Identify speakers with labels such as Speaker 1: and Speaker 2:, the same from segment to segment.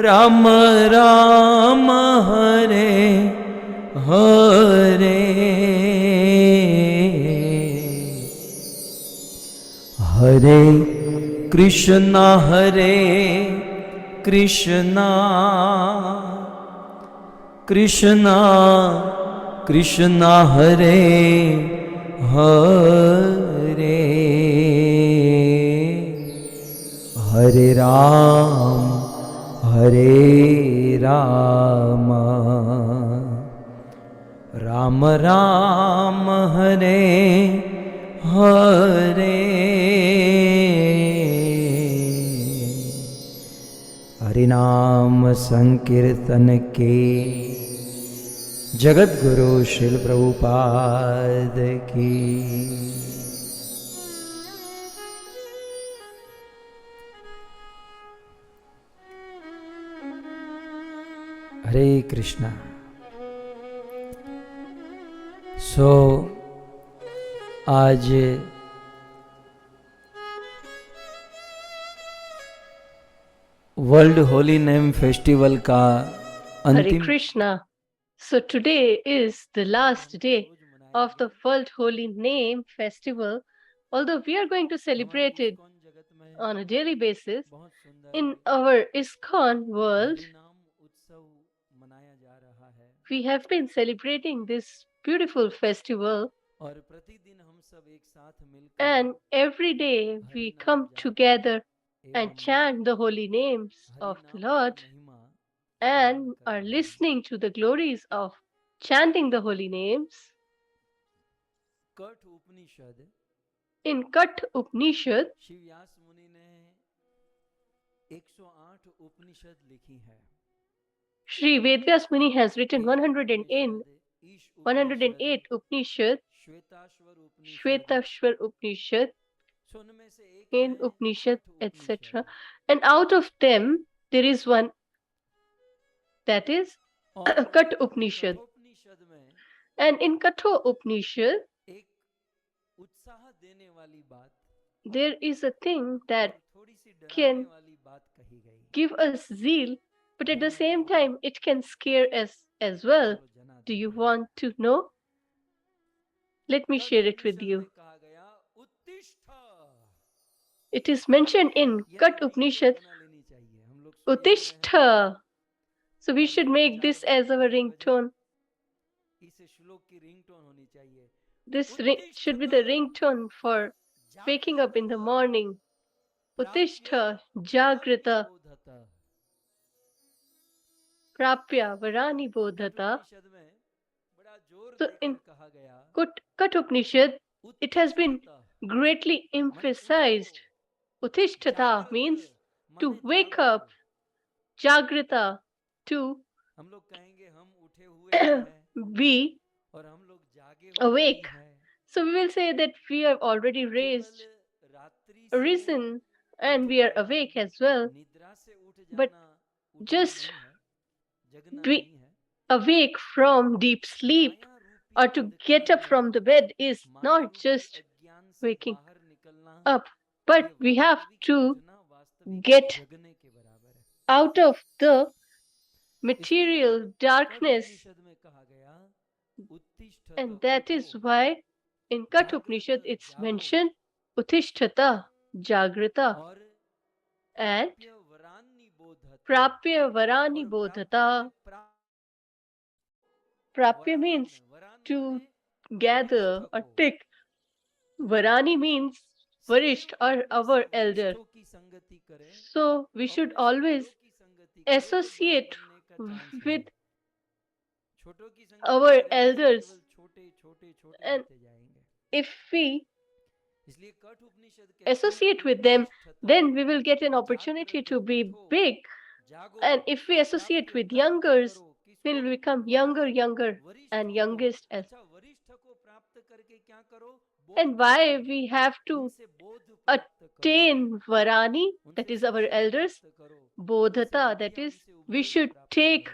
Speaker 1: Ram Ram Hare Hare Hare Krishna Krishna Krishna Hare Hare Hare Ram Ram Ram Hare Hare हरिनाम संकीर्तन के जगत गुरु श्रील प्रभुपाद की। हरे कृष्णा। आज world holy name festival का
Speaker 2: Hare Krishna. So today is the last day of the World Holy Name Festival. Although we are going to celebrate it on a daily basis, in our Iskcon world, we have been celebrating this beautiful festival, and every day we come together and chant the holy names of the Lord and are listening to the glories of chanting the holy names. In Kat Upanishad, Shri Vedvyas Muni has written 108 Upanishad, Shvetashwar Upanishad, in Upanishad, etc. And out of them, there is one that is Kat Upanishad. And in Katha Upanishad, there is a thing that can give us zeal, but at the same time, it can scare us as well. Do you want to know? Let me share it with you. It is mentioned in Kat Upanishad, Utishtha. So we should make this as our ringtone. This should be the ringtone for waking up in the morning. Utishtha Jagrita Prapya Varani Bodhata. So in Kat Upanishad, it has been greatly emphasized. Utishtata means to wake up, Jagrita to be awake. So we will say that we have already risen and we are awake as well. But just be awake from deep sleep or to get up from the bed is not just waking up, but we have to get out of the material darkness. And that is why in Kat Upanishad it's mentioned Utishtata Jagrita and Prapya Varani Bodhata. Prapya means to gather or take. Varani means Varisht or our elder. So we should always associate with our elders, and if we associate with them, then we will get an opportunity to be big. And if we associate with youngers, then we'll become younger and youngest as. And why we have to attain Varani, that is our elders, Bodhata, that is we should take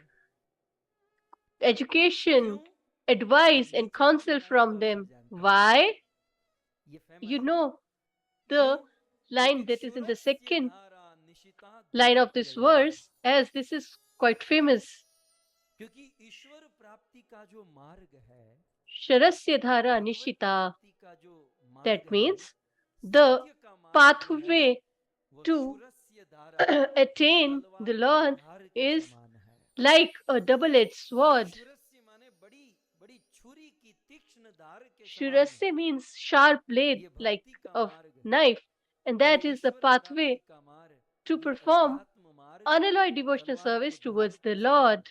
Speaker 2: education, advice and counsel from them. Why? You know the line that is in the second line of this verse, as this is quite famous. Sharasya dhara nishita. That means the pathway to attain the Lord is like a double-edged sword. Shurasya means sharp blade, like of knife, and that is the pathway to perform unalloyed devotional service towards the Lord.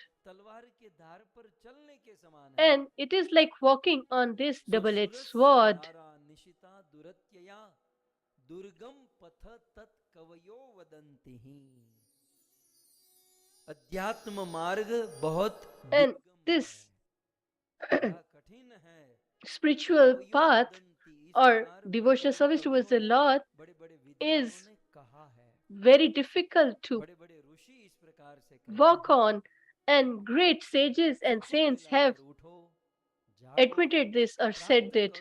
Speaker 2: And it is like walking on this double-edged sword. And this spiritual path or devotional service towards the Lord is very difficult to walk on, and great sages and saints have admitted this or said that.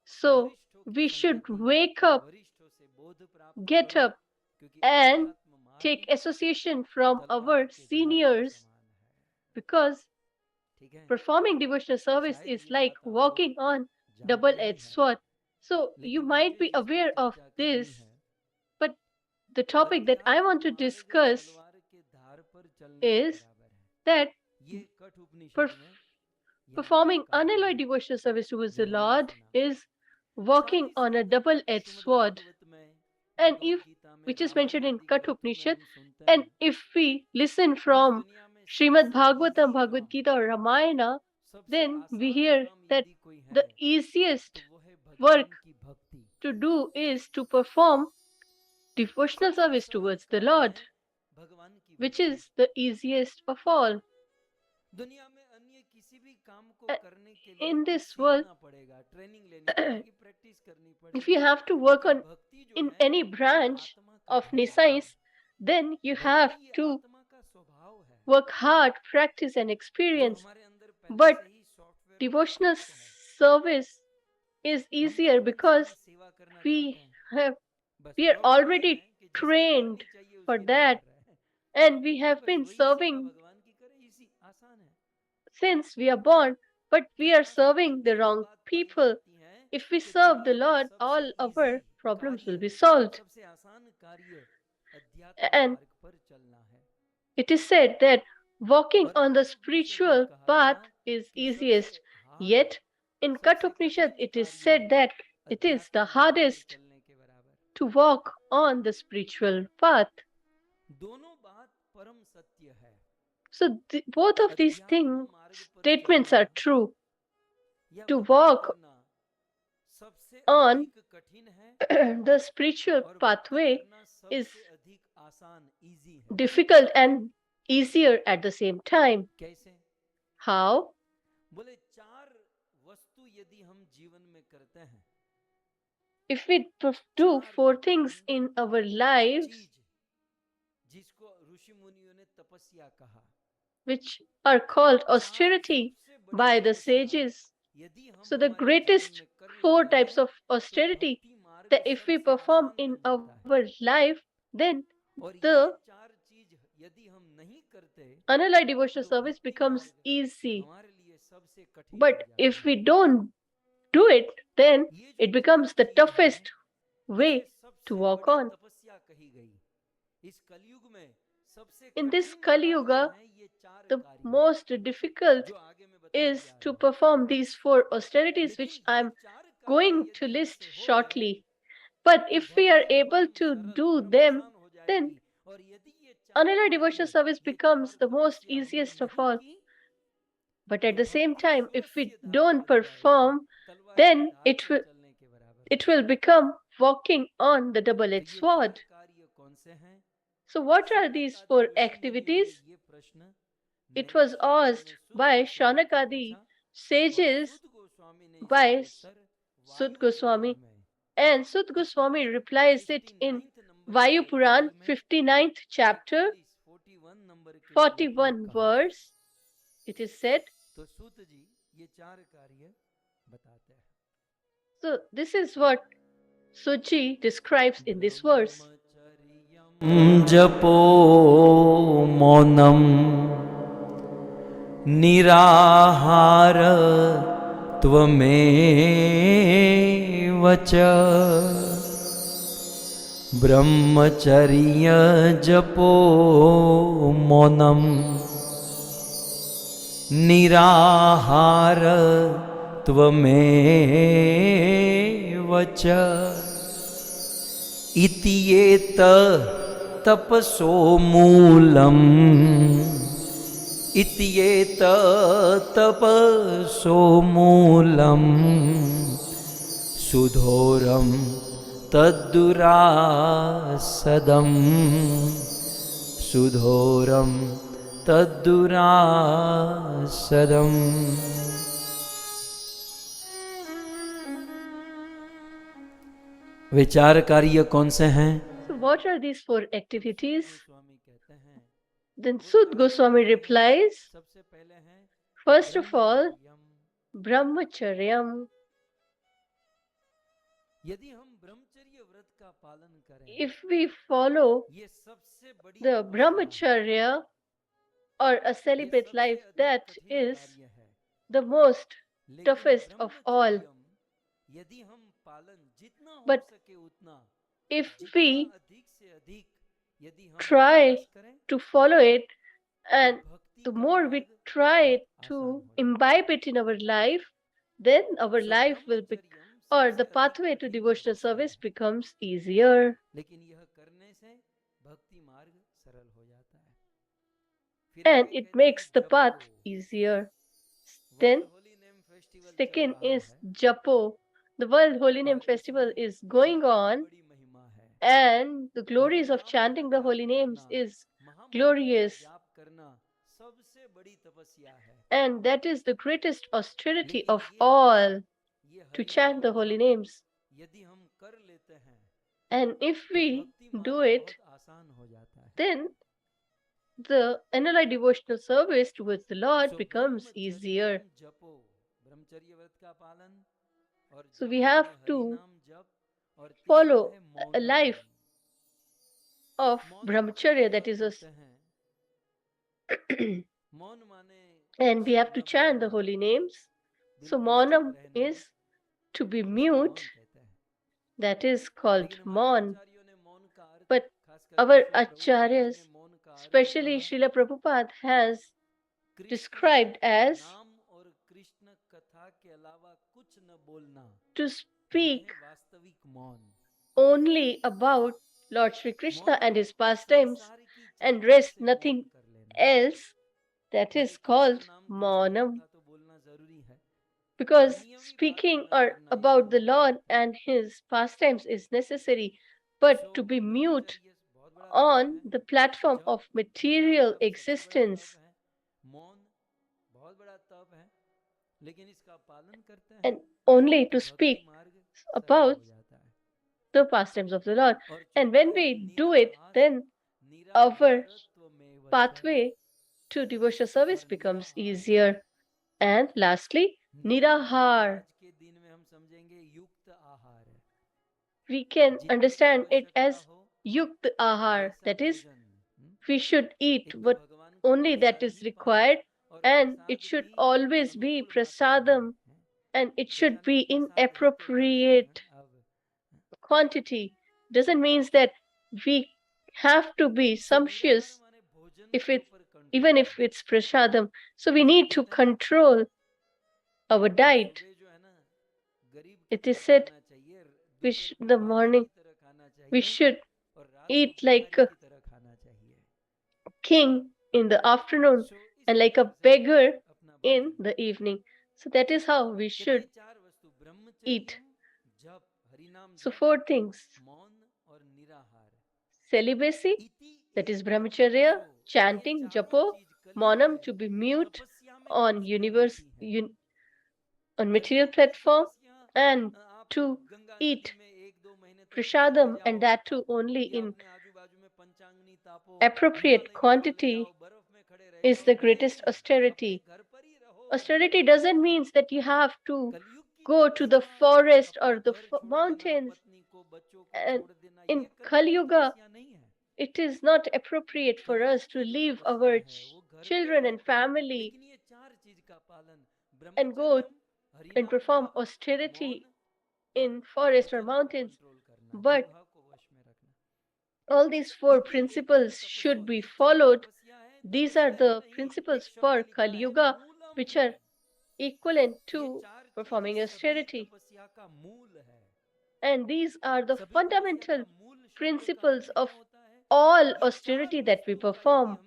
Speaker 2: So we should wake up, get up, and take association from our seniors, because performing devotional service is like walking on double-edged sword. So you might be aware of this, but the topic that I want to discuss is that performing unalloyed devotional service towards the Lord is walking on a double-edged sword, and which is mentioned in Kathopanishad. And if we listen from Shrimad Bhagavatam, Bhagvat Gita or Ramayana, then we hear that the easiest work to do is to perform devotional service towards the Lord, which is the easiest of all. In this world, if you have to work on in any branch of science, then you have to work hard, practice and experience. But devotional service is easier because we are already trained for that, and we have been serving since we are born, but we are serving the wrong people. If we serve the Lord, all our problems will be solved. And it is said that walking on the spiritual path is easiest, yet in Kathopanishad it is said that it is the hardest to walk on the spiritual path. So both of these statements are true. To walk on the spiritual pathway is difficult and easier at the same time. How? If we do 4 things in our lives, which are called austerity by the sages. So the greatest 4 types of austerity that if we perform in our life, then the unalloyed devotional service becomes easy. But if we don't do it, then it becomes the toughest way to walk on. In this Kali Yuga, the most difficult is to perform these 4 austerities, which I'm going to list shortly. But if we are able to do them, then unalloyed devotional service becomes the most easiest of all. But at the same time, if we don't perform, then it will become walking on the double-edged sword. So what are these 4 activities? It was asked by Shaunakadi sages by Sut Goswami, and Sut Goswami replies it in Vayu Puran 59th chapter 41 verse. It is said, so this is what Sutji describes in this verse.
Speaker 1: जपो मौनम निराहार त्वमेव च ब्रह्मचर्य जपो मौनम निराहार त्वमेव च इत्येत तपसो मूलम् इत्येत तपसो मूलम् सुधोरं तद्दुरासदम् सुधोरं तद्दुरासदम्। विचार कार्य कौन से हैं?
Speaker 2: So what are these four activities? Then Sud Goswami replies, first of all, brahmacharyam. If we follow the brahmacharya or a celibate life, that is the most toughest of all. But if we try to follow it, and the more we try to imbibe it in our life, then our life will be, or the pathway to devotional service becomes easier. And it makes the path easier. Then, second is Japo. The World Holy Name Festival is going on, and the glories of chanting the holy names is glorious. And that is the greatest austerity of all, to chant the holy names. And if we do it, then the annual devotional service towards the Lord becomes easier. So we have to follow a life of brahmacharya, that is and we have to chant the holy names. So maunam is to be mute, that is called maun. But our acharyas, especially Srila Prabhupada, has described as to speak only about Lord Sri Krishna and his pastimes and rest nothing else, that is called maunam. Because speaking about the Lord and his pastimes is necessary, but to be mute on the platform of material existence and only to speak about the pastimes of the Lord. And when we do it, then our pathway to devotional service becomes easier. And lastly, nirahar. We can understand it as yukt ahar, that is, we should eat what only that is required, and it should always be prasadam, and it should be in appropriate quantity. Doesn't mean that we have to be sumptuous even if it's prasadam. So we need to control our diet. It is said in the morning we should eat like a king in the afternoon and like a beggar in the evening. So that is how we should eat. So four things: celibacy, that is brahmacharya, chanting, japo, maunam, to be mute on on material platform, and to eat prasadam, and that too only in appropriate quantity, is the greatest austerity. Austerity doesn't mean that you have to go to the forest or the mountains. And in Kali Yuga, it is not appropriate for us to leave our children and family and go and perform austerity in forest or mountains. But all these four principles should be followed. These are the principles for Kali Yuga, which are equivalent to performing austerity. And these are the fundamental principles of all austerity that we perform.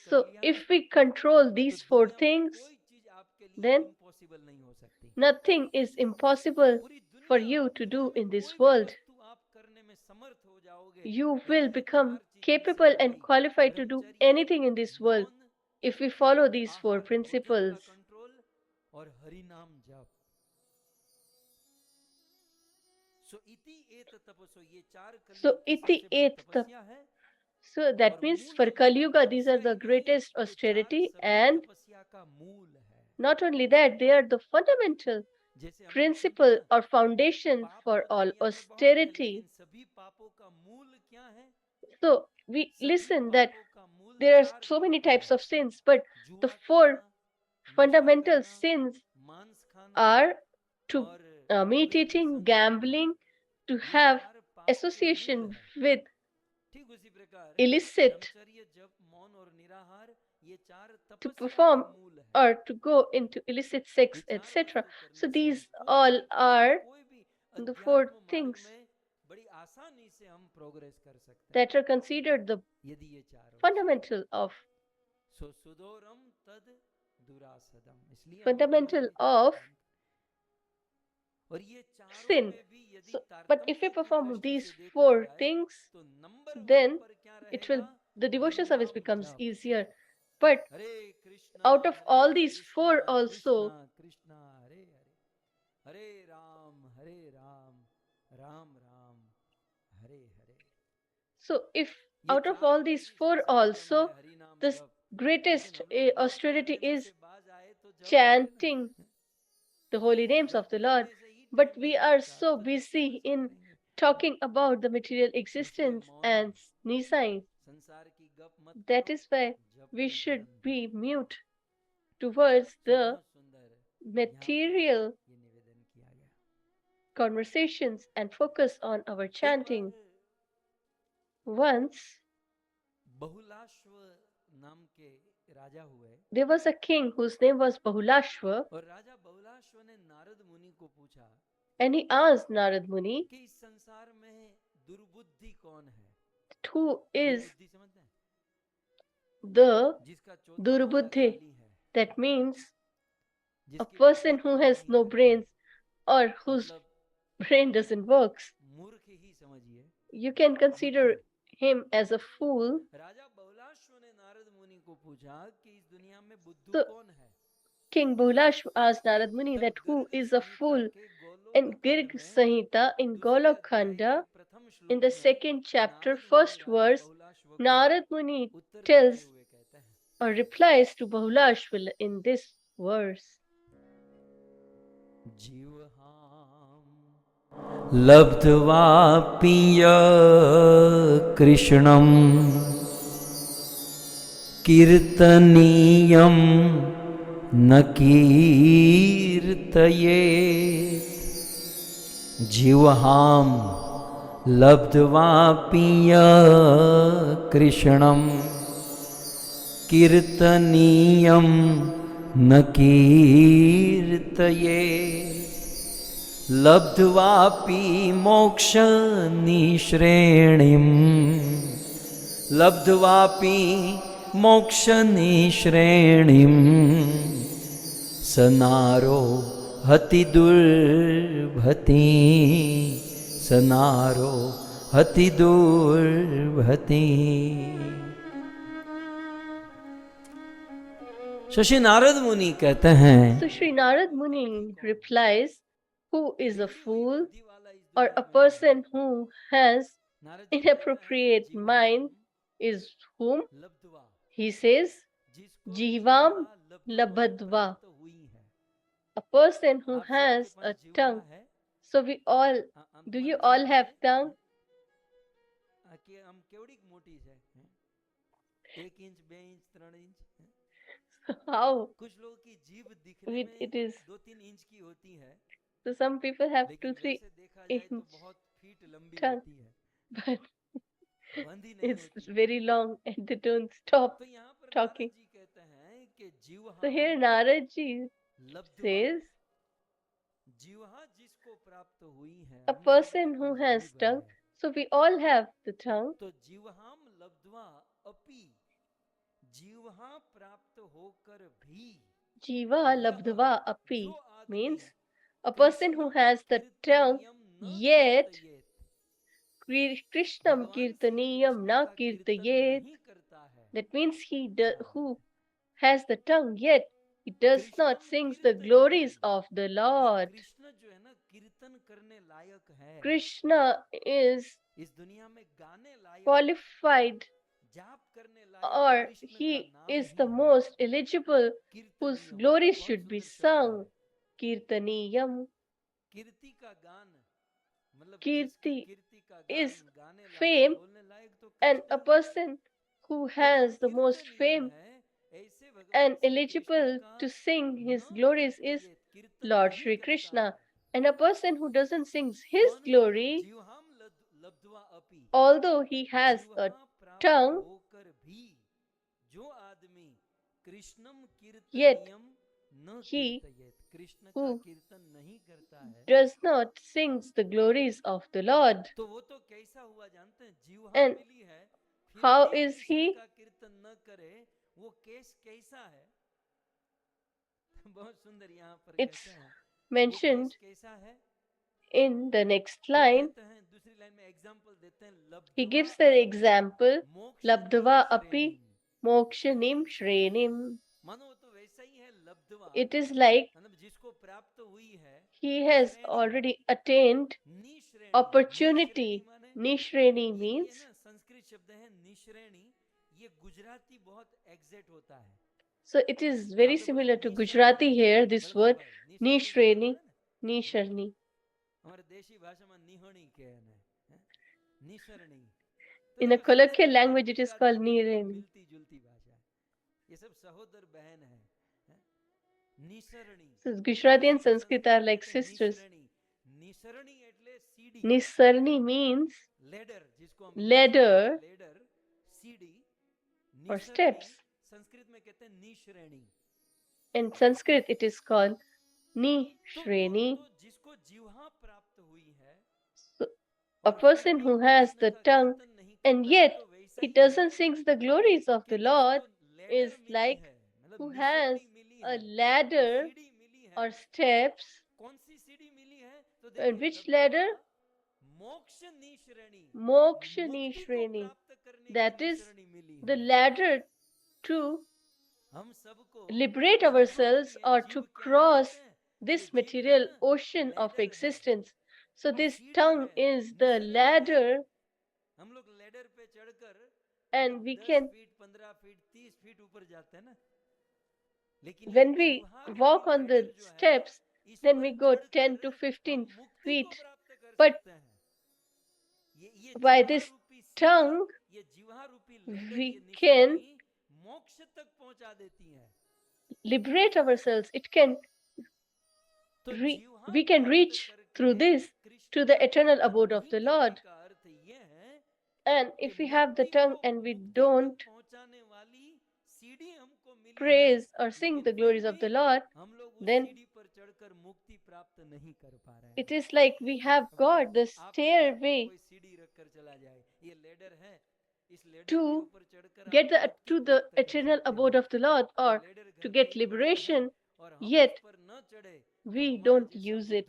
Speaker 2: So if we control these four things, then nothing is impossible for you to do in this world. You will become capable and qualified to do anything in this world if we follow these four principles. So iti et tap. So that means for Kali Yuga, these are the greatest austerity, and not only that, they are the fundamental principle or foundation for all austerity. So we listen that there are so many types of sins, but the four fundamental sins are to meat eating, gambling, to have association with illicit, to perform or to go into illicit sex, etc. So these all are the four things that are considered the fundamental of sin. So, but if we perform these four things, then the devotional service becomes easier. But out of all these four also, so if out of all these four also, the greatest austerity is chanting the holy names of the Lord. But we are so busy in talking about the material existence and science. That is why we should be mute towards the material conversations and focus on our chanting. Once, there was a king whose name was Bahulashva, and he asked Narad Muni, who is the Durbuddhi? That means a person who has no brains or whose brain doesn't work. You can consider him as a fool. So King Bahulashva asked Narad Muni that who is a fool. In Girg Samhita in Golokhanda, in the second chapter, first verse, Narad Muni tells or replies to Bahulashva in this verse.
Speaker 1: Labdva piya Krishnam kirtaniyam nakirtaye jivaham labdva piya Krishnam kirtaniyam nakirtaye labdvapi moksha nishrenim labdvapi moksha nishrenim sanaro hati durbhati sanaro hati durbhati. So Shri Narad Muni कहते हैं,
Speaker 2: so Shri Narad Muni replies, who is a fool or a person who has inappropriate mind is whom? He says, Jivam labadva, a person who has a tongue. So do you all have tongue? How it is? So some people have 2-3 inch tongue, but it's very long and they don't stop talking. So here Naraji says, a person who has tongue, so we all have the tongue. Jiva labdhva api means a person who has the tongue, yet Krishnam kirtaniyam na kirtayet. That means who has the tongue, yet he does not sing the glories of the Lord. Krishna is qualified, or he is the most eligible whose glories should be sung. Kirtaniyam. Kirti is fame, and a person who has the most fame and eligible to sing his glories is Lord Shri Krishna. And a person who doesn't sing his glory, although he has a tongue, yet he who does not sing the glories of the Lord. And how is he? It's mentioned in the next line. He gives the example, labdhva api mokshanim shrenim. It is like he has already attained opportunity. Nishreni means, so it is very similar to Gujarati here, this word Nishreni, Nisharni. In a colloquial language, it is called Nireni. So Gujarati and Sanskrit are like sisters. Nisarni means ladder or steps. In Sanskrit, it is called Nishreni. So, a person who has the tongue and yet he doesn't sing the glories of the Lord is like who has a ladder or steps. And which ladder? Moksha Nishreni. That is the ladder to liberate ourselves or to cross this material ocean of existence. So this tongue is the ladder, and we can, when we walk on the steps, then we go 10 to 15 feet. But by this tongue, we can liberate ourselves. It can we can reach through this to the eternal abode of the Lord. And if we have the tongue and we don't praise or sing the glories of the Lord, then it is like we have got the stairway to get to the eternal abode of the Lord, or to get liberation, yet we don't use it.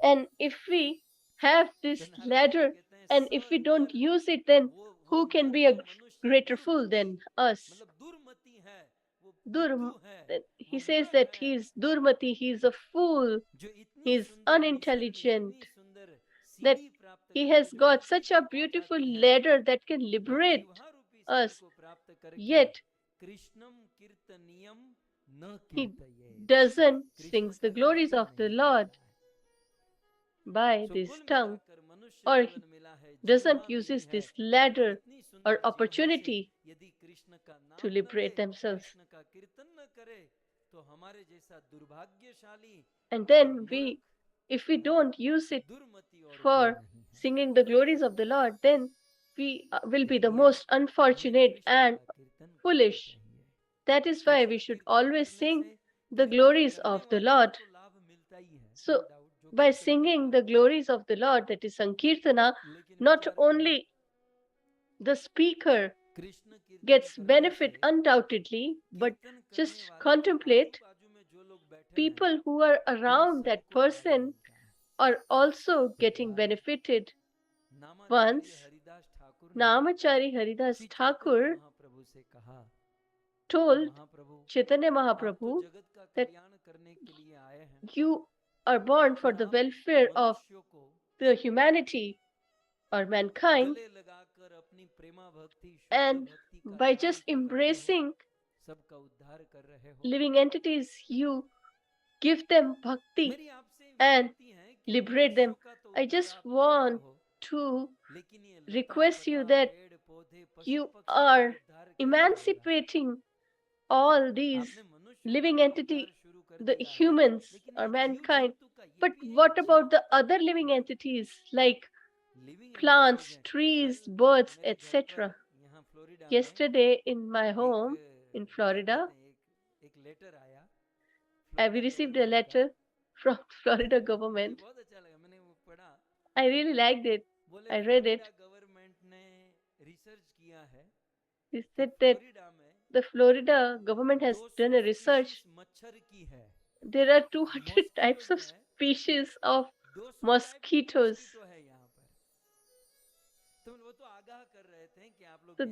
Speaker 2: And if we have this ladder and if we don't use it, then who can be a greater fool than us? He says that he is Durmati, he is a fool, he is unintelligent, that he has got such a beautiful ladder that can liberate us, yet he doesn't sing the glories of the Lord. by this tongue, or he doesn't use this ladder or opportunity to liberate themselves. And then if we don't use it for singing the glories of the Lord, then we will be the most unfortunate and foolish. That is why we should always sing the glories of the Lord. So, by singing the glories of the Lord, that is Sankirtana, not only the speaker gets benefit undoubtedly, but just contemplate, people who are around that person are also getting benefited. Once, Namachari Haridas Thakur told Chaitanya Mahaprabhu that you are born for the welfare of the humanity or mankind, and by just embracing living entities, you give them bhakti and liberate them. I just want to request you that you are emancipating all these living entities, the humans or mankind. But what about the other living entities like plants, trees, birds, etc.? Yesterday in my home in Florida, I received a letter from Florida government. I really liked it. I read it. They said that the Florida government has done a research. There are 200 types of species of mosquitoes. So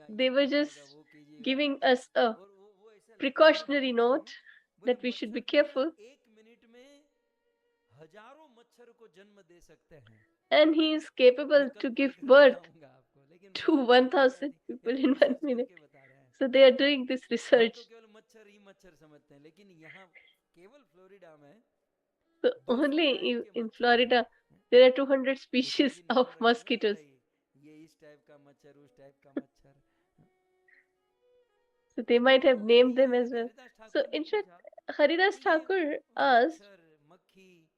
Speaker 2: they were just giving us a precautionary note that we should be careful. And he is capable to give birth to 1,000 people in 1 minute. So they are doing this research. So only in Florida, there are 200 species of mosquitoes. So they might have named them as well. So in fact, Haridas Thakur asked,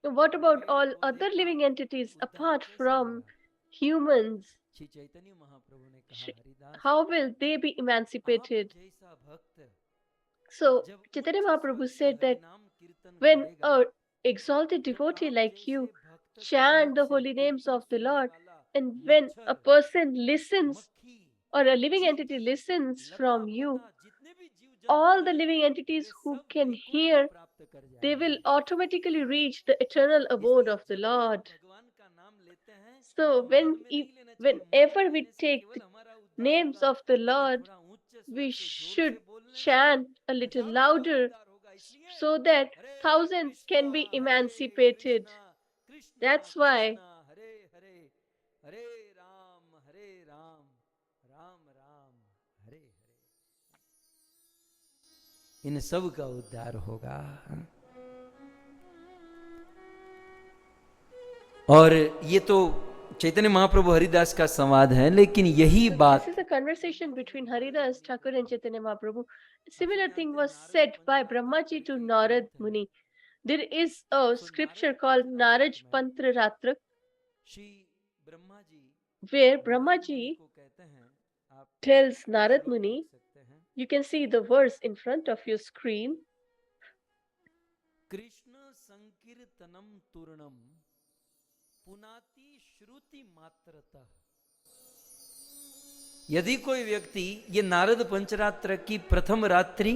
Speaker 2: what about all other living entities apart from humans? How will they be emancipated? So Chaitanya Mahaprabhu said that when an exalted devotee like you chant the holy names of the Lord, and when a person listens or a living entity listens from you, all the living entities who can hear, they will automatically reach the eternal abode of the Lord. So whenever we take the names of the Lord, we should chant a little louder so that thousands can be emancipated. That's why
Speaker 1: इन सब का उद्धार होगा। और ये तो चैतन्य महाप्रभु हरिदास का संवाद है, लेकिन यही बात
Speaker 2: This is a conversation between Haridas Thakur and Chaitanya Mahaprabhu. A similar thing was said by Brahmaji to Narad Muni. There is a scripture called Naraj Pantra Ratrak, where Brahmaji tells Narad Muni, you can see the verse in front of your screen.
Speaker 1: Krishna संकीर्तनम तूर्णम पुनाति श्रुति मात्रतः। यदि कोई व्यक्ति ये नारद पंचरात्र की प्रथम रात्रि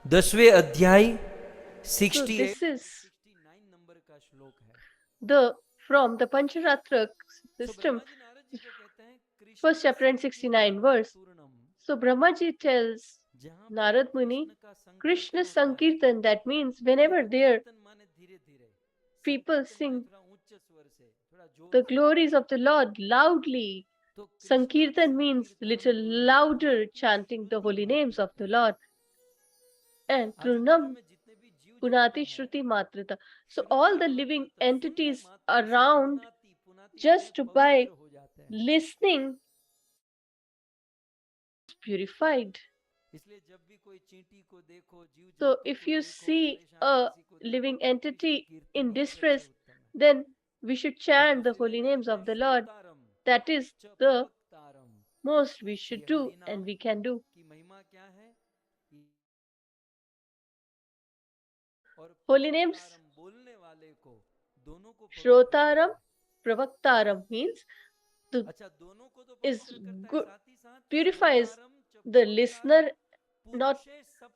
Speaker 1: 10वें अध्याय 69 number का श्लोक है।
Speaker 2: From the Pancharatra system, first chapter and 69 verse. So Brahmaji tells Narad Muni, Krishna Sankirtan, that means whenever there people sing the glories of the Lord loudly, Sankirtan means little louder chanting the holy names of the Lord. And Trunam, Punati Shruti Matrita. So all the living entities around, just by listening, purified. So if you see a living entity in distress, then we should chant the holy names of the Lord. That is the most we should do and we can do. Holy names, Shrotaram, Pravaktaram means the is good, purifies the listener, not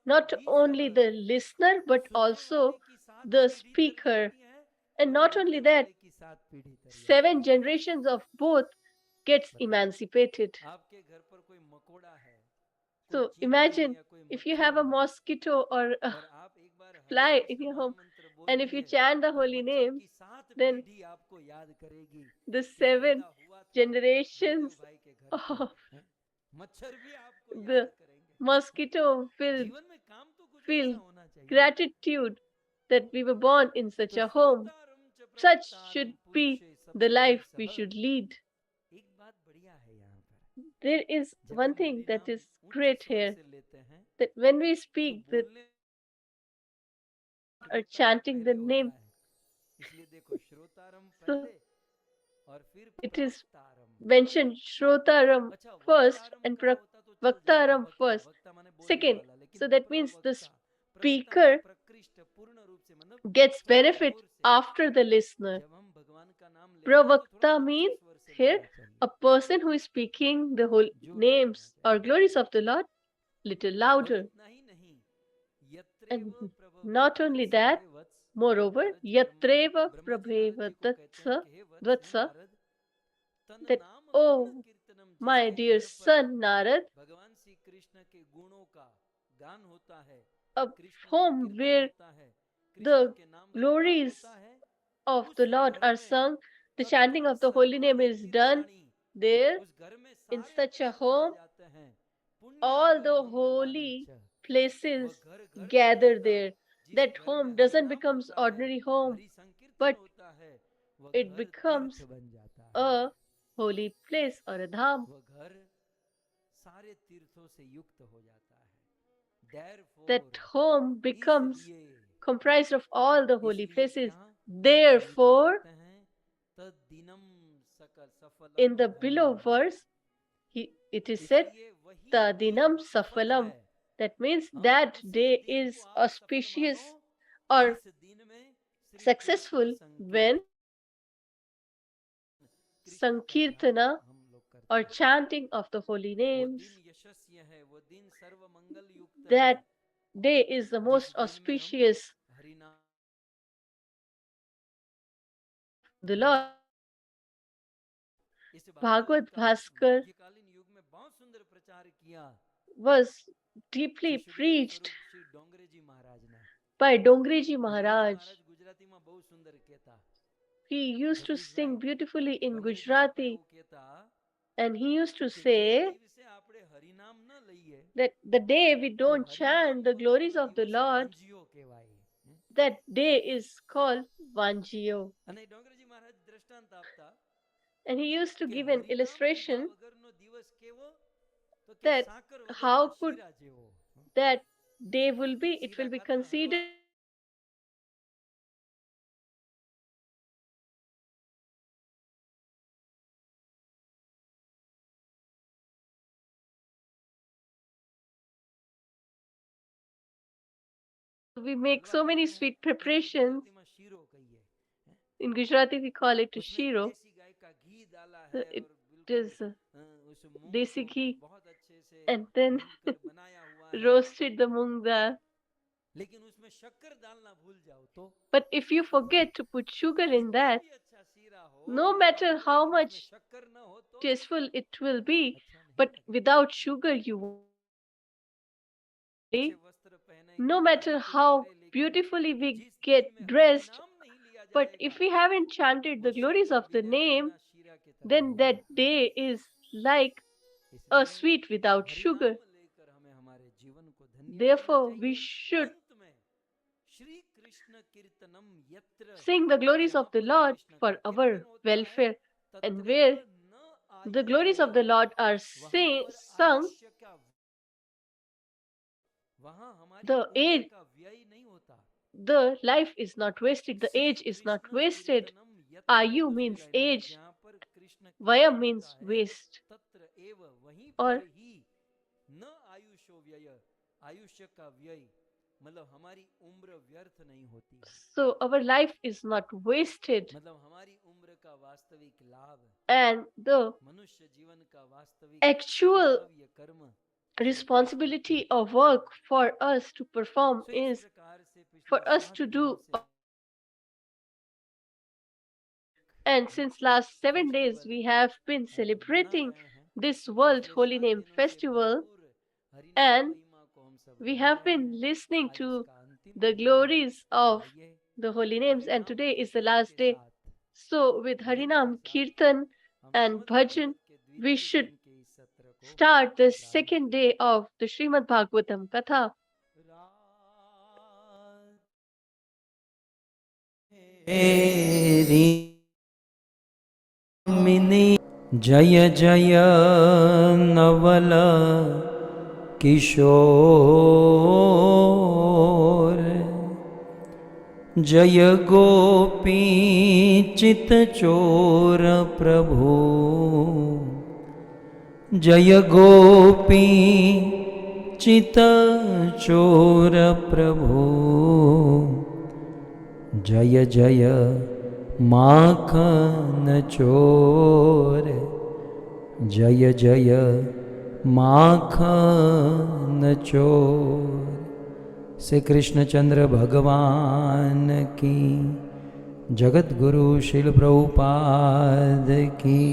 Speaker 2: not only the listener but also the speaker. And not only that, 7 generations of both gets emancipated. So imagine if you have a mosquito or a fly in your home, and if you chant the holy names, then the 7 generations of the mosquito will feel gratitude that we were born in such a home. Such should be the life we should lead. There is one thing that is great here, that when we speak the or chanting the name, so it is mentioned Shrotaram first and Vaktaram first, second. So that means the speaker gets benefit after the listener. Pravakta means here a person who is speaking the whole names or glories of the Lord little louder. And not only that, moreover, yatreva prabheva dvatsa, that, oh, my dear son Narad, a home where the glories of the Lord are sung, the chanting of the holy name is done there in such a home, all the holy places gather there. That home doesn't become ordinary home, but it becomes a holy place or a dham. That home becomes comprised of all the holy places. Therefore, in the below verse, it is said, Tadinam Safalam. That means that day is auspicious or successful when Sankirtana or chanting of the holy names. That day is the most auspicious. The Lord Bhagavad Bhaskar was deeply preached by Dongriji Maharaj. He used to sing beautifully in Gujarati, and he used to say that the day we don't chant the glories of the Lord, that day is called Vanjiyo. And he used to give an illustration that how could that day will be, it will be considered we make so many sweet preparations. In Gujarati, we call it shiro. It is desi ghee, and then roasted the moong dal. But if you forget to put sugar in that, no matter how much tasteful it will be, but without sugar, no matter how beautifully we get dressed, but if we haven't chanted the glories of the name, then that day is like a sweet without sugar. Therefore, we should sing the glories of the Lord for our welfare, and where the glories of the Lord are sung, the age, the life is not wasted, the age is not wasted. Ayu means age, Vaya means waste. Or
Speaker 1: न आयुषो व्यय, आयुष्य का व्यय मतलब हमारी उम्र व्यर्थ नहीं होती,
Speaker 2: so our life is not wasted,
Speaker 1: मतलब हमारी उम्र का वास्तविक लाभ,
Speaker 2: and the
Speaker 1: मनुष्य जीवन का वास्तविक
Speaker 2: actual
Speaker 1: कर्म
Speaker 2: responsibility of work for us to perform is for us to do. And since last 7 days we have been celebrating this World Holy Name Festival, and we have been listening to the glories of the holy names, and today is the last day. So with Harinam, Kirtan and Bhajan, we should start the second day of the Shrimad Bhagavatam Katha.
Speaker 1: जय जय नवल किशोर, जय गोपी चित चोर प्रभु, जय गोपी चित चोर प्रभु, जय जय माखन चोर, जय जय माखन चोर। श्री कृष्णचंद्र भगवान की, जगत गुरु श्रील प्रभुपाद की।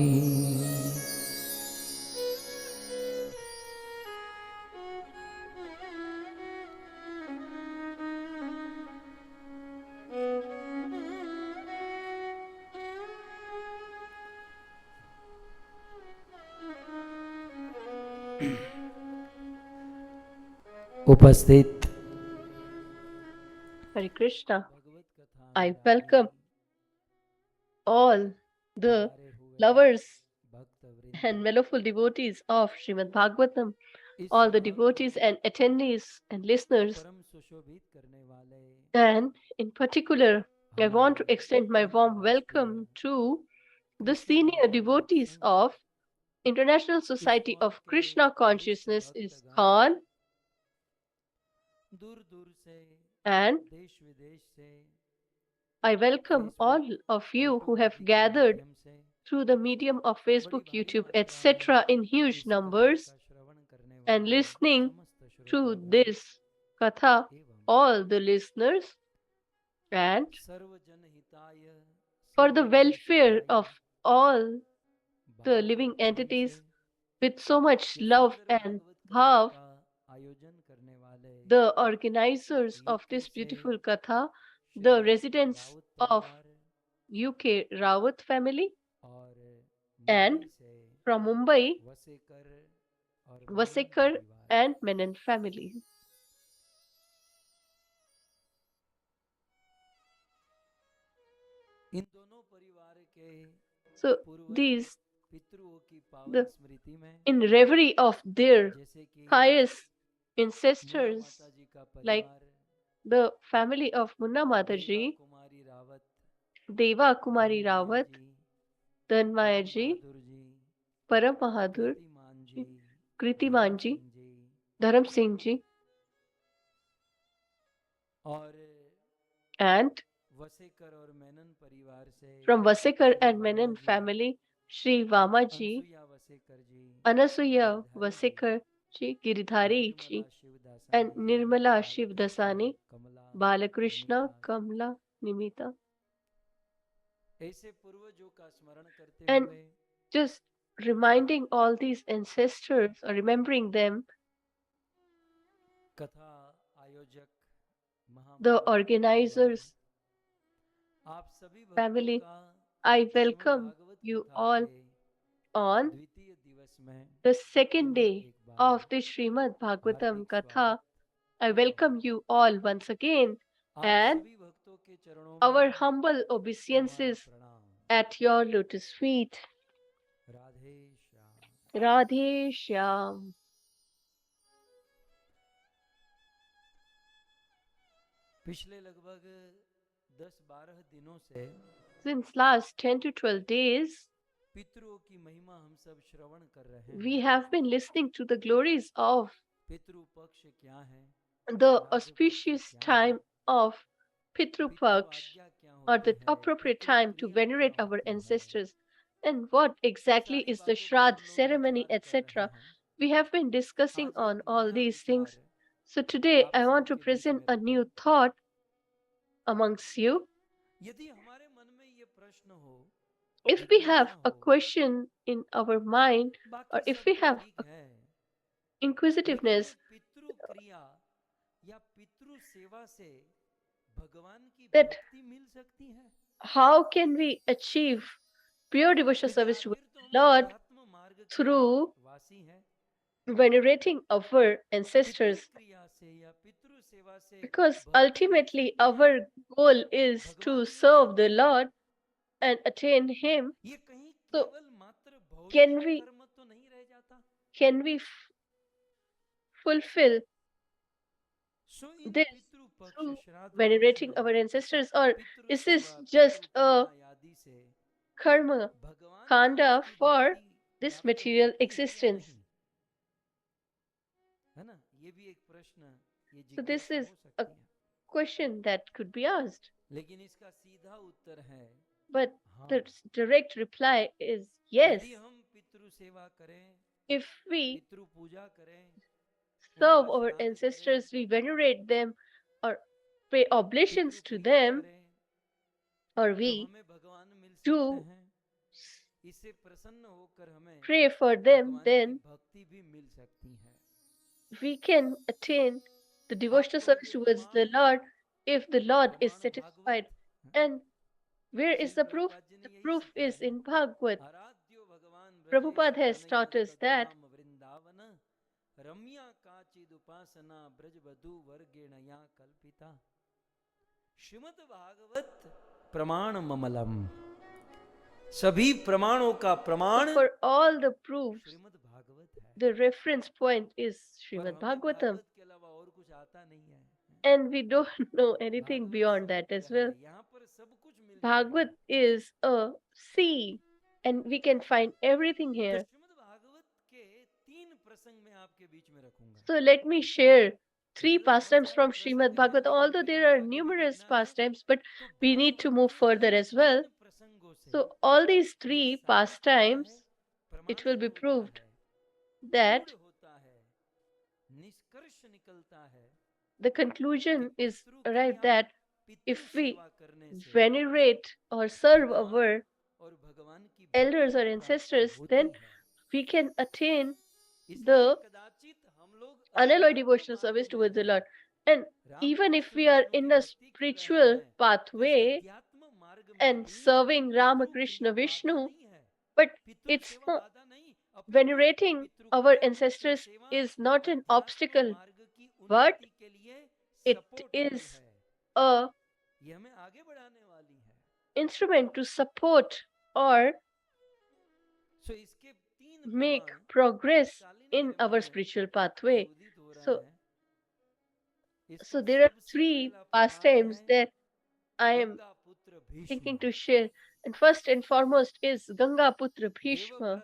Speaker 1: उपस्थित
Speaker 2: Hare Krishna, I welcome all the lovers and mellowful devotees of Shrimad Bhagavatam, all the devotees and attendees and listeners. And in particular, I want to extend my warm welcome to the senior devotees of International Society of Krishna Consciousness, Iskcon, and I welcome all of you who have gathered through the medium of Facebook, YouTube, etc. in huge numbers and listening to this katha, all the listeners, and for the welfare of all the living entities with so much love and bhav, the organizers of this beautiful katha, the residents of UK Rawat family, and from Mumbai, Vasekar and Menon family. So these, in reverie of their pious ancestors, like the family of Munna Mataji, Deva Kumari Rawat, Dhanmayaji, Param Bahadur, Kriti Manji, Dharam Singh Ji, and from Vasekar and Menon family, Sri Vamaji, Anasuya Vasekar Ji, Giridhari Ji, and Nirmala Shivdasani, Balakrishna, Kamla, Nimita. And just reminding all these ancestors or remembering them, the organizers, family, I welcome you all on the second day of the Shrimad Bhagavatam Katha. I welcome you all once again, and
Speaker 1: चरणों
Speaker 2: our
Speaker 1: में
Speaker 2: humble obeisances
Speaker 1: प्रणाम।
Speaker 2: at your lotus feet.
Speaker 1: Radhe Shyam.
Speaker 2: Radhe Shyam.
Speaker 1: पिछले लगभग 10-12 दिनों से
Speaker 2: Since last 10 to 12 days,
Speaker 1: पितरों की महिमा हम सब श्रवण कर रहे हैं।
Speaker 2: we have been listening to the glories of
Speaker 1: पितृ पक्ष क्या है,
Speaker 2: the
Speaker 1: श्राद्ध पक्ष
Speaker 2: auspicious
Speaker 1: क्या है,
Speaker 2: time of Pitru
Speaker 1: पितृ
Speaker 2: Paksh,
Speaker 1: आज्ञा क्या
Speaker 2: or
Speaker 1: होती
Speaker 2: the
Speaker 1: है,
Speaker 2: appropriate
Speaker 1: पितृ
Speaker 2: time to
Speaker 1: क्रिया क्या
Speaker 2: venerate our
Speaker 1: होती है,
Speaker 2: ancestors, and what
Speaker 1: ये
Speaker 2: exactly
Speaker 1: सारी
Speaker 2: is the
Speaker 1: बातों पर
Speaker 2: Shraddha
Speaker 1: हम लोग
Speaker 2: ceremony,
Speaker 1: विचार कर रहे
Speaker 2: etc.
Speaker 1: हैं।
Speaker 2: We have been discussing
Speaker 1: आज
Speaker 2: on
Speaker 1: एक
Speaker 2: all
Speaker 1: नया
Speaker 2: these
Speaker 1: विचार
Speaker 2: things. So today
Speaker 1: आप
Speaker 2: I want to
Speaker 1: सबके बीच
Speaker 2: present
Speaker 1: में
Speaker 2: a
Speaker 1: रखें।
Speaker 2: new thought amongst you.
Speaker 1: यदि हमारे मन में ये प्रश्न हो,
Speaker 2: If we
Speaker 1: जिज्ञासा
Speaker 2: have a
Speaker 1: हो,
Speaker 2: question in our mind,
Speaker 1: बाकी
Speaker 2: or if
Speaker 1: सब
Speaker 2: we
Speaker 1: तो
Speaker 2: have
Speaker 1: ठीक
Speaker 2: a
Speaker 1: है, लेकिन
Speaker 2: inquisitiveness,
Speaker 1: ये पितृ क्रिया या पितृ सेवा से भगवान की
Speaker 2: that
Speaker 1: भक्ति मिल सकती है?
Speaker 2: how can we achieve pure devotional
Speaker 1: क्योंकि
Speaker 2: service to
Speaker 1: आखिर तो हम
Speaker 2: Lord
Speaker 1: अध्यात्म मार्ग के
Speaker 2: through
Speaker 1: वासी हैं।
Speaker 2: venerating our
Speaker 1: पितृ
Speaker 2: ancestors?
Speaker 1: क्रिया से या पितृ सेवा से
Speaker 2: Because
Speaker 1: भक्ति मिल
Speaker 2: ultimately
Speaker 1: सकती है,
Speaker 2: our goal is
Speaker 1: भगवान
Speaker 2: to
Speaker 1: मिल
Speaker 2: serve the
Speaker 1: सकते हैं।
Speaker 2: Lord and attain Him.
Speaker 1: ये कहीं
Speaker 2: So
Speaker 1: केवल मात्र
Speaker 2: can
Speaker 1: भौतिक
Speaker 2: we
Speaker 1: कर्म तो नहीं रह जाता।
Speaker 2: can we fulfill
Speaker 1: so in
Speaker 2: this
Speaker 1: पितृ पक्ष,
Speaker 2: through
Speaker 1: श्राद्ध पक्ष
Speaker 2: venerating
Speaker 1: में
Speaker 2: our ancestors, or
Speaker 1: पितृ
Speaker 2: is this
Speaker 1: सेवा,
Speaker 2: just
Speaker 1: पितृ
Speaker 2: a
Speaker 1: क्रिया आदि से
Speaker 2: karma
Speaker 1: भगवान को
Speaker 2: kanda
Speaker 1: उसकी
Speaker 2: for
Speaker 1: भक्ति
Speaker 2: this
Speaker 1: प्राप्त
Speaker 2: material
Speaker 1: होती है या
Speaker 2: existence?
Speaker 1: नहीं, है ना? ये भी एक प्रश्न, ये
Speaker 2: So this
Speaker 1: जिज्ञासा
Speaker 2: is
Speaker 1: हो
Speaker 2: a
Speaker 1: सकती है।
Speaker 2: question that could be asked,
Speaker 1: लेकिन इसका सीधा उत्तर है
Speaker 2: but
Speaker 1: हाँ।
Speaker 2: the direct reply is yes.
Speaker 1: यदि हम पितृ सेवा करें,
Speaker 2: If we
Speaker 1: पितृ पूजा करें,
Speaker 2: serve
Speaker 1: उनका
Speaker 2: our
Speaker 1: श्राद्ध
Speaker 2: ancestors,
Speaker 1: करें,
Speaker 2: we venerate them or pay oblations
Speaker 1: पितृ
Speaker 2: to
Speaker 1: क्रिया
Speaker 2: them,
Speaker 1: करें,
Speaker 2: or
Speaker 1: तो
Speaker 2: we
Speaker 1: हमें भगवान मिल सकते
Speaker 2: do
Speaker 1: हैं। इससे प्रसन्न होकर हमें
Speaker 2: pray for them,
Speaker 1: भगवान की
Speaker 2: then
Speaker 1: भक्ति भी मिल सकती है।
Speaker 2: we can attain the devotional
Speaker 1: शास्त्रों
Speaker 2: service
Speaker 1: के
Speaker 2: towards the
Speaker 1: प्रमाण हैं,
Speaker 2: Lord if the Lord is
Speaker 1: प्रमाण
Speaker 2: satisfied.
Speaker 1: Bhagavat,
Speaker 2: And where is
Speaker 1: Srila
Speaker 2: the proof?
Speaker 1: Prabhupada ji ने
Speaker 2: The
Speaker 1: यही
Speaker 2: proof
Speaker 1: सिखाया
Speaker 2: is
Speaker 1: ना,
Speaker 2: in Bhagvat.
Speaker 1: आराध्यो भगवान Brajesh
Speaker 2: Prabhupada has
Speaker 1: Tanay
Speaker 2: taught us that
Speaker 1: तद्धाम Vrindavan रम्या काचिद उपासना ब्रज वधु वर्गेणया कल्पिता श्रीमद् भागवत प्रमाण ममलम। सभी प्रमाणों का
Speaker 2: so
Speaker 1: प्रमाण
Speaker 2: for all the proofs,
Speaker 1: Shrimad Bhagavat है,
Speaker 2: the reference point is
Speaker 1: पर
Speaker 2: Shrimad
Speaker 1: हमें
Speaker 2: Bhagavatam,
Speaker 1: भागवत के अलावा और कुछ आता नहीं है।
Speaker 2: and we don't know anything
Speaker 1: Bhagavat
Speaker 2: beyond that
Speaker 1: समुद्र
Speaker 2: as well.
Speaker 1: है, यहाँ पर सब कुछ मिल
Speaker 2: Bhagavad
Speaker 1: जाएगा।
Speaker 2: is a sea, and we can find everything
Speaker 1: तो
Speaker 2: here.
Speaker 1: श्रीमद् भागवत के 3 प्रसंग में आपके बीच में रखूंगा।
Speaker 2: So let me share three
Speaker 1: इसमें बहुत
Speaker 2: pastimes
Speaker 1: सारे
Speaker 2: from
Speaker 1: प्रसंग
Speaker 2: Shrimad
Speaker 1: हैं,
Speaker 2: Bhagavatam,
Speaker 1: लेकिन
Speaker 2: although
Speaker 1: फिर
Speaker 2: there
Speaker 1: हमें
Speaker 2: are
Speaker 1: आगे भी
Speaker 2: numerous
Speaker 1: बढ़ना है।
Speaker 2: pastimes, but
Speaker 1: तो
Speaker 2: we need to move
Speaker 1: Bhagavat के
Speaker 2: further
Speaker 1: इन
Speaker 2: as well.
Speaker 1: 3 प्रसंगों से
Speaker 2: So all these
Speaker 1: ये
Speaker 2: three
Speaker 1: साबित होता
Speaker 2: pastimes,
Speaker 1: है,
Speaker 2: it will be
Speaker 1: प्रमाणित होता
Speaker 2: proved
Speaker 1: है,
Speaker 2: that
Speaker 1: दृढ़ होता है, निष्कर्ष निकलता है
Speaker 2: the
Speaker 1: कि
Speaker 2: conclusion is
Speaker 1: पितृ
Speaker 2: arrived
Speaker 1: क्रिया,
Speaker 2: that
Speaker 1: पितृ
Speaker 2: if we
Speaker 1: सेवा करने से
Speaker 2: venerate or serve
Speaker 1: भगवान
Speaker 2: our
Speaker 1: और भगवान की
Speaker 2: elders
Speaker 1: भक्ति
Speaker 2: or
Speaker 1: प्राप्त
Speaker 2: ancestors,
Speaker 1: होती
Speaker 2: then
Speaker 1: है।
Speaker 2: we can attain
Speaker 1: इसलिए
Speaker 2: the
Speaker 1: कदाचित हम लोग
Speaker 2: unalloyed
Speaker 1: अध्यात्म
Speaker 2: devotional
Speaker 1: मार्ग
Speaker 2: service
Speaker 1: में
Speaker 2: towards the
Speaker 1: हैं,
Speaker 2: Lord. And even if
Speaker 1: Ramakrishna
Speaker 2: we are
Speaker 1: Vishnu
Speaker 2: in
Speaker 1: की
Speaker 2: the
Speaker 1: भक्ति कर रहे
Speaker 2: spiritual
Speaker 1: हैं, तो इस
Speaker 2: pathway
Speaker 1: अध्यात्म मार्ग में
Speaker 2: and
Speaker 1: भी
Speaker 2: serving Rama,
Speaker 1: पितृ
Speaker 2: Krishna,
Speaker 1: क्रिया बाधा
Speaker 2: Vishnu,
Speaker 1: नहीं है,
Speaker 2: but
Speaker 1: पितृ
Speaker 2: it's
Speaker 1: सेवा
Speaker 2: not
Speaker 1: बाधा नहीं, अपितु
Speaker 2: venerating
Speaker 1: पितृ
Speaker 2: our
Speaker 1: क्रिया, पितृ
Speaker 2: ancestors
Speaker 1: सेवा
Speaker 2: is not an
Speaker 1: अध्यात्म
Speaker 2: obstacle,
Speaker 1: मार्ग की
Speaker 2: but
Speaker 1: उन्नति के लिए
Speaker 2: it
Speaker 1: सपोर्टेबल
Speaker 2: is
Speaker 1: है,
Speaker 2: a
Speaker 1: ये हमें आगे बढ़ाने वाली है।
Speaker 2: instrument to support or
Speaker 1: सो इसके 3
Speaker 2: make
Speaker 1: प्रमाण
Speaker 2: progress
Speaker 1: तत्कालीन
Speaker 2: in
Speaker 1: जीवन
Speaker 2: our
Speaker 1: में
Speaker 2: spiritual
Speaker 1: जो
Speaker 2: pathway.
Speaker 1: उदित हो रहे
Speaker 2: So,
Speaker 1: हैं,
Speaker 2: so
Speaker 1: इसका
Speaker 2: there are
Speaker 1: सबसे
Speaker 2: three
Speaker 1: पहला प्रमाण
Speaker 2: pastimes
Speaker 1: है
Speaker 2: that I am
Speaker 1: गंगा पुत्र Bhishma,
Speaker 2: thinking to share. And first and foremost is Ganga Putra Bhishma,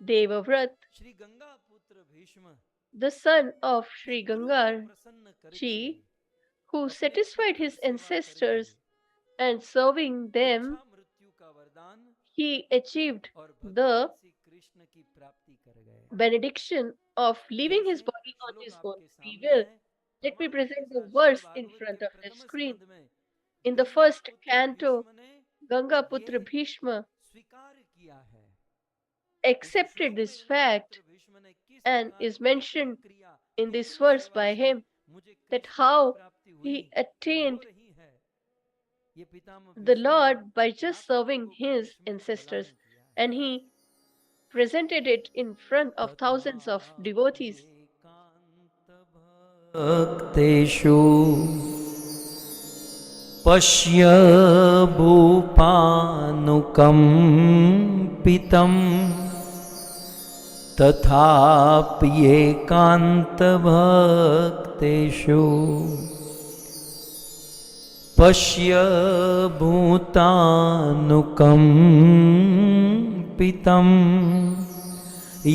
Speaker 1: Devvrat
Speaker 2: Devavrat,
Speaker 1: Shri Ganga पुत्र Bhishma,
Speaker 2: the son of Sri
Speaker 1: पितरों को
Speaker 2: Gangar
Speaker 1: प्रसन्न करके
Speaker 2: Ji, who
Speaker 1: अपने
Speaker 2: satisfied
Speaker 1: पितृ
Speaker 2: his
Speaker 1: सेवा करके
Speaker 2: ancestors and serving them,
Speaker 1: इच्छा मृत्यु का वरदान
Speaker 2: he achieved
Speaker 1: और
Speaker 2: the
Speaker 1: भगवान श्री कृष्ण की प्राप्ति कर गए।
Speaker 2: benediction of leaving his
Speaker 1: कैसे?
Speaker 2: body on
Speaker 1: श्लोक
Speaker 2: his own
Speaker 1: आपके
Speaker 2: free
Speaker 1: सामने
Speaker 2: will.
Speaker 1: है,
Speaker 2: Let me
Speaker 1: प्रमाण के
Speaker 2: present the
Speaker 1: साथ श्रीमद्
Speaker 2: verse in
Speaker 1: भागवत के
Speaker 2: front of the
Speaker 1: प्रथम
Speaker 2: screen.
Speaker 1: स्कंद में
Speaker 2: In the
Speaker 1: गंगा
Speaker 2: first
Speaker 1: पुत्र
Speaker 2: canto,
Speaker 1: भीष्म ने
Speaker 2: Ganga
Speaker 1: ये
Speaker 2: Putra Bhishma
Speaker 1: स्वीकार किया है। इस
Speaker 2: accepted
Speaker 1: श्लोक में
Speaker 2: this
Speaker 1: गंगा
Speaker 2: fact
Speaker 1: पुत्र भीष्म ने किस
Speaker 2: and
Speaker 1: प्रकार
Speaker 2: is
Speaker 1: पितृ
Speaker 2: mentioned
Speaker 1: क्रिया,
Speaker 2: in this
Speaker 1: पितृ
Speaker 2: verse
Speaker 1: सेवा
Speaker 2: by
Speaker 1: से
Speaker 2: him,
Speaker 1: मुझे
Speaker 2: that
Speaker 1: कृष्ण की
Speaker 2: how
Speaker 1: प्राप्ति हुई
Speaker 2: he
Speaker 1: या हो
Speaker 2: attained
Speaker 1: रही है, ये पितामह
Speaker 2: the
Speaker 1: भीष्म ने
Speaker 2: Lord by just
Speaker 1: लाखों
Speaker 2: serving
Speaker 1: लोगों के
Speaker 2: his
Speaker 1: बीच में
Speaker 2: ancestors,
Speaker 1: बलायन किया है।
Speaker 2: and he presented it in front of thousands of devotees.
Speaker 1: एकांत भक्तेषु पश्य भूपानुकम्पितं तथाप्येकान्तभक्तेषु पश्य भूतानुकम्पितं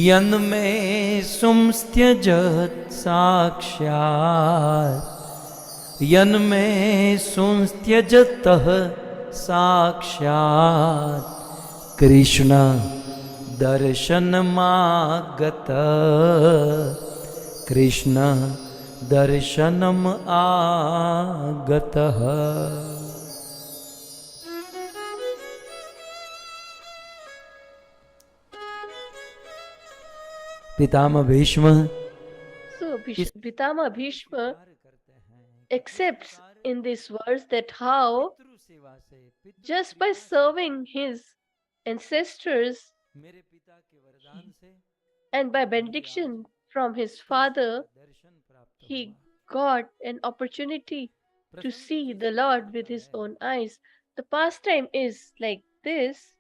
Speaker 1: यन्मे संस्त्यजत् साक्षात् यन्मे संस्त्यजतः साक्षात् कृष्ण दर्शनमागत कृष्ण दर्शनम आगतः। पितामह Bhishma
Speaker 2: So Pitama Bhishma accepts in this verse that how just by serving his ancestors and by benediction from his father, he got an opportunity to see the Lord with his own eyes. The pastime is like this: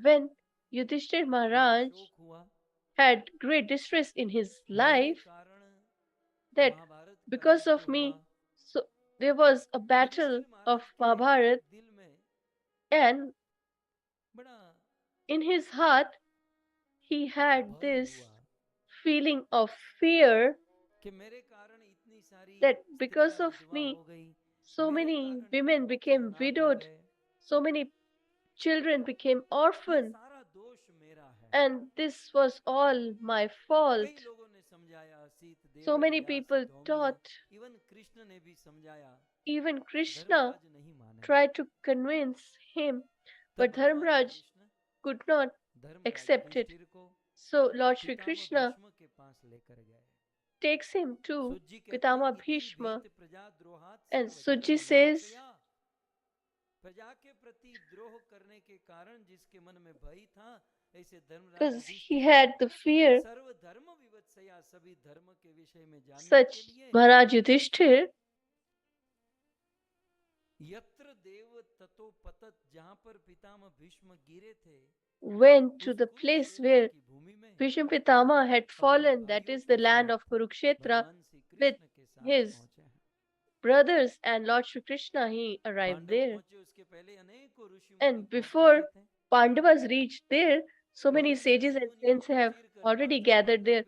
Speaker 2: when Yudhishthir Maharaj had great distress in his life, that because of me, so there was a battle of Mahabharat, and in his heart he had this feeling of fear that because of me so many women became widowed, so many children became orphaned, and this was all my fault. So many people taught, even Krishna tried to convince him, but Dharmraj could not accept it. So Lord Sri Krishna takes him to Pitama Bhishma, and Suji says, because he had the fear, such Maharaj Yudhishthir went to the place where Bhishma Pitama had fallen, that is the land of Kurukshetra, with his brothers and Lord Shri Krishna. He arrived there. And before Pandavas reached there, so many sages and saints have already gathered there.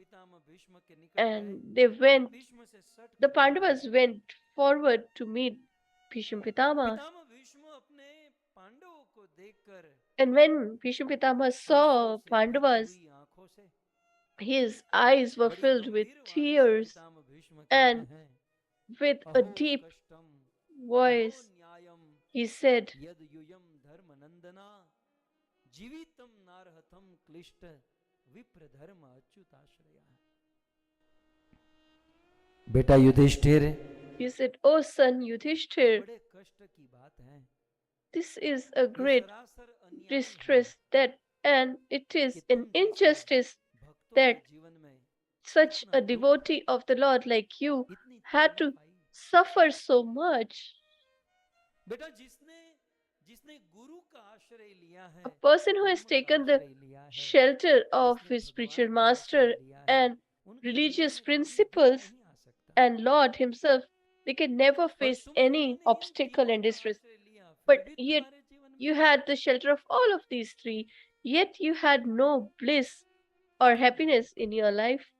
Speaker 2: And the Pandavas went forward to meet Bhishma Pitama. And when Bhishma Pitama saw Pandavas, his eyes were filled with tears, and with a deep voice, he said,
Speaker 1: बेटा Yudhishthir,
Speaker 2: he said, "Oh son Yudhishthir, this is a great distress that, and it is an injustice that such a devotee of the Lord like you had to suffer so much. A person who has taken the shelter of his spiritual master and religious principles and Lord himself, they can never face any obstacle and distress. But yet you had the shelter of all of these three, yet you had no bliss or happiness in your life.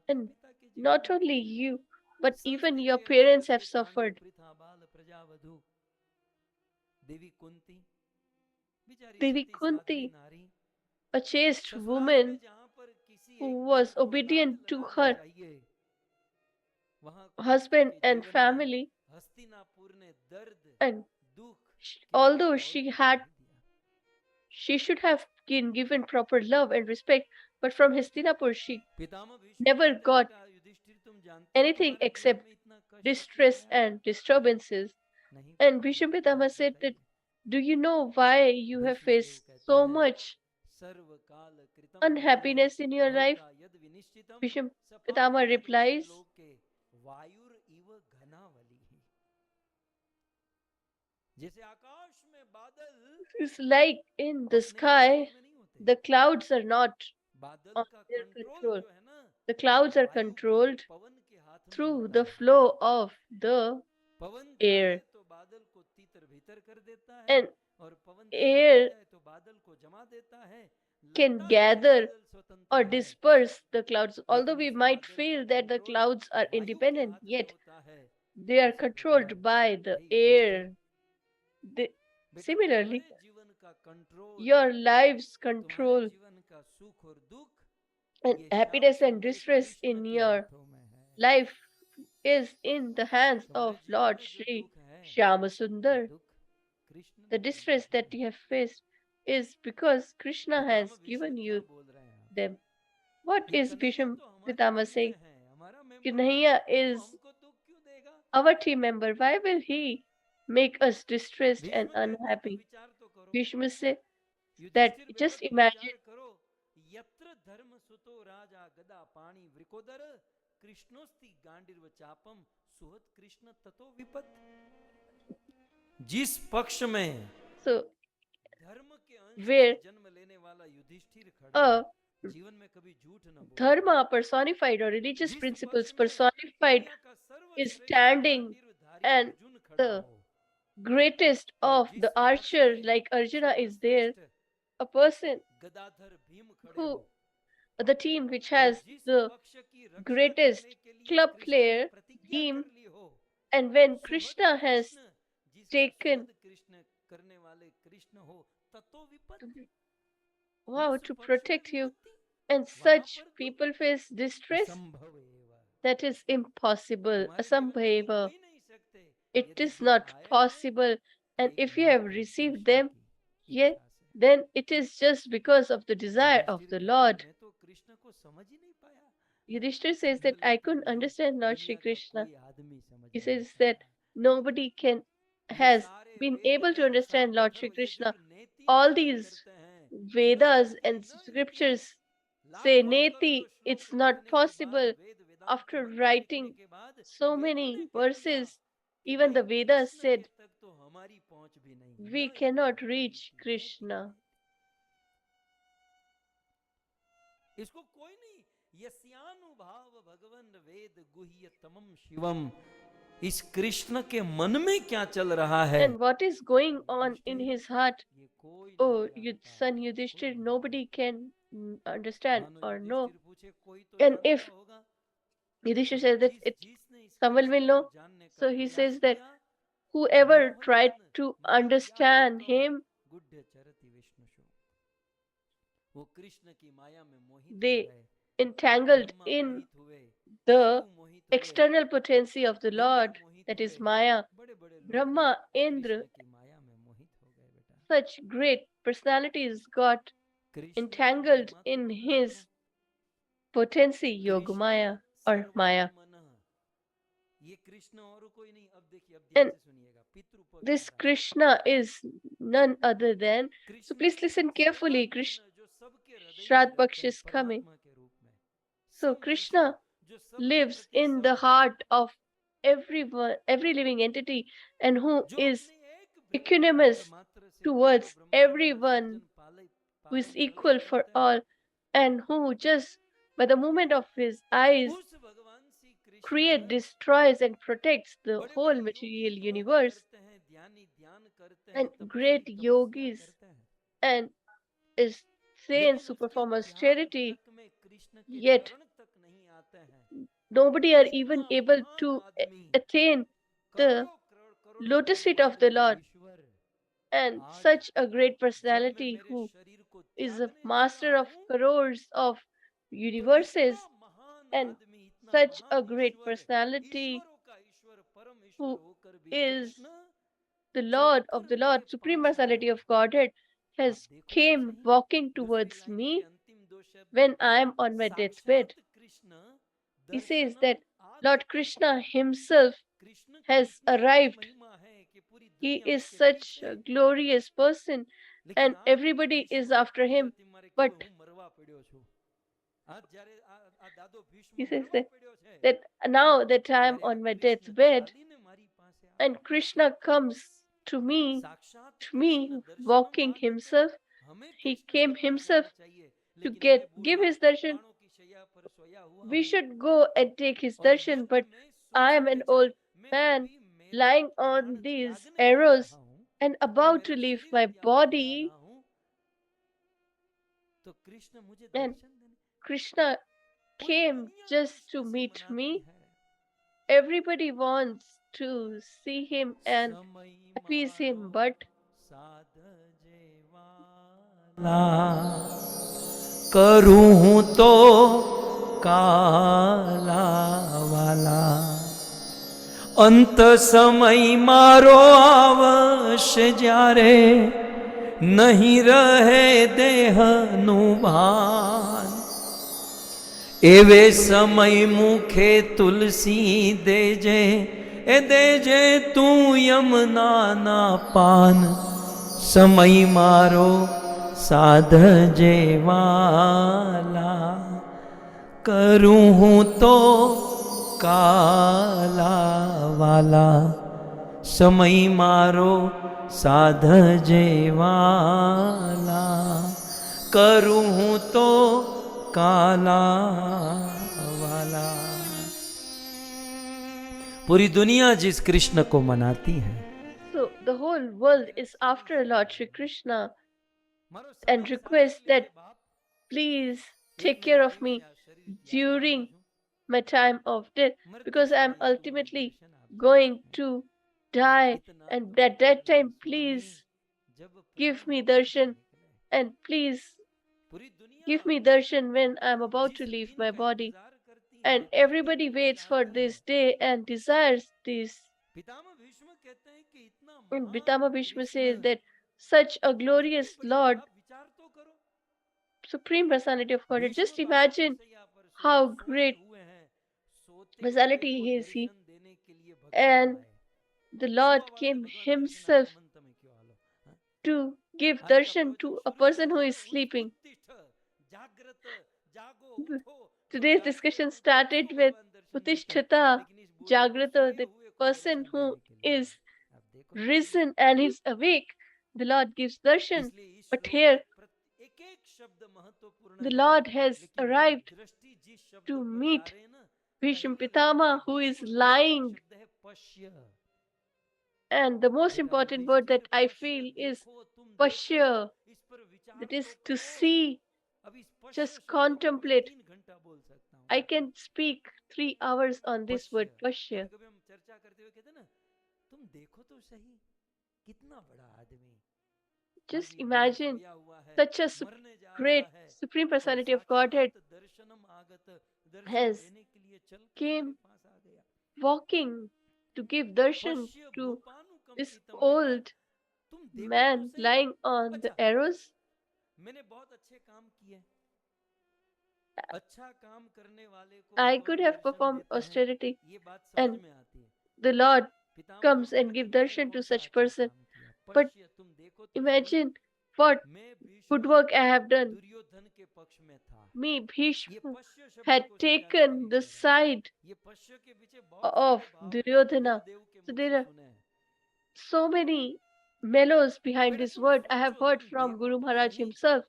Speaker 2: And not only you, but even your parents have suffered. Devi Kunti, a chaste woman who was obedient to her husband and family, and although she should have been given proper love and respect, but from Hastinapur she never got anything except distress and disturbances. And Bhishma Pitama said that, do you know why you have faced so much unhappiness in your life? Bhishma Pitama replies
Speaker 1: वायुर इव घनावली, जैसे आकाश में बादल
Speaker 2: It's like in the sky, the clouds are not
Speaker 1: बादल
Speaker 2: on
Speaker 1: का
Speaker 2: their
Speaker 1: control
Speaker 2: control.
Speaker 1: जो है ना,
Speaker 2: The clouds are
Speaker 1: वायु के,
Speaker 2: controlled
Speaker 1: पवन के हाथ में
Speaker 2: through
Speaker 1: होता
Speaker 2: the
Speaker 1: है।
Speaker 2: flow of the
Speaker 1: Pawan
Speaker 2: air.
Speaker 1: चाहे तो बादल को तीतर भीतर कर देता है,
Speaker 2: And
Speaker 1: और पवन
Speaker 2: air
Speaker 1: चाहे तो बादल को जमा देता है।
Speaker 2: can
Speaker 1: लगता है
Speaker 2: gather
Speaker 1: बादल स्वतंत्र
Speaker 2: or
Speaker 1: है,
Speaker 2: disperse the clouds. Although
Speaker 1: लेकिन
Speaker 2: we
Speaker 1: उस
Speaker 2: might
Speaker 1: बादल
Speaker 2: feel
Speaker 1: का
Speaker 2: that the
Speaker 1: control
Speaker 2: clouds are
Speaker 1: वायु के
Speaker 2: independent,
Speaker 1: हाथ में
Speaker 2: yet
Speaker 1: होता है।
Speaker 2: they are
Speaker 1: इसी
Speaker 2: controlled
Speaker 1: प्रकार
Speaker 2: by the
Speaker 1: hey
Speaker 2: air.
Speaker 1: Yudhishthir, बेटा
Speaker 2: Similarly,
Speaker 1: तुम्हारे जीवन का कंट्रोल,
Speaker 2: your life's
Speaker 1: तुम्हारे
Speaker 2: control
Speaker 1: जीवन का सुख और दुख
Speaker 2: and
Speaker 1: ये श्याम
Speaker 2: happiness and
Speaker 1: सुंदर
Speaker 2: distress
Speaker 1: कृष्ण
Speaker 2: in
Speaker 1: के
Speaker 2: your
Speaker 1: हाथों में है।
Speaker 2: life is in the hands
Speaker 1: तुम्हारे
Speaker 2: of
Speaker 1: जीवन
Speaker 2: Lord
Speaker 1: में जो
Speaker 2: Sri
Speaker 1: दुख है,
Speaker 2: Shyama
Speaker 1: ये
Speaker 2: Sundar.
Speaker 1: दुख कृष्ण
Speaker 2: The
Speaker 1: ने दिए
Speaker 2: distress that
Speaker 1: हैं।
Speaker 2: you have faced is because Krishna
Speaker 1: Pitamah
Speaker 2: has
Speaker 1: Bhishma
Speaker 2: given
Speaker 1: क्या
Speaker 2: you
Speaker 1: बोल रहे हैं आप?
Speaker 2: them. What
Speaker 1: ये
Speaker 2: is
Speaker 1: कन्हैया
Speaker 2: Bhishma
Speaker 1: तो हमारे
Speaker 2: Pitama
Speaker 1: टीम
Speaker 2: saying?
Speaker 1: में है, हमारा मेंबर है,
Speaker 2: Kanhaiya
Speaker 1: वो
Speaker 2: is
Speaker 1: हमको दुख क्यों देगा?
Speaker 2: our team member. Why will he make us distressed and
Speaker 1: Bhishma कहते हैं तो
Speaker 2: unhappy?
Speaker 1: विचार तो करो।
Speaker 2: Bhishma said that
Speaker 1: युधिष्ठिर बेटा
Speaker 2: just
Speaker 1: तुम
Speaker 2: imagine,
Speaker 1: विचार करो, यत्र धर्म सुतो राजा गदा पाणी वृकोदर कृष्णोस्ति गांडीर्व चापम सुहत कृष्ण ततो विपत। जिस पक्ष में
Speaker 2: so
Speaker 1: धर्म के अंश
Speaker 2: where
Speaker 1: से जन्म लेने वाला युधिष्ठिर खड़ा है,
Speaker 2: a
Speaker 1: जीवन में कभी झूठ न बोले।
Speaker 2: dharma personified or religious
Speaker 1: जिस
Speaker 2: principles
Speaker 1: पक्ष में
Speaker 2: personified
Speaker 1: दुनिया का
Speaker 2: is
Speaker 1: सर्वश्रेष्ठ
Speaker 2: standing,
Speaker 1: गांडीर्वधारी
Speaker 2: and
Speaker 1: अर्जुन खड़ा
Speaker 2: the
Speaker 1: हो,
Speaker 2: greatest
Speaker 1: और
Speaker 2: of
Speaker 1: जिस
Speaker 2: the
Speaker 1: पक्ष
Speaker 2: archers
Speaker 1: में
Speaker 2: like Arjuna is there,
Speaker 1: सर्वश्रेष्ठ
Speaker 2: a person
Speaker 1: गदाधर भीम खड़े
Speaker 2: who,
Speaker 1: हो,
Speaker 2: the team which
Speaker 1: और
Speaker 2: has
Speaker 1: जिस
Speaker 2: the
Speaker 1: पक्ष की रक्षा
Speaker 2: greatest
Speaker 1: करने के लिए
Speaker 2: club
Speaker 1: कृष्ण ने
Speaker 2: player,
Speaker 1: प्रतिज्ञा
Speaker 2: team,
Speaker 1: कर ली हो,
Speaker 2: and when
Speaker 1: Suhad
Speaker 2: Krishna has
Speaker 1: Krishna, जिसका
Speaker 2: taken
Speaker 1: सुहद कृष्ण करने वाले कृष्ण हो, ततो विपत,
Speaker 2: vow
Speaker 1: उस
Speaker 2: to
Speaker 1: पक्ष में
Speaker 2: protect you,
Speaker 1: विपत्ति,
Speaker 2: and
Speaker 1: वहां
Speaker 2: such
Speaker 1: पर
Speaker 2: people
Speaker 1: दुख
Speaker 2: face distress,
Speaker 1: असंभव एव।
Speaker 2: that is impossible,
Speaker 1: तुम्हारे जीवन में दुख हो
Speaker 2: asambhava.
Speaker 1: ही नहीं सकते।
Speaker 2: It
Speaker 1: यदि
Speaker 2: is
Speaker 1: दुख
Speaker 2: not
Speaker 1: आए हैं
Speaker 2: possible,
Speaker 1: तो
Speaker 2: and if you have
Speaker 1: एकमात्र
Speaker 2: received
Speaker 1: कृष्ण
Speaker 2: them,
Speaker 1: की
Speaker 2: yet
Speaker 1: इच्छा से।
Speaker 2: then it is just because of the desire of
Speaker 1: Yudhishthir
Speaker 2: the
Speaker 1: कहते हैं
Speaker 2: Lord.
Speaker 1: मैं तो कृष्ण को समझ ही नहीं पाया।
Speaker 2: Yudhishthir says that
Speaker 1: बोले
Speaker 2: I
Speaker 1: कि
Speaker 2: couldn't
Speaker 1: नहीं,
Speaker 2: understand Lord Shri
Speaker 1: दुनिया का
Speaker 2: Krishna.
Speaker 1: कोई आदमी समझ
Speaker 2: He
Speaker 1: नहीं
Speaker 2: says that
Speaker 1: पाया।
Speaker 2: nobody
Speaker 1: ये
Speaker 2: has
Speaker 1: सारे
Speaker 2: been
Speaker 1: वेद
Speaker 2: able to
Speaker 1: हैं,
Speaker 2: understand
Speaker 1: शास्त्र
Speaker 2: Lord Shri
Speaker 1: धर्म, ये
Speaker 2: Krishna.
Speaker 1: जब नेति
Speaker 2: All
Speaker 1: बयान
Speaker 2: these
Speaker 1: करते हैं,
Speaker 2: Vedas
Speaker 1: लगता है
Speaker 2: and
Speaker 1: ना इनकी
Speaker 2: scriptures say,
Speaker 1: लाखों करोड़ों
Speaker 2: Neti,
Speaker 1: श्लोक
Speaker 2: it's not
Speaker 1: लिखने के बाद,
Speaker 2: possible
Speaker 1: वेद वेदांत
Speaker 2: after
Speaker 1: मंत्र लिखने
Speaker 2: writing
Speaker 1: के बाद,
Speaker 2: so
Speaker 1: वेदों ने
Speaker 2: many
Speaker 1: कह दिया
Speaker 2: verses.
Speaker 1: कि
Speaker 2: Even
Speaker 1: भाई
Speaker 2: the Vedas
Speaker 1: कृष्ण के
Speaker 2: said
Speaker 1: तक तो हमारी पहुंच भी नहीं है
Speaker 2: we
Speaker 1: ना, इसकी
Speaker 2: cannot
Speaker 1: नेति
Speaker 2: reach
Speaker 1: नेति नेति
Speaker 2: Krishna.
Speaker 1: नेति। इसको कोई नहीं, यस्यानुभाव भगवन वेद गुह्य तमम शिवम, इस कृष्ण के मन में क्या चल रहा है,
Speaker 2: And what is going on in
Speaker 1: Yudhishthir,
Speaker 2: his heart,
Speaker 1: ये कोई
Speaker 2: oh,
Speaker 1: नहीं
Speaker 2: son
Speaker 1: जानता, कोई
Speaker 2: Yudhishthir,
Speaker 1: नहीं
Speaker 2: nobody
Speaker 1: जानता।
Speaker 2: can understand
Speaker 1: मानो
Speaker 2: or know.
Speaker 1: युधिष्ठिर पूछे कोई तो
Speaker 2: And
Speaker 1: जानता
Speaker 2: if
Speaker 1: होगा,
Speaker 2: Yudhishthir
Speaker 1: बोले
Speaker 2: says that
Speaker 1: जिसने इस
Speaker 2: someone will
Speaker 1: कृष्ण को
Speaker 2: know,
Speaker 1: जानने का
Speaker 2: so he
Speaker 1: प्रयास
Speaker 2: says that
Speaker 1: किया,
Speaker 2: whoever tried
Speaker 1: मोहयन
Speaker 2: to
Speaker 1: Maya
Speaker 2: understand
Speaker 1: Lokam
Speaker 2: him,
Speaker 1: गुड्ढ चरति विष्णुषु, वो कृष्ण की माया में मोहित हो
Speaker 2: they
Speaker 1: गए,
Speaker 2: entangled
Speaker 1: ब्रह्मा
Speaker 2: in
Speaker 1: मोहित हुए,
Speaker 2: the
Speaker 1: शिव मोहित हुए,
Speaker 2: external potency of the
Speaker 1: Indra
Speaker 2: Lord,
Speaker 1: Mohit
Speaker 2: that
Speaker 1: हुए,
Speaker 2: is Maya.
Speaker 1: बड़े बड़े लोग
Speaker 2: Brahma, Indra,
Speaker 1: कृष्ण की माया में मोहित हो गए। बेटा
Speaker 2: such great personalities got
Speaker 1: Krishna तो
Speaker 2: entangled
Speaker 1: एकमात्र
Speaker 2: in
Speaker 1: परमात्मा,
Speaker 2: his potency,
Speaker 1: Krishna
Speaker 2: Yogamaya or Maya.
Speaker 1: सर्वात्मनः, ये कृष्ण और कोई नहीं। अब देखिए, अब ध्यान
Speaker 2: And
Speaker 1: से सुनिएगा,
Speaker 2: this
Speaker 1: Pitrupaksha
Speaker 2: Krishna is none other than, so
Speaker 1: Krishna
Speaker 2: please listen carefully, Krishna,
Speaker 1: सर्वात्मन, जो सबके हृदय में
Speaker 2: Shraddha
Speaker 1: रहते
Speaker 2: Paksha
Speaker 1: हैं
Speaker 2: is coming.
Speaker 1: परमात्मा के रूप में,
Speaker 2: So
Speaker 1: समदर्शी,
Speaker 2: Krishna
Speaker 1: जो सबके
Speaker 2: lives
Speaker 1: प्रति
Speaker 2: in
Speaker 1: सब
Speaker 2: the
Speaker 1: है,
Speaker 2: heart of everyone, every living entity, and who
Speaker 1: जो
Speaker 2: is
Speaker 1: अपने एक ब्रह्म
Speaker 2: equanimous
Speaker 1: अंड मात्र से अनेकों
Speaker 2: towards
Speaker 1: ब्रह्मांड का
Speaker 2: everyone,
Speaker 1: सृजन
Speaker 2: who is
Speaker 1: पालन
Speaker 2: equal
Speaker 1: पोषण
Speaker 2: for
Speaker 1: करते
Speaker 2: all,
Speaker 1: हैं,
Speaker 2: and who just by the movement of his eyes
Speaker 1: उस भगवान Shri Krishna
Speaker 2: destroys and protects the
Speaker 1: बड़े
Speaker 2: whole
Speaker 1: बड़े योगी
Speaker 2: material
Speaker 1: योग
Speaker 2: universe.
Speaker 1: करते हैं, ध्यानी ध्यान करते हैं,
Speaker 2: And
Speaker 1: तपस्वी
Speaker 2: great
Speaker 1: तपस्या
Speaker 2: yogis
Speaker 1: करते हैं,
Speaker 2: and is saints
Speaker 1: लेकिन
Speaker 2: who
Speaker 1: उसके
Speaker 2: perform
Speaker 1: ध्यान
Speaker 2: austerity,
Speaker 1: तक में कृष्ण के
Speaker 2: yet
Speaker 1: चरण तक नहीं आते हैं।
Speaker 2: nobody are
Speaker 1: इतना
Speaker 2: even able
Speaker 1: महान
Speaker 2: to
Speaker 1: आदमी,
Speaker 2: attain the
Speaker 1: करोड़ों करोड़ों
Speaker 2: lotus feet of
Speaker 1: ब्रह्मांड
Speaker 2: the
Speaker 1: का
Speaker 2: Lord.
Speaker 1: ईश्वर,
Speaker 2: And
Speaker 1: आज
Speaker 2: such a great
Speaker 1: जब मैं
Speaker 2: personality
Speaker 1: मेरे
Speaker 2: who
Speaker 1: शरीर को
Speaker 2: is a
Speaker 1: त्यागने जा
Speaker 2: master
Speaker 1: रहा
Speaker 2: of
Speaker 1: हूं,
Speaker 2: crores of
Speaker 1: तो इतना
Speaker 2: universes,
Speaker 1: महान
Speaker 2: and
Speaker 1: आदमी, इतना
Speaker 2: such
Speaker 1: महान
Speaker 2: a great
Speaker 1: ईश्वर,
Speaker 2: personality
Speaker 1: ईश्वरों का ईश्वर, परम ईश्वर
Speaker 2: who
Speaker 1: होकर भी
Speaker 2: is
Speaker 1: Krishna
Speaker 2: the Lord of
Speaker 1: चलकर
Speaker 2: the
Speaker 1: मेरे
Speaker 2: Lord, supreme
Speaker 1: पास आ
Speaker 2: personality
Speaker 1: रहा
Speaker 2: of
Speaker 1: है।
Speaker 2: Godhead,
Speaker 1: आप
Speaker 2: has
Speaker 1: देखो तो
Speaker 2: came
Speaker 1: सही,
Speaker 2: walking
Speaker 1: दूसरी
Speaker 2: towards
Speaker 1: लाइन के
Speaker 2: me
Speaker 1: अंतिम दो शब्द,
Speaker 2: when I am on my deathbed.
Speaker 1: साक्षात कृष्ण
Speaker 2: He says
Speaker 1: दर्शनम
Speaker 2: that Lord
Speaker 1: आगते,
Speaker 2: Krishna himself
Speaker 1: कृष्ण की
Speaker 2: has
Speaker 1: इतनी बड़ी
Speaker 2: arrived.
Speaker 1: महिमा है कि पूरी
Speaker 2: He
Speaker 1: दुनिया
Speaker 2: is
Speaker 1: उसके
Speaker 2: such
Speaker 1: पीछे,
Speaker 2: a glorious person,
Speaker 1: लेकिन
Speaker 2: and
Speaker 1: आप
Speaker 2: everybody is
Speaker 1: Ishwar
Speaker 2: after him.
Speaker 1: Gujarati मारे
Speaker 2: But
Speaker 1: कहो, હું મરવા પડ્યો છું,
Speaker 2: He says that now that I am on my deathbed and Krishna comes to me walking himself, he came himself to give his darshan. We should go and take his darshan, but I am an old man lying on these arrows and about to leave my body, and Krishna came just to meet me. Everybody wants to see him and appease him, but
Speaker 1: करूं हूं तो काला वाला अंत समय मारो आवश्य जारे नहीं रहे देहनु भान एवे समय मुखे तुलसी देजे ए देजे तू यमुना ना पान समय मारो साधजे वाला करूं हूं तो काला वाला समय मारो साधजे वाला करूं हूं तो काला वाला। पूरी दुनिया जिस कृष्ण को मनाती है,
Speaker 2: so the whole world is after Lord Shri Krishna and requests that please take care of me during my time of death, because I am ultimately going to die, and at that time please give me darshan, and please give me darshan when I am about to leave my body. And everybody waits for this day and desires this. And Pitama Bhishma says that such a glorious Lord, Supreme Personality of Godhead, just imagine how great personality is he. And the Lord came himself to give darshan to a person who is sleeping. Today's discussion started with Utishtata Jagrata, the person who is risen and is awake. The Lord gives darshan. But here, the Lord has arrived to meet Bhishma Pitama, who is lying. And the most important word that I feel is pashya, that is to see, just contemplate. I can speak 3 hours on this word pashya. Just imagine such a great Supreme Personality of Godhead has came walking to give darshan to this old man lying on the arrows. I could have performed austerity, and the Lord comes and give darshan to such person. But imagine what good work I have done. Me, Bhishma, had taken the side of Duryodhana. So there are so many mellows behind this word. I have heard from Guru Maharaj himself.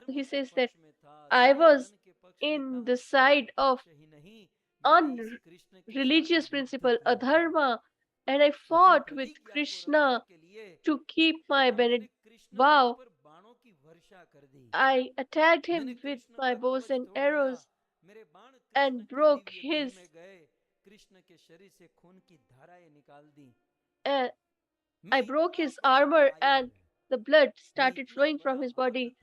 Speaker 2: He says that I was in the side of unreligious principle, adharma, and I fought with Krishna to keep my vow. I attacked him with my bows and arrows and broke his I broke his armor and the blood started flowing from his body.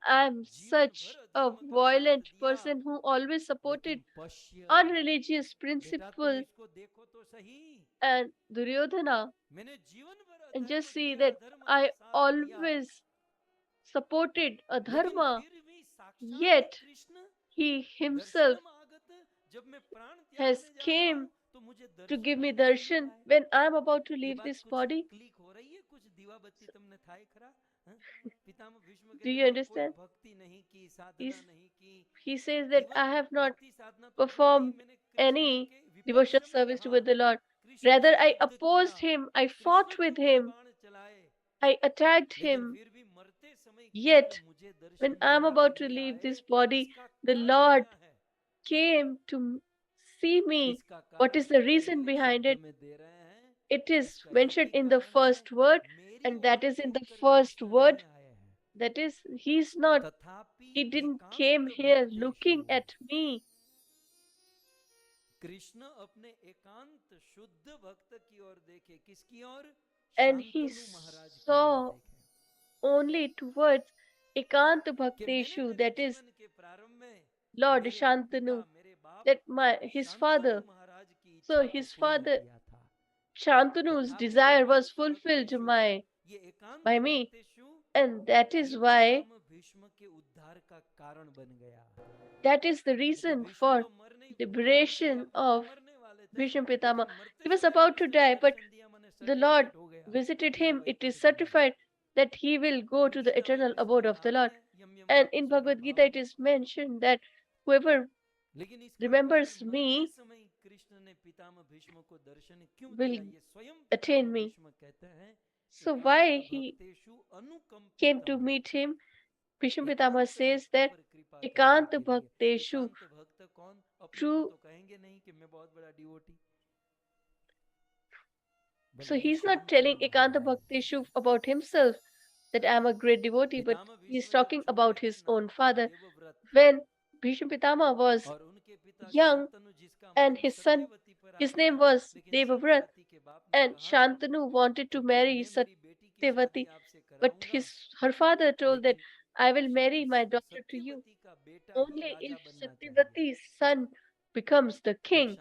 Speaker 2: I'm such a violent person who always supported unreligious principle and Duryodhana. And just see that I always supported adharma, yet he himself has came to give me darshan when I'm about to leave this body. Do you understand? He says that I have not performed any devotional service toward the Lord. Rather, I opposed him, I fought with him, I attacked him. Yet, when I'm about to leave this body, the Lord came to see me. What is the reason behind it? It is mentioned in the first word, and that is in the first word. That is, he didn't came here looking at me. And he saw only towards Ekant Bhakteshu, that is Lord Shantanu, that his father. So his father Shantanu's desire was fulfilled by me, and that is the reason for liberation of Bhishma Pitama. He was about to die, but the Lord visited him. It is certified that he will go to the eternal abode of the Lord. And in Bhagavad Gita, it is mentioned that whoever remembers me will attain me. So why he came to meet him? Bhishma Pitama says that Ekant Bhakteshu, true. So he's not telling Ekanta Bhakteshu about himself that I'm a great devotee, but he's talking about his own father. When Bhishma Pitama was young and his name was Devavrat, and Shantanu wanted to marry Satyavati, but her father told that I will marry my daughter to you only if Satyavati's son becomes the king.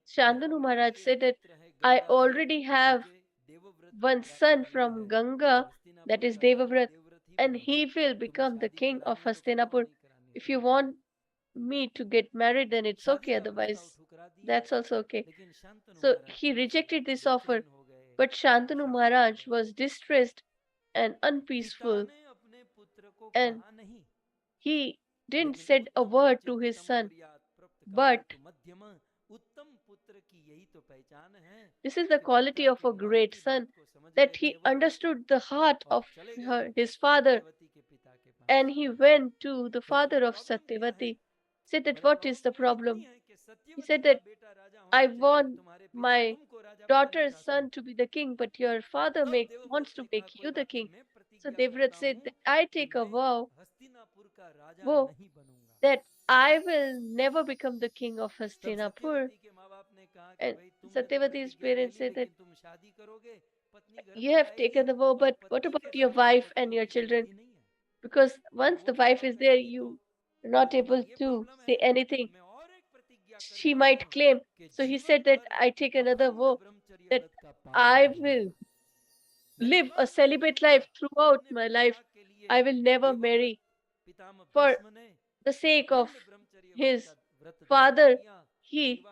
Speaker 2: Shantanu Maharaj said that I already have one son from Ganga, that is Devavrat, and he will become the king of Hastinapur. If you want me to get married, then it's okay, otherwise, that's also okay. So he rejected this offer, but Shantanu Maharaj was distressed and unpeaceful, and he didn't said a word to his son. But this is the quality of a great son, that he understood the heart of his father, and he went to the father of Satyavati, said that what is the problem? He said that I want my daughter's son to be the king, but your father wants to make you the king. So Devrat said that I take a vow that I will never become the king of Hastinapur. And Satyavati's parents said that you have taken the vow, but what about your wife and your children? Because once the wife is there, you are not able to say anything. She might claim. So he said that I take another vow that I will live a celibate life throughout my life. I will never marry. For the sake of his father, he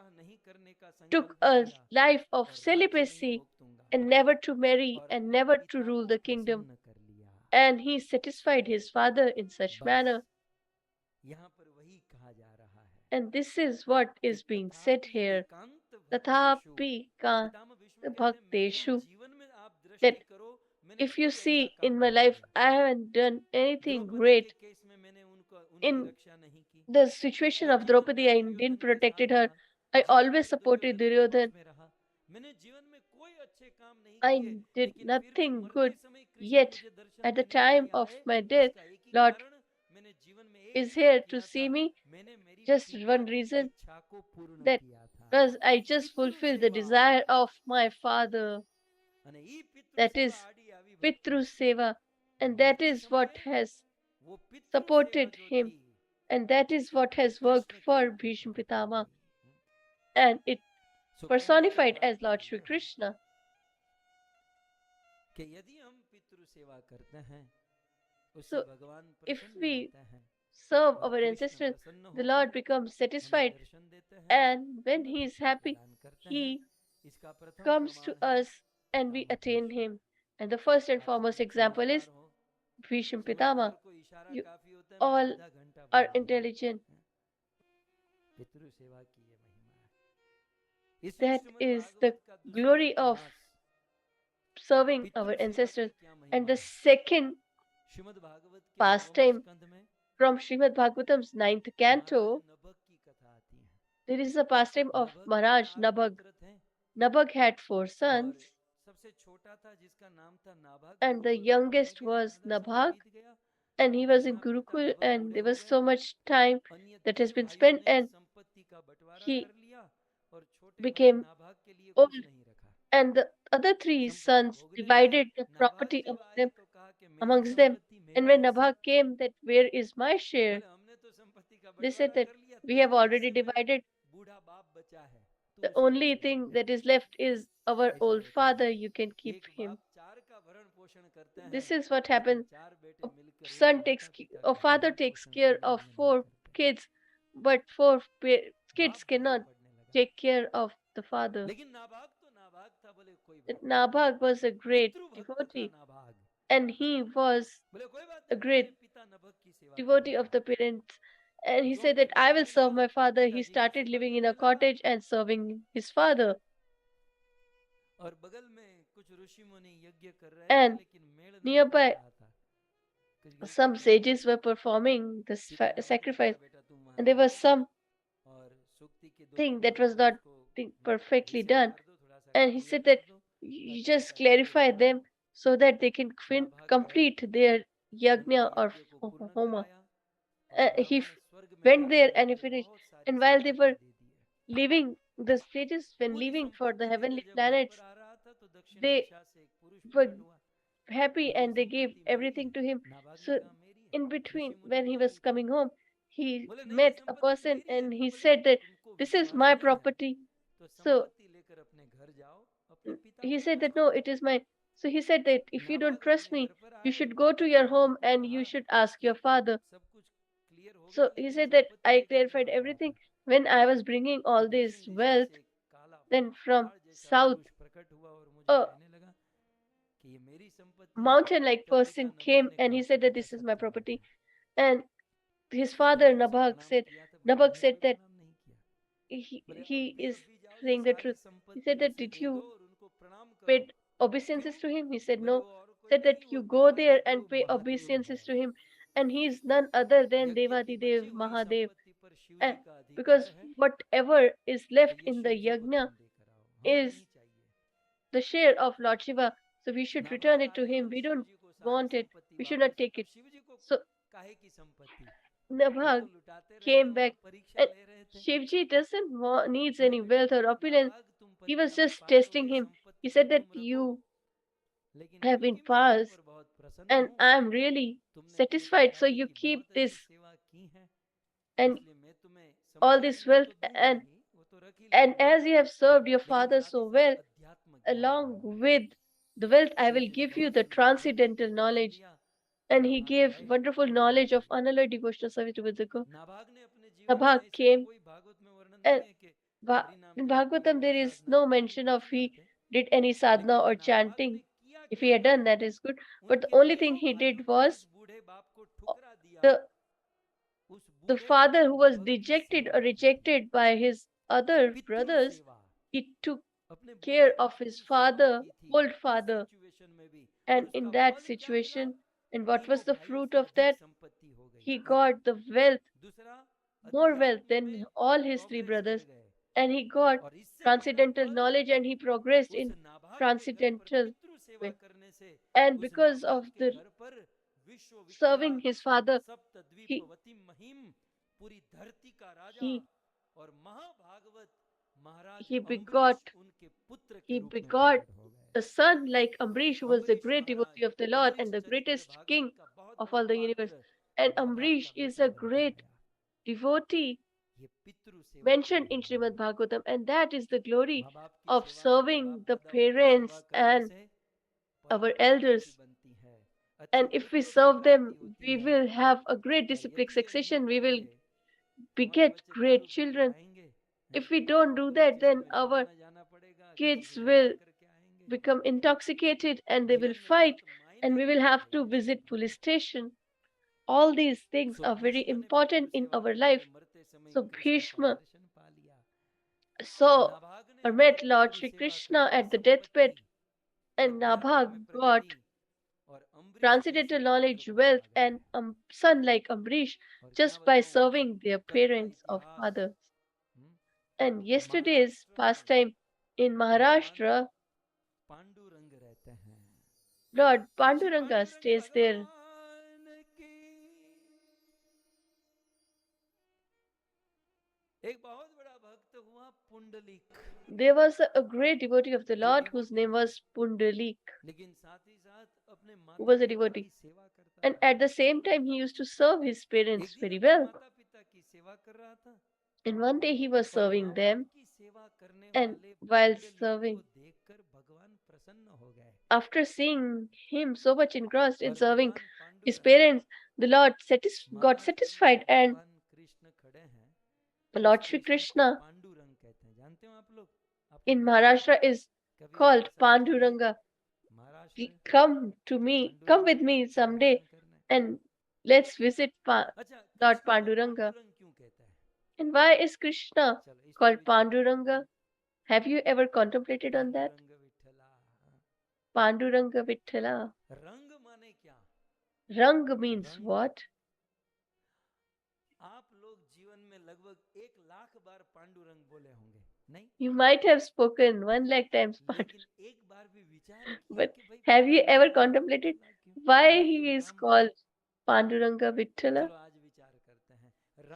Speaker 2: took a life of celibacy and never to marry and never to rule the kingdom. And he satisfied his father in such manner. And this is what is being said here. Tathapi ka bhakteshu. That if you see in my life, I haven't done anything great. In the situation of Draupadi, I didn't protected her. I always supported Duryodhan. I did nothing good. Yet, at the time of my death, Lord is here to see me. Just one reason, that because I just fulfilled the desire of my father. That is Pitru Seva. And that is what has supported him. And that is what has worked for Bhishma Pitama. And it personified as Lord Shri Krishna. So, if we serve our ancestors, the Lord becomes satisfied, and when He is happy, He comes to us and we attain Him. And the first and foremost example is Bhishma Pitama. You all are intelligent. That is the glory of serving our ancestors. And the second pastime from Shrimad Bhagavatam's 9th canto, there is a pastime of Maharaj Nabhag. Nabhag had 4 sons, and the youngest was Nabhag, and he was in Gurukul, and there was so much time that has been spent, and he became old. And the other 3 sons divided the property amongst them. And when Nabhag came, that where is my share? They said that we have already divided. The only thing that is left is our old father. You can keep him. This is what happens. A father takes care of 4 kids, but 4 kids cannot take care of the father. That Nabhag was a great devotee, and he was a great devotee of the parents. And he said that I will serve my father. He started living in a cottage and serving his father. And nearby, some sages were performing the sacrifice, and there was some thing that was not perfectly done. And he said that you just clarify them so that they can complete their yajna or homa. He went there and he finished. And while they were leaving, the sages, when leaving for the heavenly planets, they were happy and they gave everything to him. So, in between, when he was coming home, he met a person and he said that this is my property. So, he said that no, it is mine. So, he said that if you don't trust me, you should go to your home and you should ask your father. So, he said that I clarified everything. When I was bringing all this wealth, then from south, a mountain like person came and he said that this is my property. And his father Nabhag said that he is saying the truth. He said that did you pay obeisances to him? He said no. Said that you go there and pay obeisances to him, and he is none other than Devadidev Mahadev. And because whatever is left in the yajna is the share of Lord Shiva, so we should return it to him. We don't want it. We should not take it. So Nabhag came back, and Shivji doesn't needs any wealth or opulence. He was just testing him. He said that you have been passed, and I'm really satisfied. So you keep this and all this wealth, and as you have served your father so well, along with the wealth, I will give you the transcendental knowledge. And he gave wonderful knowledge of unalloyed devotional service to Vajrago. Nabhag came, and in Bhagavatam there is no mention of he did any sadhana or chanting. If he had done that is good, but the only thing he did was the the father who was dejected or rejected by his other brothers, he took care of his father, old father. And in that situation, and what was the fruit of that? He got the wealth, more wealth than all his 3 brothers, and he got transcendental knowledge and he progressed in transcendental way. And because of the serving his father, he he he begot he begot a son like Ambrish, who was the great devotee of the Lord and the greatest king of all the universe. And Ambrish is a great devotee mentioned in Srimad Bhagavatam, and that is the glory of serving the parents and our elders. And if we serve them, we will have a great disciplic succession, we will beget great children. If we don't do that, then our kids will become intoxicated and they will fight, and we will have to visit police station. All these things are very important in our life. So Bhishma saw or met Lord Sri Krishna at the deathbed, and Nabha got transcendental knowledge, wealth, and son like Amrish just by serving their parents or fathers. And yesterday's pastime in Maharashtra, Lord Panduranga stays there. There was a great devotee of the Lord whose name was Pundalik, who was a devotee. And at the same time, he used to serve his parents very well. And one day he was serving them, and while serving, after seeing him so much engrossed in serving his parents, the Lord got satisfied, and Lord Sri Krishna in Maharashtra is called Panduranga. Come to me, come with me someday, and let's visit Lord Panduranga. And why is Krishna called Panduranga? Have you ever contemplated on that? Panduranga Vitthala. Rang means what? You might have spoken 1 lakh times Panduranga. But have you ever contemplated why he is called Panduranga Vitthala?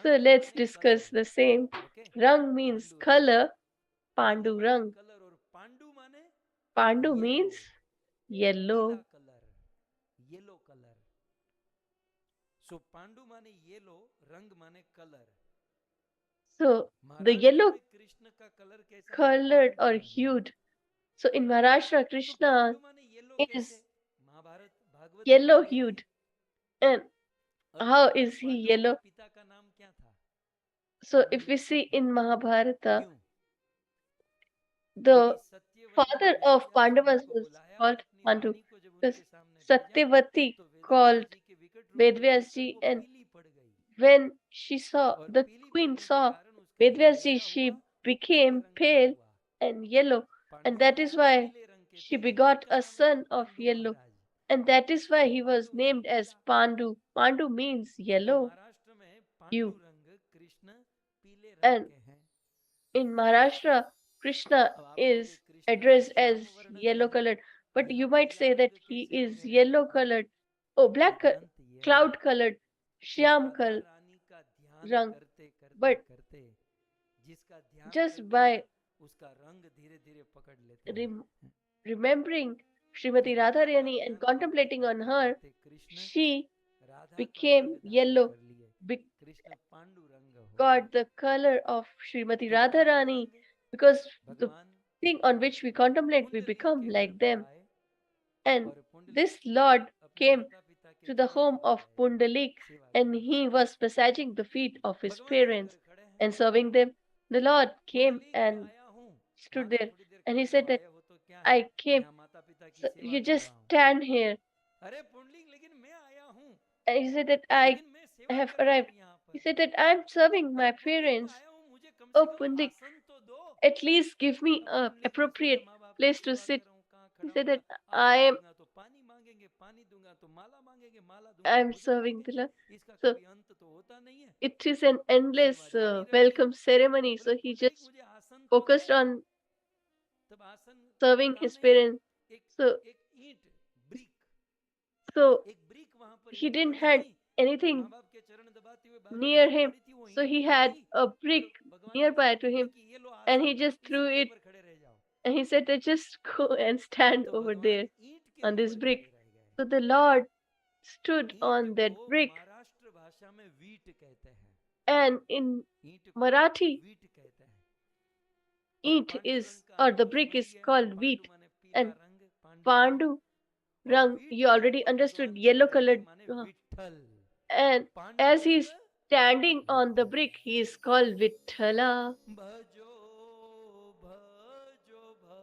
Speaker 2: So let's discuss the same. Rang means color, Pandurang. Pandu means yellow.
Speaker 1: So Pandu mane yellow, rang mane color.
Speaker 2: So the yellow colored or hued. So in Maharashtra, Krishna is yellow hued. And how is he yellow? So if we see in Mahabharata, the father of Pandavas was called Pandu, because Satyavati called Vedvyasji, and when the queen saw Vedvyasji, she became pale and yellow, and that is why she begot a son of yellow, and that is why he was named as Pandu. Pandu means yellow hue, and in Maharashtra, Krishna is addressed as yellow colored, but you might say that he is yellow colored, black cloud colored, Shyam rang. But just by remembering Srimati Radharani and contemplating on her, she became yellow, got the color of Srimati Radharani, because the thing on which we contemplate, we become like them. And this Lord came to the home of Pundalik, and he was massaging the feet of his parents and serving them. The Lord came and stood there, and he said that I came, so you just stand here. And he said that I have arrived. He said that I'm serving my parents. Oh, Pundik, at least give me a appropriate place to sit. He said that I'm serving the Lord. So it is an endless welcome ceremony. So he just focused on serving his parents. So he didn't have anything near him. So he had a brick nearby to him, and he just threw it. And he said that just go and stand over there on this brick. So the Lord stood on that brick. And in Marathi, the brick is called wheat. And Pandu rang, you already understood, yellow colored. And as he's standing on the brick, he is called Vitthala.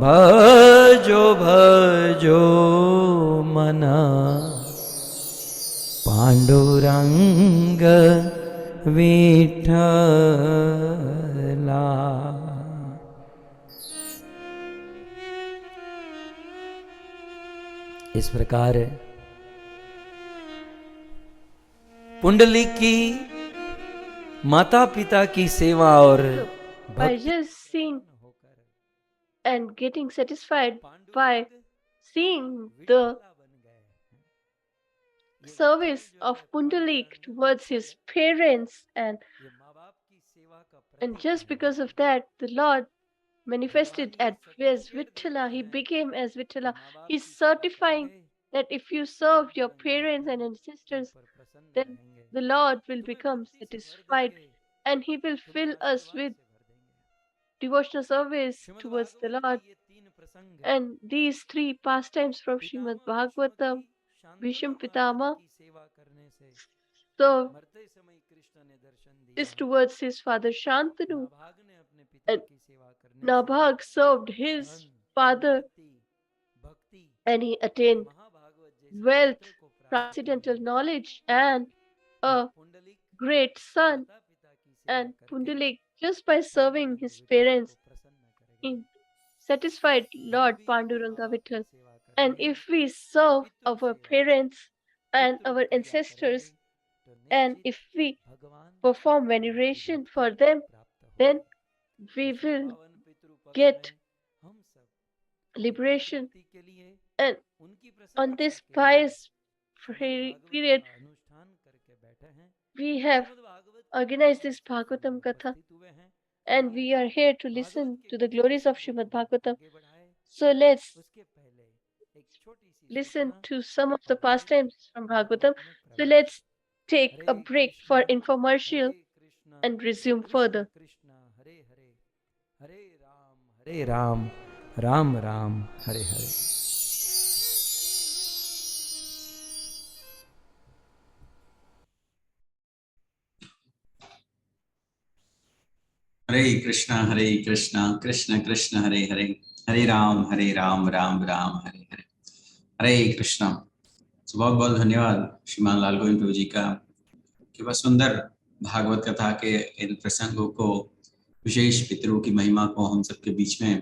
Speaker 1: भजो भजो मना पांडुरंग विठला। इस प्रकार पुंडलिक की माता पिता की सेवा और
Speaker 2: by just seeing and getting satisfied by seeing the service of Pundalik towards his parents, and just because of that the Lord manifested as Vitthala. He became as Vitthala. He's certifying that if you serve your parents and ancestors, then the Lord will become satisfied and he will fill us with devotional service towards the Lord. And these three pastimes from Shrimad Bhagavatam, Bhisham Pitama, so is towards his father Shantanu, and Nabhag served his father and he attained wealth, transcendental knowledge, and a great son. And Pundalik, just by serving his parents, he satisfied Lord Panduranga Vittal. And if we serve our parents and our ancestors, and if we perform veneration for them, then we will get liberation. And on this pious period, we have organized this Bhagavatam Katha, and we are here to listen to the glories of Shrimad Bhagavatam. So let's listen to some of the pastimes from Bhagavatam. So let's take a break for infomercial and resume further.
Speaker 1: Hare Ram, Ram Ram, Hare Hare.
Speaker 3: Hare Krishna, Krishna Krishna, Hare Hare, Hare Ram, Ram Ram, Hare Hare. हरे कृष्णा। तो बहुत बहुत धन्यवाद श्रीमान लाल गोविंद प्रभु जी का कि वह सुंदर भागवत कथा के इन प्रसंगों को, विशेष पितरों की महिमा को हम सबके बीच में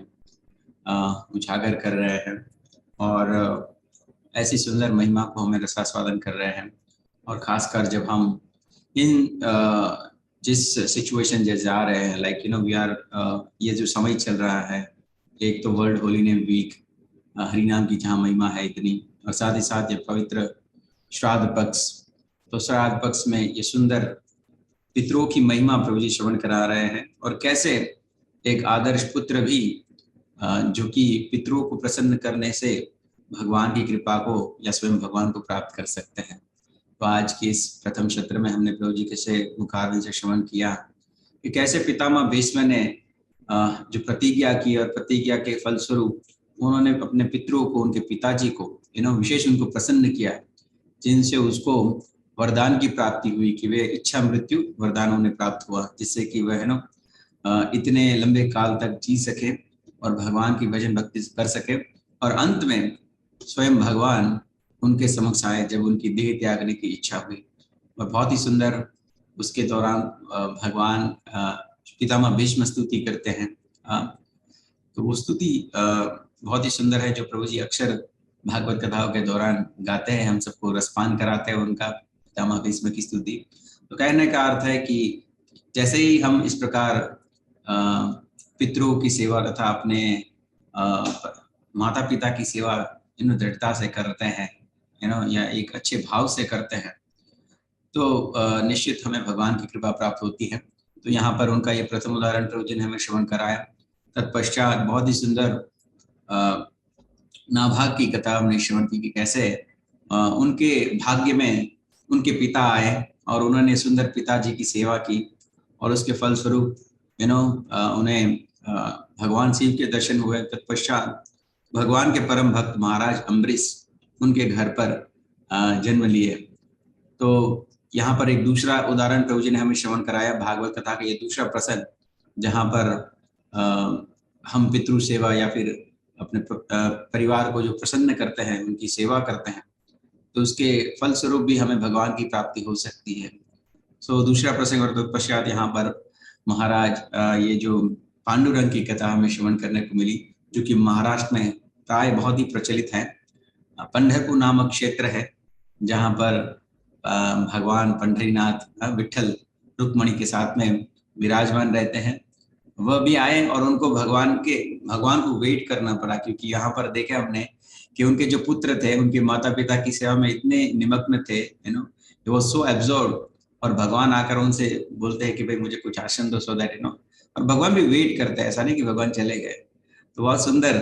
Speaker 3: उजागर कर रहे हैं और ऐसी सुंदर महिमा को हमें रसास्वादन कर रहे हैं। और खासकर जब हम इन जिस सिचुएशन जैसे जा रहे हैं, लाइक वी आर, ये जो समय चल रहा है, एक तो वर्ल्ड होली नेम वीक, हरिनाम की जहाँ महिमा है इतनी, और साथ ही साथ ये पवित्र श्राद्ध पक्ष, तो श्राद्ध पक्ष में ये सुंदर पितरों की महिमा प्रभु जी श्रवण करा रहे हैं। और कैसे एक आदर्श पुत्र भी जो कि पितरों को प्रसन्न करने से भगवान की कृपा को या स्वयं भगवान को प्राप्त कर सकते हैं। तो आज की इस प्रथम सत्र में हमने प्रभु जी के से मुखारविंद से श्रवण किया कि कैसे पितामह भीष्म ने जो प्रतिज्ञा की और प्रतिज्ञा के फलस्वरूप उन्होंने अपने पितरों को, उनके पिताजी को विशेष उनको प्रसन्न किया, जिनसे उसको वरदान की प्राप्ति हुई कि वे इच्छा मृत्यु वरदान उन्हें प्राप्त हुआ, जिससे कि वह इतने लंबे काल तक जी सके और भगवान की भजन भक्ति कर सके। और अंत में स्वयं भगवान उनके समक्ष आए जब उनकी देह त्यागने की इच्छा हुई। और बहुत ही सुंदर उसके दौरान भगवान पितामह भीष्म स्तुति करते हैं। तो वो स्तुति बहुत ही सुंदर है जो प्रभु जी अक्सर भागवत कथाओं के दौरान गाते हैं, हम सबको रसपान कराते हैं उनका, पितामह भीष्म की स्तुति। तो कहने का अर्थ है कि जैसे ही हम इस प्रकार पितरों की सेवा तथा अपने माता पिता की सेवा दृढ़ता से करते हैं, या एक अच्छे भाव से करते हैं, तो निश्चित हमें भगवान की कृपा प्राप्त होती है। तो यहाँ पर उनका ये प्रथम उदाहरण प्रभु जी ने हमें श्रवण कराया। तत्पश्चात बहुत ही सुंदर नाभाग की कथा हमने श्रवण की कि कैसे उनके भाग्य में उनके पिता आए और उन्होंने सुंदर पिताजी की सेवा की, और उसके फलस्वरूप उन्हें भगवान शिव के दर्शन हुए। तत्पश्चात भगवान के परम भक्त महाराज अम्बरीश उनके घर पर जन्म लिए। तो यहाँ पर एक दूसरा उदाहरण प्रभु जी ने हमें श्रवण कराया, भागवत कथा का ये दूसरा प्रसंग, जहाँ पर हम पितृ सेवा या फिर अपने परिवार को जो प्रसन्न करते हैं, उनकी सेवा करते हैं, तो उसके फलस्वरूप भी हमें भगवान की प्राप्ति हो सकती है। सो दूसरा प्रसंग और तत्पश्चात यहाँ पर महाराज ये जो पांडुरंग की कथा हमें श्रवण करने को मिली, जो कि महाराष्ट्र में प्राय बहुत ही प्रचलित है। पंढरपुर नामक क्षेत्र है जहाँ पर भगवान पंढरीनाथ विठल रुक्मणी के साथ में विराजमान रहते हैं। वह भी आए और उनको भगवान को वेट करना पड़ा, क्योंकि यहाँ पर देखे हमने कि उनके जो पुत्र थे, उनके माता पिता की सेवा में इतने निमग्न थे, वो सो एब्जॉर्ब, और भगवान आकर उनसे बोलते हैं कि भाई मुझे कुछ आसन दो, सो दैट और भगवान भी वेट करते हैं, ऐसा नहीं कि भगवान चले गए। तो बहुत सुंदर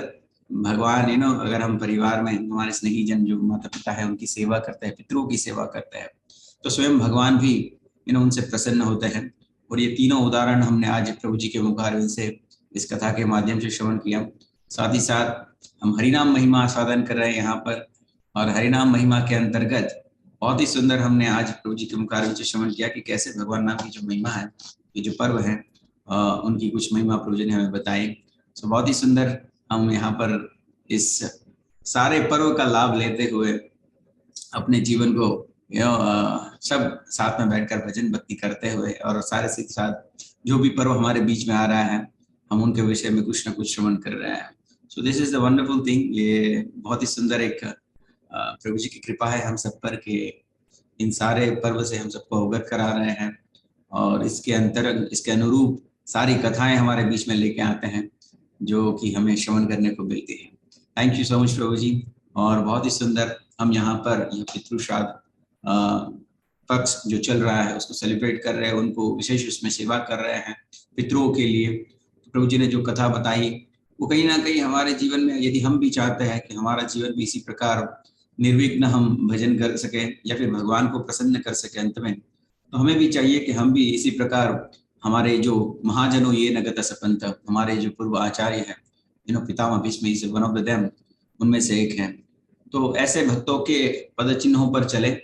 Speaker 3: भगवान अगर हम परिवार में हमारे स्नेही जन जो माता पिता है उनकी सेवा करते हैं, पितरों की सेवा करते हैं, तो स्वयं भगवान भी उनसे प्रसन्न होते हैं। और ये तीनों उदाहरण हमने आज प्रभु जी के मुखारविंद से इस कथा के माध्यम से श्रवण किया। साथ ही साथ हम हरिनाम महिमा आस्वादन कर रहे हैं यहाँ पर, और हरिनाम महिमा के अंतर्गत बहुत ही सुंदर हमने आज प्रभु जी के मुखारविंद से श्रवण किया कि कैसे भगवान नाम की जो महिमा है, ये जो पर्व है, उनकी कुछ महिमा प्रभु जी ने हमें बताई। तो बहुत ही सुंदर हम यहाँ पर इस सारे पर्व का लाभ लेते हुए अपने जीवन को सब साथ में बैठकर भजन भक्ति करते हुए, और सारे से साथ जो भी पर्व हमारे बीच में आ रहा है, हम उनके विषय में कुछ ना कुछ श्रवण कर रहे हैं। So this is the wonderful thing. ये बहुत ही सुंदर एक प्रभु जी की कृपा है हम सब पर कि इन सारे पर्व से हम सबको अवगत करा रहे हैं, और इसके अनुरूप सारी कथाएं हमारे बीच में लेके आते हैं जो कि हमें श्रवण करने को मिलती है। थैंक यू सो मच प्रभु जी। और बहुत ही सुंदर हम यहाँ पर यह पितृश्राद्ध पक्ष जो चल रहा है उसको सेलिब्रेट कर रहे हैं, उनको विशेष उसमें सेवा कर रहे हैं पितरों के लिए। प्रभु जी ने जो कथा बताई वो कहीं ना कहीं हमारे जीवन में, यदि हम भी चाहते हैं कि हमारा जीवन भी इसी प्रकार निर्विघ्न हम भजन कर सके या फिर भगवान को प्रसन्न कर सके अंत में, तो हमें भी चाहिए कि हम भी इसी प्रकार हमारे जो महाजनों ये नगत सपंत, हमारे जो पूर्व आचार्य है, Pitamah Bhishma is one of them, उनमें से एक हैं, तो ऐसे भक्तों के पद चिन्हों पर चले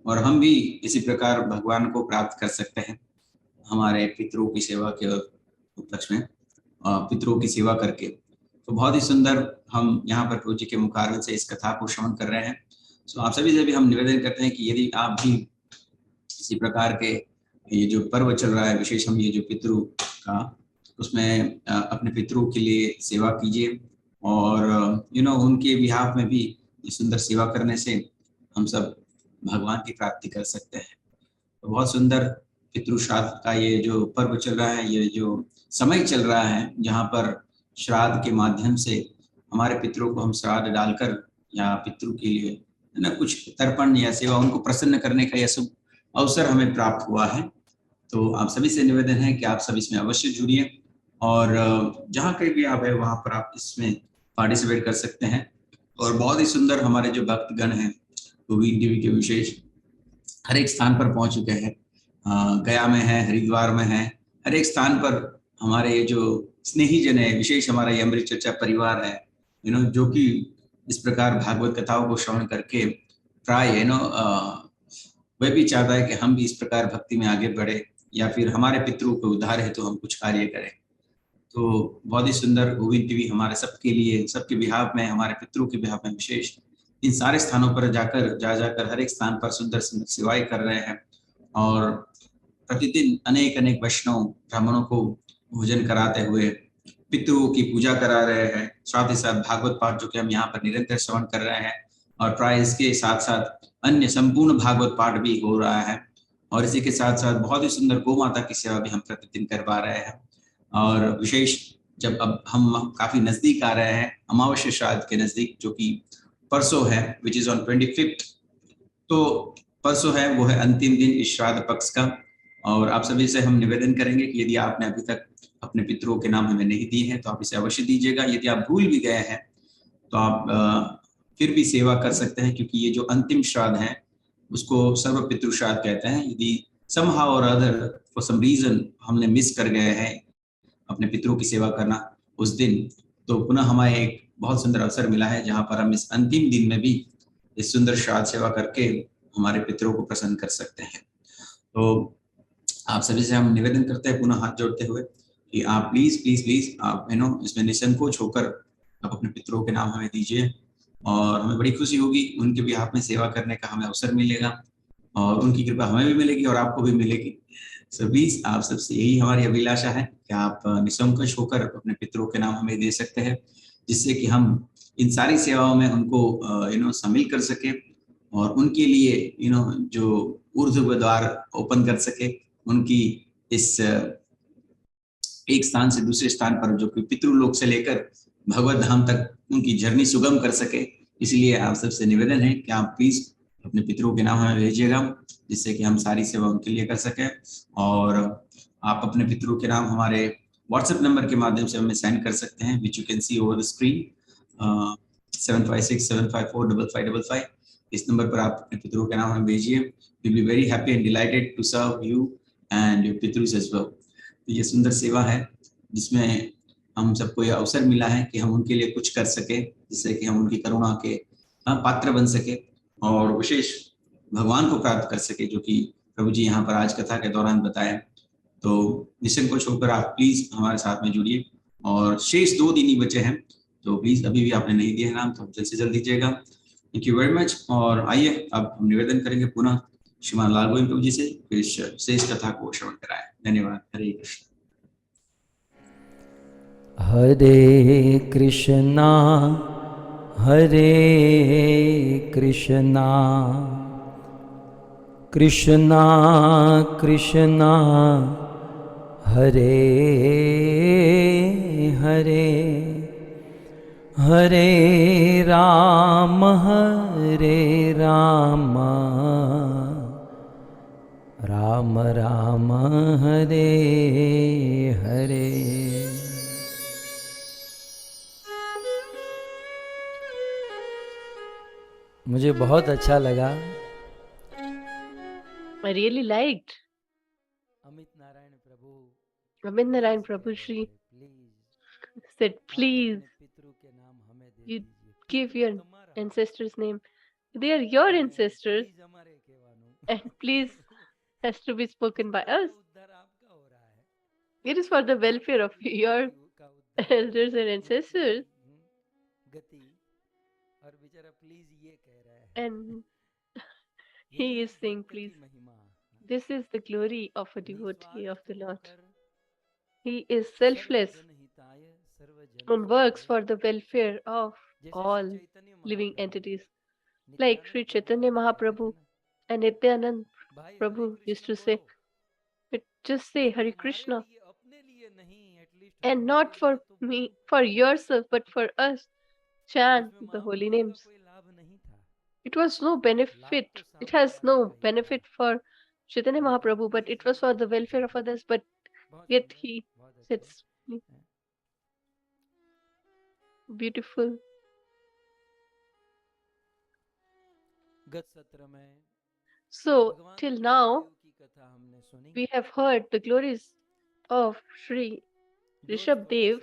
Speaker 3: और हम भी इसी प्रकार भगवान को प्राप्त कर सकते हैं हमारे पितरों की सेवा के उपलक्ष्य में, पितरों की सेवा करके। तो बहुत ही सुंदर हम यहाँ पर प्रभु जी के मुखारविंद से इस कथा को श्रवण कर रहे हैं। सो आप सभी से भी हम निवेदन करते हैं कि यदि आप भी इसी प्रकार के ये जो पर्व चल रहा है, विशेष हम ये जो पितरों का, उसमें अपने पितरों के लिए सेवा कीजिए, और उनके बिहाफ में भी सुंदर सेवा करने से हम सब भगवान की प्राप्ति कर सकते हैं। तो बहुत सुंदर पितृश्राद्ध का ये जो पर्व चल रहा है, ये जो समय चल रहा है, जहाँ पर श्राद्ध के माध्यम से हमारे पितरों को हम श्राद्ध डालकर या पितरों के लिए कुछ तर्पण या सेवा उनको प्रसन्न करने का यह शुभ अवसर हमें प्राप्त हुआ है। तो आप सभी से निवेदन है कि आप सब इसमें अवश्य जुड़िए, और जहाँ कहीं भी आप है वहाँ पर आप इसमें पार्टिसिपेट कर सकते हैं। और बहुत ही सुंदर हमारे जो भक्तगण हैं गोविंद देवी के विशेष हर एक स्थान पर पहुंच चुके हैं, गया में है, हरिद्वार में है, हर एक स्थान पर हमारे जो स्नेही जन है, विशेष हमारा ये अमृत चर्चा परिवार है, जो कि इस प्रकार भागवत कथाओं को श्रवण करके प्राय वह भी चाहता है कि हम भी इस प्रकार भक्ति में आगे बढ़े, या फिर हमारे पितरों को उद्धार है तो हम कुछ कार्य करें। तो बहुत ही सुंदर गोविंद देवी हमारे सबके लिए, सबके बिहाफ में, हमारे पितरों के बिहाफ में विशेष इन सारे स्थानों पर जाकर हर एक स्थान पर सुंदर सुंदर सेवाएं कर रहे हैं, और प्रतिदिन अनेक अनेक वैष्णव ब्राह्मणों को भोजन कराते हुए पितरों की पूजा करा रहे हैं। साथ ही साथ भागवत पाठ जो कि हम यहाँ पर निरंतर श्रवण कर रहे हैं, और प्राय इसके साथ साथ अन्य संपूर्ण भागवत पाठ भी हो रहा है, और इसी के साथ साथ बहुत ही सुंदर गौ माता की सेवा भी हम प्रतिदिन करवा रहे हैं। और विशेष जब अब हम काफी नजदीक आ रहे हैं अमावस्या श्राद्ध के नजदीक, जो कि परसों है, विच इज ऑन 25th, तो परसों है वो है अंतिम दिन इस श्राद्ध पक्ष का। और आप सभी से हम निवेदन करेंगे कि यदि आपने अभी तक अपने पितरों के नाम हमें नहीं दिए हैं तो आप इसे अवश्य दीजिएगा। यदि आप भूल भी गए हैं तो आप फिर भी सेवा कर सकते हैं, क्योंकि ये जो अंतिम श्राद्ध है उसको सर्व पितृ श्राद्ध कहते हैं। यदि somehow or other for some reason हमने मिस कर गए हैं अपने पितरों की सेवा करना उस दिन, तो पुनः हमारे एक बहुत सुंदर अवसर मिला है जहाँ पर हम इस अंतिम दिन में भी इस सुंदर श्राद्ध सेवा करके हमारे पितरों को प्रसन्न कर सकते हैं। तो आप सभी से हम निवेदन करते हैं पुनः हाथ जोड़ते हुए कि आप प्लीज प्लीज प्लीज आप इसमें निसंकोच होकर आप अपने पितरों के नाम हमें दीजिए और हमें बड़ी खुशी होगी, उनके भी हाथ में सेवा करने का हमें अवसर मिलेगा और उनकी कृपा हमें भी मिलेगी और आपको भी मिलेगी। सो प्लीज आप सबसे यही हमारी अभिलाषा है कि आप निसंकोच होकर अपने पितरों के नाम हमें दे सकते हैं, जिससे कि हम इन सारी सेवाओं में उनको शामिल कर सके और उनके लिए जो ऊर्ध्व द्वार ओपन कर सके, उनकी इस एक स्थान से दूसरे स्थान पर जो कि पितृलोक से लेकर भगवत धाम तक उनकी जर्नी सुगम कर सके। इसलिए आप सबसे निवेदन है कि आप प्लीज अपने पितरों के नाम हमें भेजिएगा, जिससे कि हम सारी सेवा उनके लिए कर सकें। और आप अपने पितरों के नाम हमारे व्हाट्सएप नंबर के माध्यम से हमें सेंड कर सकते हैं, which you can see over the screen, 7567545555। इस नंबर पर आप अपने पितरों के नाम हमें भेजिए। We will be very happy and delighted to serve you and your pitrs as well. तो ये सुंदर सेवा है जिसमें हम सबको ये अवसर मिला है कि हम उनके लिए कुछ कर सके, जिससे कि हम उनकी करुणा के पात्र बन सके और विशेष भगवान को प्राप्त कर सके, जो कि प्रभु जी यहाँ पर आज कथा के दौरान बताए। तो निसंकोच होकर आप प्लीज हमारे साथ में जुड़िए और शेष 2 दिन ही बचे हैं, तो प्लीज अभी भी आपने नहीं दिया है नाम तो जल्द से जल्द दीजिएगा। Thank you very much. और आइए अब हम निवेदन करेंगे पुनः श्रीमान लाल गोविंद प्रभु जी से फिर शेष कथा को श्रवण कराएं। धन्यवाद। हरे कृष्ण।
Speaker 1: हरे कृष्णा हरे कृष्णा कृष्णा कृष्णा हरे हरे हरे राम राम राम हरे हरे। मुझे बहुत अच्छा लगा।
Speaker 2: I really liked
Speaker 1: Amit Narayan Prabhu
Speaker 2: Amit Narayan Prabhu Shri said, please, you give your ancestors' name. They are your ancestors, and please has to be spoken by us. It is for the welfare of your elders and ancestors. And he is saying, please, this is the glory of a devotee of the Lord. He is selfless and works for the welfare of all living entities. Like Sri Chaitanya Mahaprabhu and Nityanand Prabhu used to say, but just say Hare Krishna, and not for me, for yourself, but for us, chant the holy names. It was no benefit, it has no benefit for Chaitanya Mahaprabhu, but it was for the welfare of others, but yet he sits beautiful. So, till now, we have heard the glories of Sri Rishabh Dev.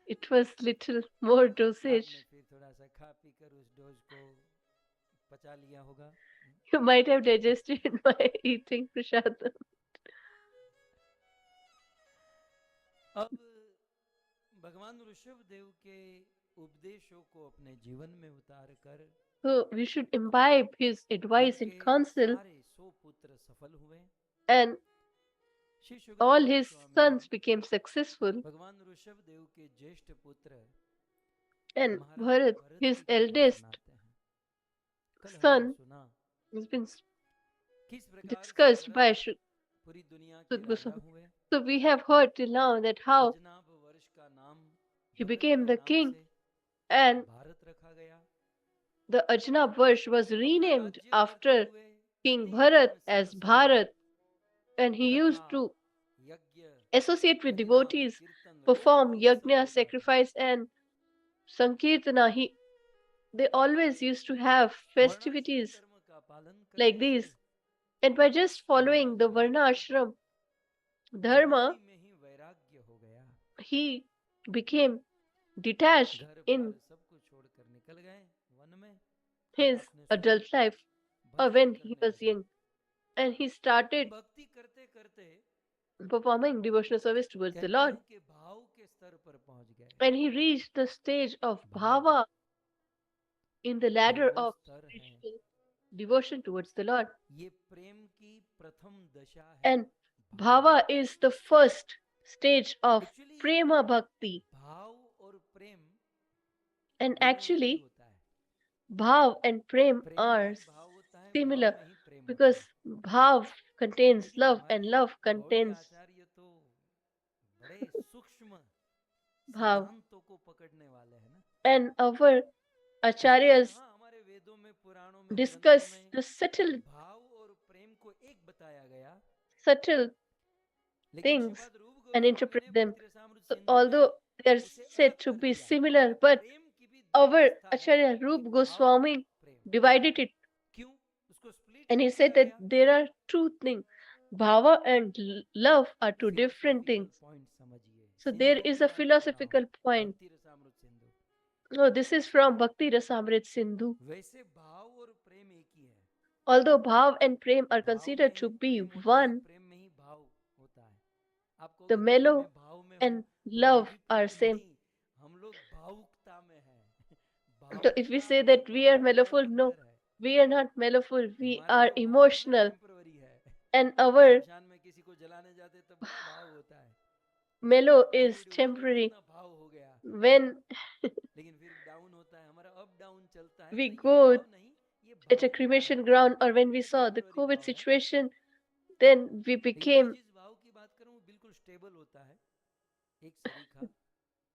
Speaker 2: It was little more dosage. You might have digested by eating prasadam.
Speaker 1: अब भगवान ऋषभ देव के उपदेशों को अपने जीवन में उतार कर
Speaker 2: So we should imbibe his advice and counsel, and all his sons became successful.
Speaker 1: भगवान ऋषभ देव के ज्येष्ठ पुत्र
Speaker 2: And Bharat, his eldest son, has been discussed by Sud Goswami. So we have heard till now that how he became the king, and the Ajnab Varsh was renamed after King Bharat as Bharat, and he used to associate with devotees, perform yajna, sacrifice, and sankirtana. They always used to have festivities like these, and by just following the Varna Ashram Dharma, he became detached in his adult life or when he was young, and he started performing devotional service towards the Lord. and he reached the stage of bhava in the ladder of spiritual devotion towards the Lord. And bhava is the first stage of prema bhakti. And actually, bhav and prem are similar because bhav contains love and love contains bhav. And our acharyas discuss the subtle things and interpret them. So although they are said to be similar, but our Acharya Rup Goswami divided it, and he said that there are two things. Bhava and love are two different things. So there is a philosophical point. No, this is from Bhakti Rasamrit Sindhu. Although bhav and prem are considered to be one, the mellow and love are same. So if we say that we are mellowful, no, we are not mellowful, we are emotional. And our mellow is temporary. When we go at a cremation ground or when we saw the COVID situation, then we became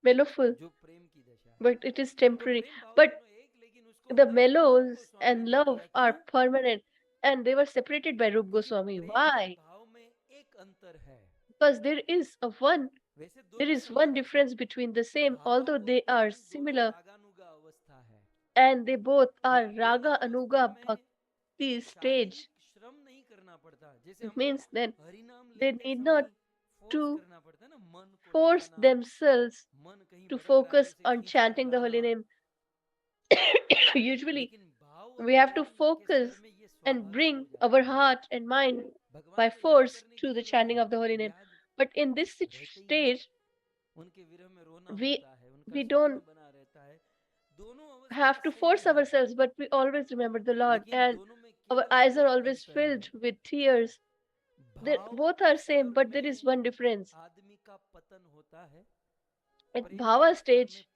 Speaker 2: mellowful, but it is temporary. But the mellows and love are permanent, and they were separated by Rup Goswami. Why? Because there is one difference between the same, although they are similar, and they both are raga anuga bhakti stage. It means that they need not to force themselves to focus on chanting the holy name. Usually, we have to focus and bring our heart and mind by force to the chanting of the holy name. But in this stage, we don't have to force ourselves, but we always remember the Lord, and our eyes are always filled with tears. Both are same, but there is one difference. At bhava stage,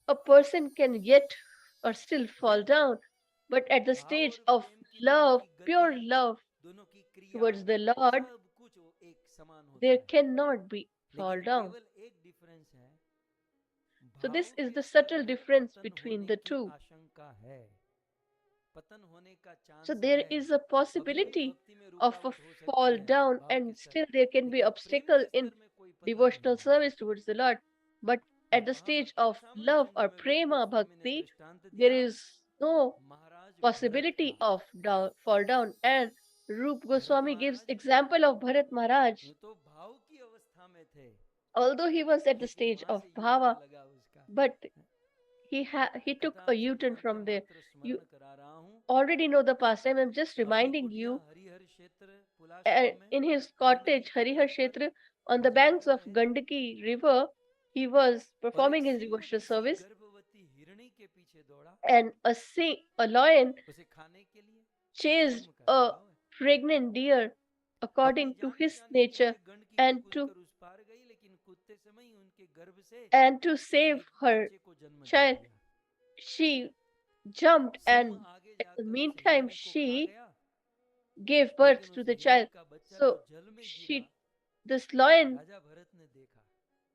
Speaker 2: a person can yet or still fall down, but at the stage of love, pure love towards the Lord, there cannot be fall down. So this is the subtle difference between the two. So there is a possibility of a fall down, and still there can be obstacle in devotional service towards the Lord. But at the stage of love or prema bhakti, there is no possibility of fall down. And Rup Goswami gives example of Bharat Maharaj. Although he was at the stage of bhava, but he took a U-turn from there. You already know the pastime. I'm just reminding you. In his cottage, Harihar Kshetra, on the banks of Gandaki river, he was performing his devotional service, and a lion chased a pregnant deer according to his nature, and to save her child, she jumped, and in the meantime she gave birth to the child. So this lion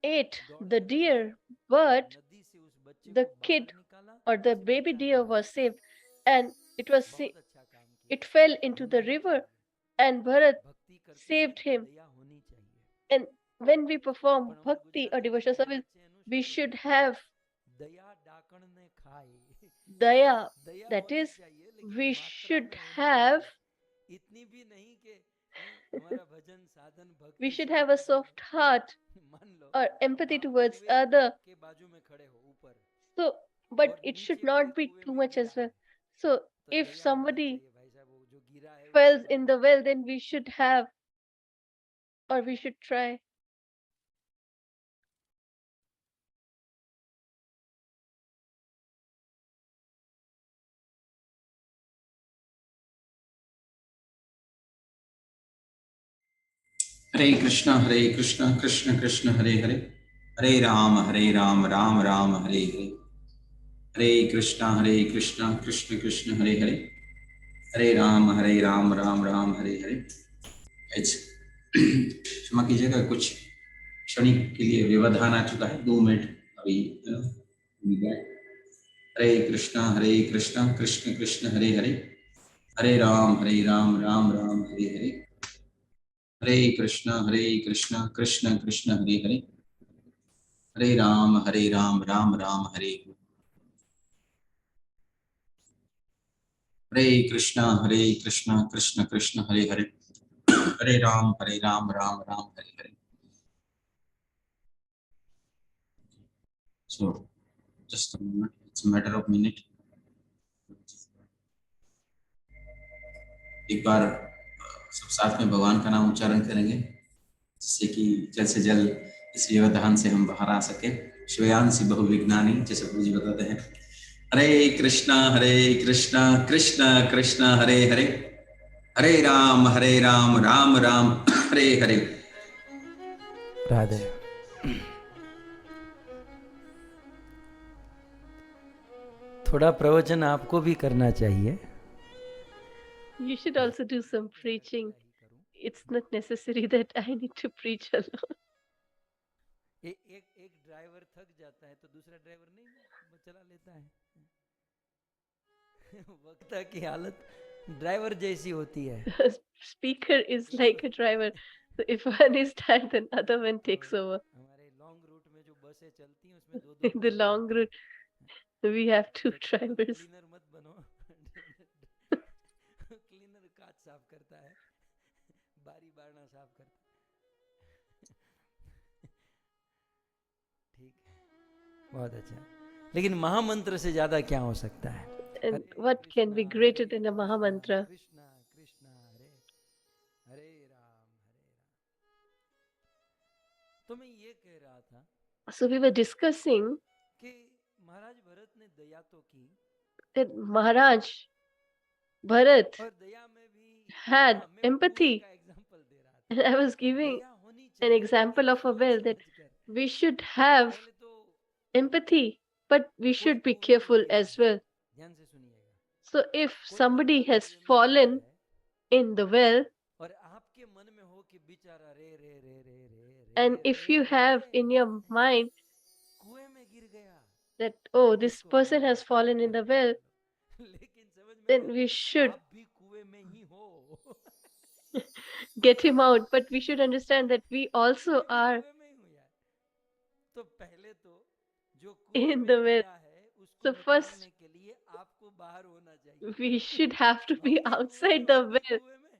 Speaker 2: ate the deer, but the kid or the baby deer was saved, and it fell into the river, and Bharat saved him. And when we perform bhakti or devotional service, we should have daya. That is, we should have a soft heart or empathy towards other. So, but it should not be too much as well. So if somebody falls in the well, then we should try
Speaker 3: Hare Krishna, Krishna Krishna, Hare Hare, Hare Ram, Ram Ram, Hare Hare. Hare Krishna, Krishna Krishna, Hare Hare, Hare Ram, Ram Ram, Hare Hare. क्षमा कीजिएगा, कुछ क्षणिक के लिए व्यवधान आ चुका है, 2 minute अभी। हरे कृष्णा कृष्ण कृष्ण हरे हरे, हरे राम राम राम हरे हरे, हरे कृष्णा कृष्ण कृष्ण हरे हरे, हरे राम राम राम हरे हरे, हरे कृष्णा कृष्ण कृष्ण हरे हरे, हरे Ram Ram Ram Hare Hare. So just a moment, it's a matter of minute. एक बार सब साथ में भगवान का नाम उच्चारण करेंगे, जिससे कि जल्द से जल्द इस व्यवधान से हम बाहर आ सके. श्रेयांसी बहुविज्ञानी, जैसे प्रभु जी बताते हैं. हरे कृष्णा कृष्ण कृष्ण हरे हरे, हरे राम राम राम हरे हरे.
Speaker 1: राधे. थोड़ा प्रवचन आपको भी करना चाहिए.
Speaker 2: You should also do some preaching. It's not necessary that I need to preach alone.
Speaker 1: एक ड्राइवर थक जाता है तो दूसरा ड्राइवर नहीं चला लेता है. वक्ता की हालत ड्राइवर जैसी होती है.
Speaker 2: Speaker is like a driver. So if one is tired, then other one takes over.
Speaker 1: हमारे लॉन्ग रूट में जो बसें चलती हैं उसमें दो
Speaker 2: In the long route, we have 2 drivers.
Speaker 1: Cleaner मत बनो. क्लीनर कांच साफ करता है, बारी बारना साफ करता है. ठीक है, बहुत अच्छा. लेकिन महामंत्र से ज्यादा क्या हो सकता है?
Speaker 2: And what can be greater than a Mahamantra?
Speaker 1: Krishna Krishna Hare Hare Ram. तो मैं ये कह रहा था
Speaker 2: So we were discussing
Speaker 1: कि महाराज भरत ने दया तो की,
Speaker 2: that Maharaj Bharat
Speaker 1: और दया में भी
Speaker 2: had
Speaker 1: मैं कुएं
Speaker 2: empathy.
Speaker 1: का एग्जांपल दे रहा था.
Speaker 2: And I was giving
Speaker 1: दया होनी
Speaker 2: an
Speaker 1: चाहिए,
Speaker 2: example of a
Speaker 1: सोच
Speaker 2: well that
Speaker 1: समझकर.
Speaker 2: we should have
Speaker 1: पहले तो
Speaker 2: empathy, but we
Speaker 1: कोई
Speaker 2: should be
Speaker 1: कुएं में
Speaker 2: careful
Speaker 1: गिरा
Speaker 2: as
Speaker 1: है,
Speaker 2: well.
Speaker 1: ध्यान से सुनिएगा.
Speaker 2: So if
Speaker 1: कोई
Speaker 2: somebody
Speaker 1: बंदा
Speaker 2: has
Speaker 1: कुएं में
Speaker 2: fallen
Speaker 1: गिरा है
Speaker 2: in the well,
Speaker 1: और आपके मन में हो कि बेचारा रे रे रे रे रे
Speaker 2: and if you have in your mind
Speaker 1: कुएं में गिर गया,
Speaker 2: that, oh, this
Speaker 1: इसको
Speaker 2: person
Speaker 1: बाहर
Speaker 2: has fallen in the
Speaker 1: करके
Speaker 2: well,
Speaker 1: निकालो. लेकिन समझ में
Speaker 2: then
Speaker 1: आया,
Speaker 2: we should
Speaker 1: आप भी कुएं में ही हो.
Speaker 2: get him out. But we should understand that we also
Speaker 1: मैं भी
Speaker 2: are
Speaker 1: कुएं में ही हूं यार. तो पहले तो जो कुएं
Speaker 2: in
Speaker 1: में
Speaker 2: the well.
Speaker 1: गिरा है उसको
Speaker 2: So first,
Speaker 1: निकालने के लिए आपको बाहर होना चाहिए.
Speaker 2: we should have to be
Speaker 1: हम भी कुएं में
Speaker 2: outside
Speaker 1: हो,
Speaker 2: the
Speaker 1: वो भी
Speaker 2: well.
Speaker 1: कुएं में,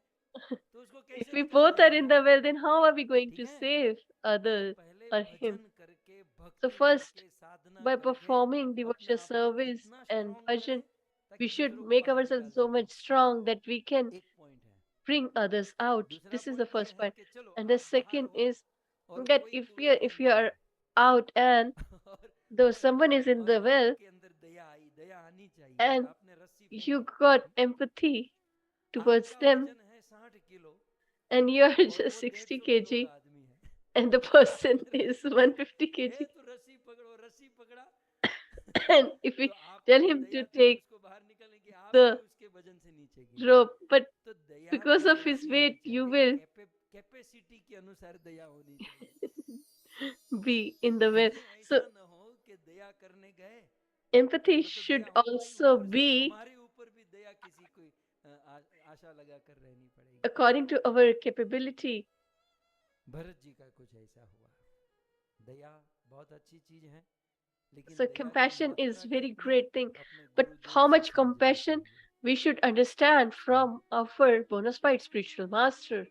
Speaker 1: तो उसको
Speaker 2: If
Speaker 1: कैसे
Speaker 2: we both are
Speaker 1: निकालेंगे
Speaker 2: in the
Speaker 1: हम?
Speaker 2: well, then how are we going
Speaker 1: ठीक
Speaker 2: to
Speaker 1: है.
Speaker 2: save
Speaker 1: तो
Speaker 2: others
Speaker 1: पहले
Speaker 2: or him?
Speaker 1: भजन करके,
Speaker 2: So
Speaker 1: भक्ति
Speaker 2: first,
Speaker 1: करके, साधना
Speaker 2: by
Speaker 1: करके
Speaker 2: performing
Speaker 1: अपने
Speaker 2: devotional
Speaker 1: आप को
Speaker 2: service
Speaker 1: इतना
Speaker 2: and
Speaker 1: स्ट्रांग
Speaker 2: bhajan,
Speaker 1: करें
Speaker 2: we
Speaker 1: ताकि
Speaker 2: should
Speaker 1: दूसरों को
Speaker 2: make
Speaker 1: बाहर निकाल
Speaker 2: ourselves so
Speaker 1: सके.
Speaker 2: much strong that we can
Speaker 1: एक पॉइंट है.
Speaker 2: bring others out.
Speaker 1: दूसरा
Speaker 2: This is the
Speaker 1: पॉइंट ये
Speaker 2: first
Speaker 1: है
Speaker 2: point.
Speaker 1: कि चलो
Speaker 2: And the
Speaker 1: आप बाहर
Speaker 2: second
Speaker 1: हो
Speaker 2: is
Speaker 1: और
Speaker 2: that
Speaker 1: कोई
Speaker 2: if
Speaker 1: कुएं के
Speaker 2: if you
Speaker 1: अंदर
Speaker 2: are out and
Speaker 1: है और
Speaker 2: though
Speaker 1: और
Speaker 2: someone is in
Speaker 1: और
Speaker 2: the well
Speaker 1: आपके अंदर दया आई, दया आनी चाहिए, और
Speaker 2: and
Speaker 1: आपने रस्सी
Speaker 2: you
Speaker 1: फेंकी.
Speaker 2: got empathy towards
Speaker 1: आपका
Speaker 2: them
Speaker 1: वजन है 60 किलो
Speaker 2: and you are
Speaker 1: और
Speaker 2: just
Speaker 1: वो
Speaker 2: 60
Speaker 1: 150 किलो का
Speaker 2: kg
Speaker 1: आदमी है.
Speaker 2: and the person is
Speaker 1: रस्सी
Speaker 2: 150
Speaker 1: ए
Speaker 2: kg.
Speaker 1: तो रस्सी पकड़ो, रस्सी पकड़ा.
Speaker 2: And if we
Speaker 1: तो आपको
Speaker 2: tell
Speaker 1: तो
Speaker 2: him
Speaker 1: दया
Speaker 2: to
Speaker 1: थी कि
Speaker 2: take
Speaker 1: उसको बाहर निकालने की, आप भी
Speaker 2: the
Speaker 1: उसके वजन से नीचे गिर गए.
Speaker 2: rope, but
Speaker 1: तो दया
Speaker 2: because
Speaker 1: भी
Speaker 2: of his
Speaker 1: ऐसी होनी
Speaker 2: weight, you
Speaker 1: चाहिए,
Speaker 2: will
Speaker 1: कैपेसिटी के अनुसार दया होनी चाहिए.
Speaker 2: be in the well.
Speaker 1: कहीं
Speaker 2: So
Speaker 1: ऐसा न हो कि दया करने गए,
Speaker 2: empathy
Speaker 1: वो तो
Speaker 2: should
Speaker 1: दया होगी ही,
Speaker 2: also
Speaker 1: ऊपर से
Speaker 2: be
Speaker 1: हमारे ऊपर भी दया किसी को आशा लगा कर रहनी पड़ेगी.
Speaker 2: according to our capability.
Speaker 1: Bharat ji का कुछ ऐसा हुआ. दया बहुत अच्छी चीज है, लेकिन
Speaker 2: So
Speaker 1: दया की
Speaker 2: compassion
Speaker 1: मात्रा
Speaker 2: is very
Speaker 1: कितनी
Speaker 2: great thing,
Speaker 1: अपने
Speaker 2: but
Speaker 1: गुरुदेव
Speaker 2: how
Speaker 1: से
Speaker 2: much
Speaker 1: समझना
Speaker 2: compassion
Speaker 1: चाहिए.
Speaker 2: we should understand from our bona fide spiritual master.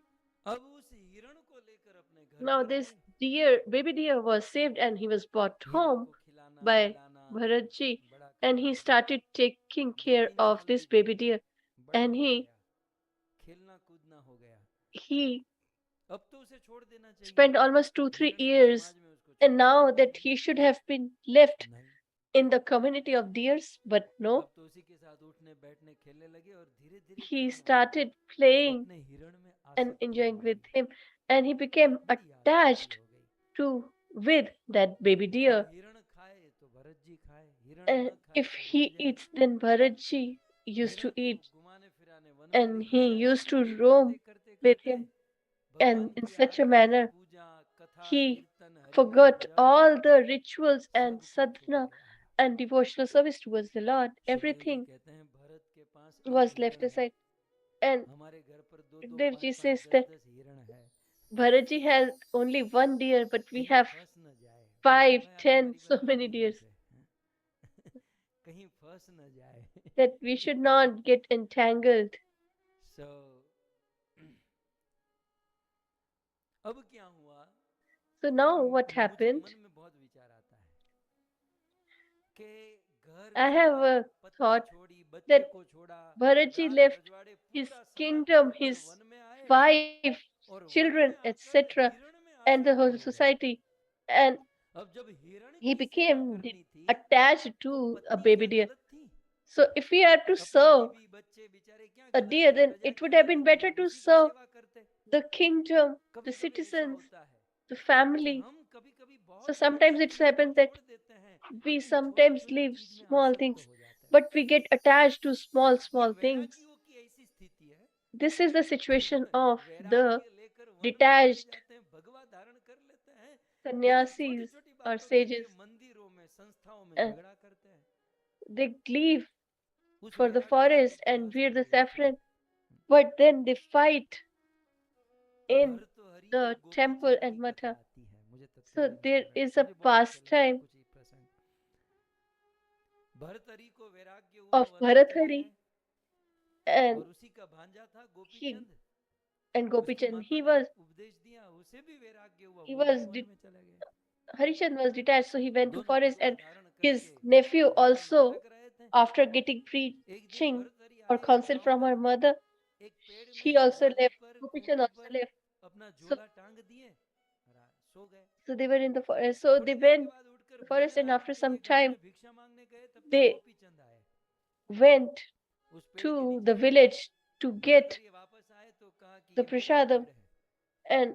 Speaker 1: अब उस हिरण को लेकर अपने घर
Speaker 2: Now
Speaker 1: पर
Speaker 2: this
Speaker 1: आए.
Speaker 2: deer, baby deer was saved and he was brought
Speaker 1: हिरण
Speaker 2: home
Speaker 1: को खिलाना
Speaker 2: by
Speaker 1: पिलाना,
Speaker 2: Bharatji
Speaker 1: बड़ा
Speaker 2: and he
Speaker 1: करना.
Speaker 2: started taking care
Speaker 1: 2-3
Speaker 2: of
Speaker 1: साल
Speaker 2: this
Speaker 1: बीत गए,
Speaker 2: baby deer
Speaker 1: बड़ा
Speaker 2: and
Speaker 1: हो
Speaker 2: he
Speaker 1: गया, खेलना कूदना हो गया.
Speaker 2: he
Speaker 1: अब तो उसे छोड़ देना चाहिए.
Speaker 2: spent almost 2-3
Speaker 1: हिरण के
Speaker 2: years
Speaker 1: समाज में उसको छोड़
Speaker 2: and
Speaker 1: देना
Speaker 2: now that
Speaker 1: चाहिए.
Speaker 2: he should have been left
Speaker 1: नहीं,
Speaker 2: in the community of deers, but no,
Speaker 1: अब तो उसी के साथ उठने बैठने खेलने लगे और धीरे धीरे
Speaker 2: he
Speaker 1: क्या हुआ,
Speaker 2: started playing
Speaker 1: अपने हिरण में
Speaker 2: and
Speaker 1: आसक्त
Speaker 2: enjoying
Speaker 1: होने
Speaker 2: with
Speaker 1: लगे.
Speaker 2: him. and he became attached with that baby deer. And if he eats, then Bharatji used to eat, and he used to roam with him. And in such a manner, he forgot all the rituals and sadhana and devotional service towards the Lord. Everything was left aside. And Devji says that Bharatji has only one deer, but we have 5, 10, so many deers. That we should not get entangled. So now what happened? I have a thought that Bharatji left his kingdom, his 5 children, etc., and the whole society, and he became attached to a baby deer. So if we are to serve a deer, then it would have been better to serve the kingdom, the citizens, the family. So sometimes it happens that we sometimes leave small things, but we get attached to small, small things. This is the situation of the detached sannyasis or sages. Uh, they leave for the forest and wear the saffron, but then they fight in the temple and matha. So there is a pastime of Bharathari and he and Gopichand. Harishand was detached, so he went to forest, and his nephew also, after getting preaching or counsel from her mother, she also left. Gopichand also left. So, so they were in the forest. So they went to the forest, and after some time, they went to the village to get the prasadam. And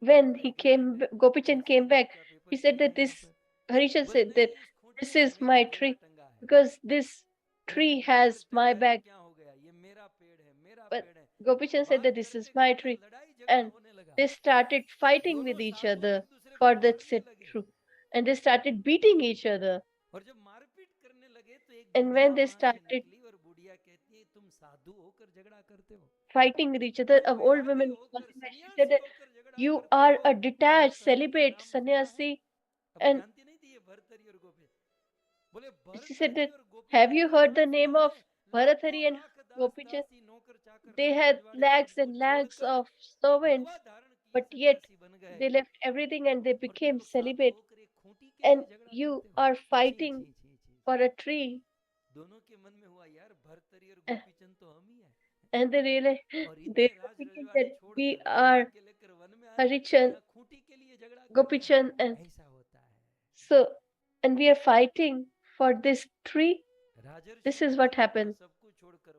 Speaker 2: when Gopichand came back, he said that Harishan said that this is my tree because this tree has my bag. But Gopichand said that this is my tree. And they started fighting with each other for that said tree. And they started beating each other. And when they started fighting with each other, an old woman was passing by. She said that you are a detached, celibate sannyasi. And she said that, have you heard the name of Bharathari and Gopichand? They had lakhs and lakhs of servants, but yet they left everything and they became celibate. And you are fighting for a tree. Uh, And they realized they were thinking that we are Harichan, Gopichand, and so, and we are fighting for this tree. This is what happened.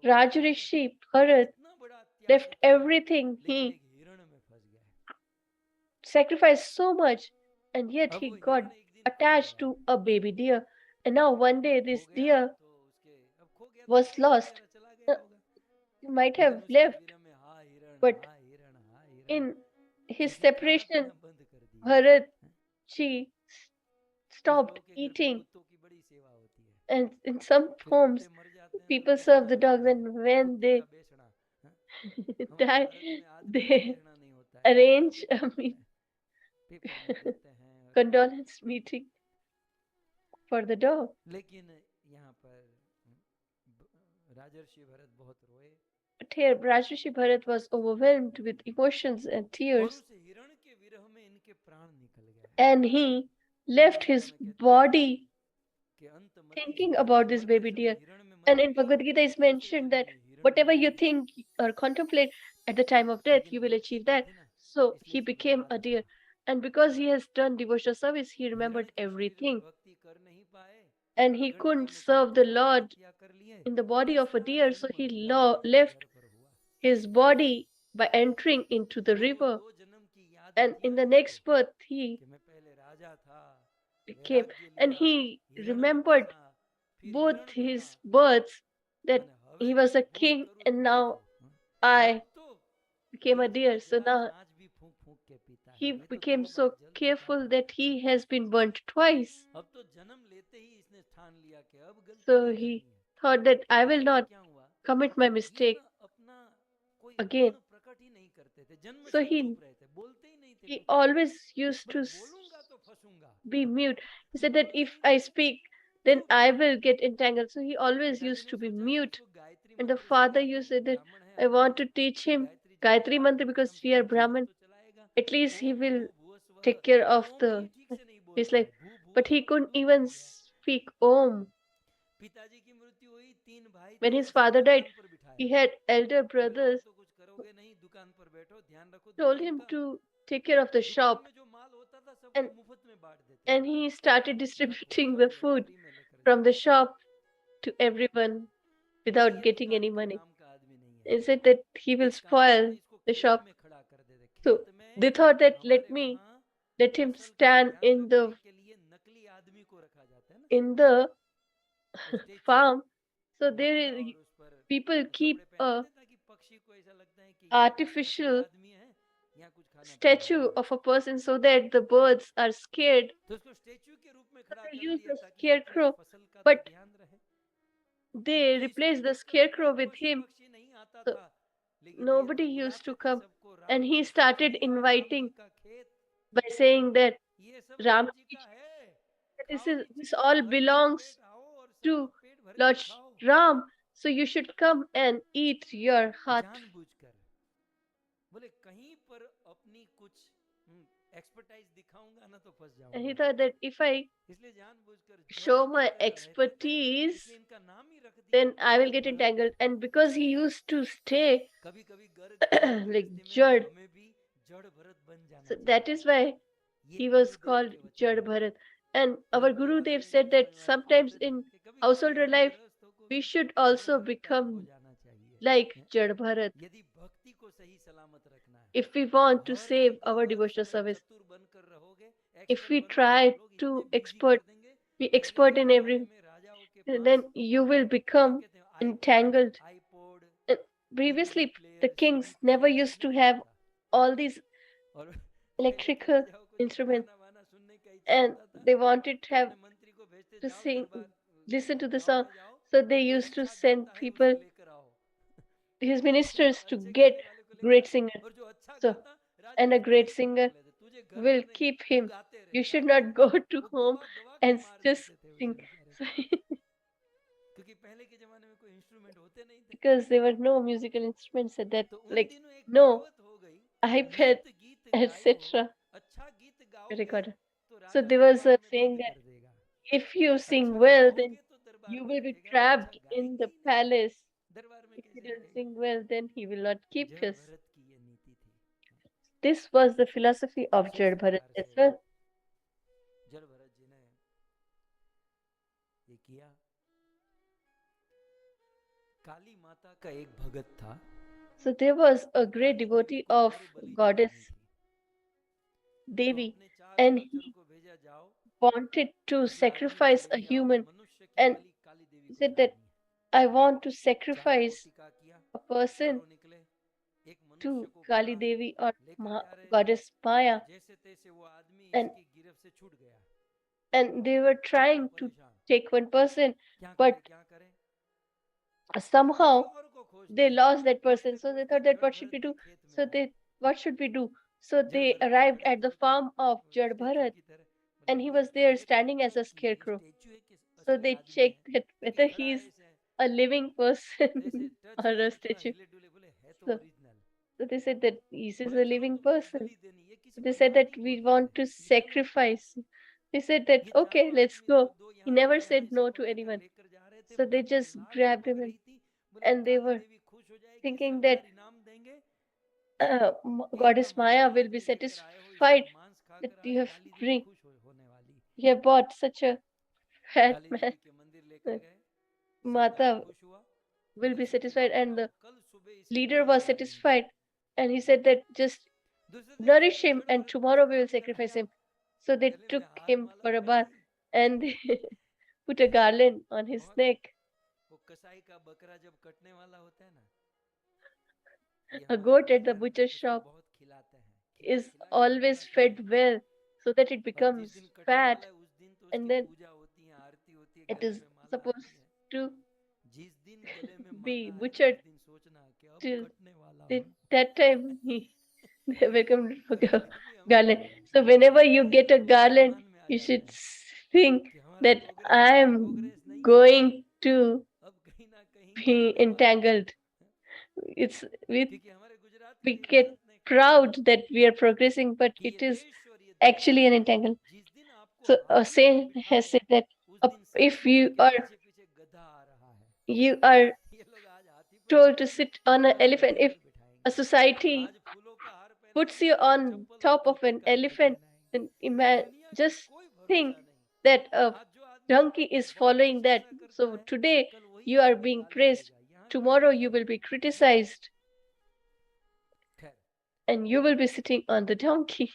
Speaker 2: Rajrishi Bharat left everything. He sacrificed so much, and yet he got attached to a baby deer. And now one day this deer was lost. He might have left, but in his separation, Bharatji stopped eating. And in some homes, people serve the dogs, and when they die, they arrange a condolence meeting for the dog. But here, Rajrishi Bharat was overwhelmed with emotions and tears, and he left his body thinking about this baby deer. And in Bhagavad Gita is mentioned that whatever you think or contemplate at the time of death, you will achieve that. So he became a deer. And because he has done devotional service, he remembered everything. And he couldn't serve the Lord in the body of a deer, so he left his body by entering into the river. And in the next birth, he became, and he remembered both his births, that he was a king and now I became a deer. So now he became so careful that he has been burnt twice. So he thought that I will not commit my mistake again. So he always used to be mute. He said that if I speak, then I will get entangled. So he always used to be mute. And the father used to say that I want to teach him Gayatri Mantra because we are Brahmin. At least he will take care of the his life. But he couldn't even speak Om. When his father died, he had elder brothers told him to take care of the shop, and he started distributing the food from the shop to everyone without getting any money. He said that he will spoil the shop. So they thought that let him stand in the farm. So people keep a artificial statue of a person so that the birds are scared. So they use the scarecrow, but they replaced the scarecrow with him. So nobody used to come, and he started inviting by saying that Ram, this all belongs to Lord Ram, so you should come and eat your heart. And he thought that if I show my expertise, then I will get entangled. And because he used to stay like Jad, so that is why he was called Jad Bharat. And our Guru Dev said that sometimes in householder life, we should also become like Jad Bharat if we want to save our devotional service. If we try to be expert in every, then you will become entangled. And previously, the kings never used to have all these electrical instruments, and they wanted to have to listen to the song. So they used to send people, his ministers, to get great singer. So, and a great singer will keep him. You should not go to home and just sing. Because there were no musical instruments at that, like no iPad, etc. recorder. So there was a saying that if you sing well, then you will be trapped in the palace. If you don't sing well, then he will not keep us. This was the philosophy of Jad Bharat as well. So there was a great devotee of goddess Devi, and he wanted to sacrifice a human, and he said that I want to sacrifice a person to Kali Devi or goddess Maya, and they were trying to take one person, but somehow they lost that person. So they thought that what should we do? What should we do? So they arrived at the farm of Jad Bharat, and he was there standing as a scarecrow. So they checked that whether he's a living person or a statue. So they said that this is a living person. So they said that we want to sacrifice. They said that okay, let's go. He never said no to anyone. So they just grabbed him, and they were thinking that Goddess Maya will be satisfied that you have bought such a fat man. Mata will be satisfied, and the leader was satisfied. And he said that just nourish him and tomorrow we will sacrifice him. So they took him for a bath and they put a garland on his neck. A goat at the butcher shop is always fed well so that it becomes fat, and then it is supposed to be butchered till that time they become garland. So whenever you get a garland, you should think that I am going to be entangled. It's we get proud that we are progressing, but it is actually an entanglement. So a saint has said that if you are told to sit on an elephant, if a society puts you on top of an elephant, then just think that a donkey is following that. So today you are being praised, tomorrow you will be criticized, and you will be sitting on the donkey.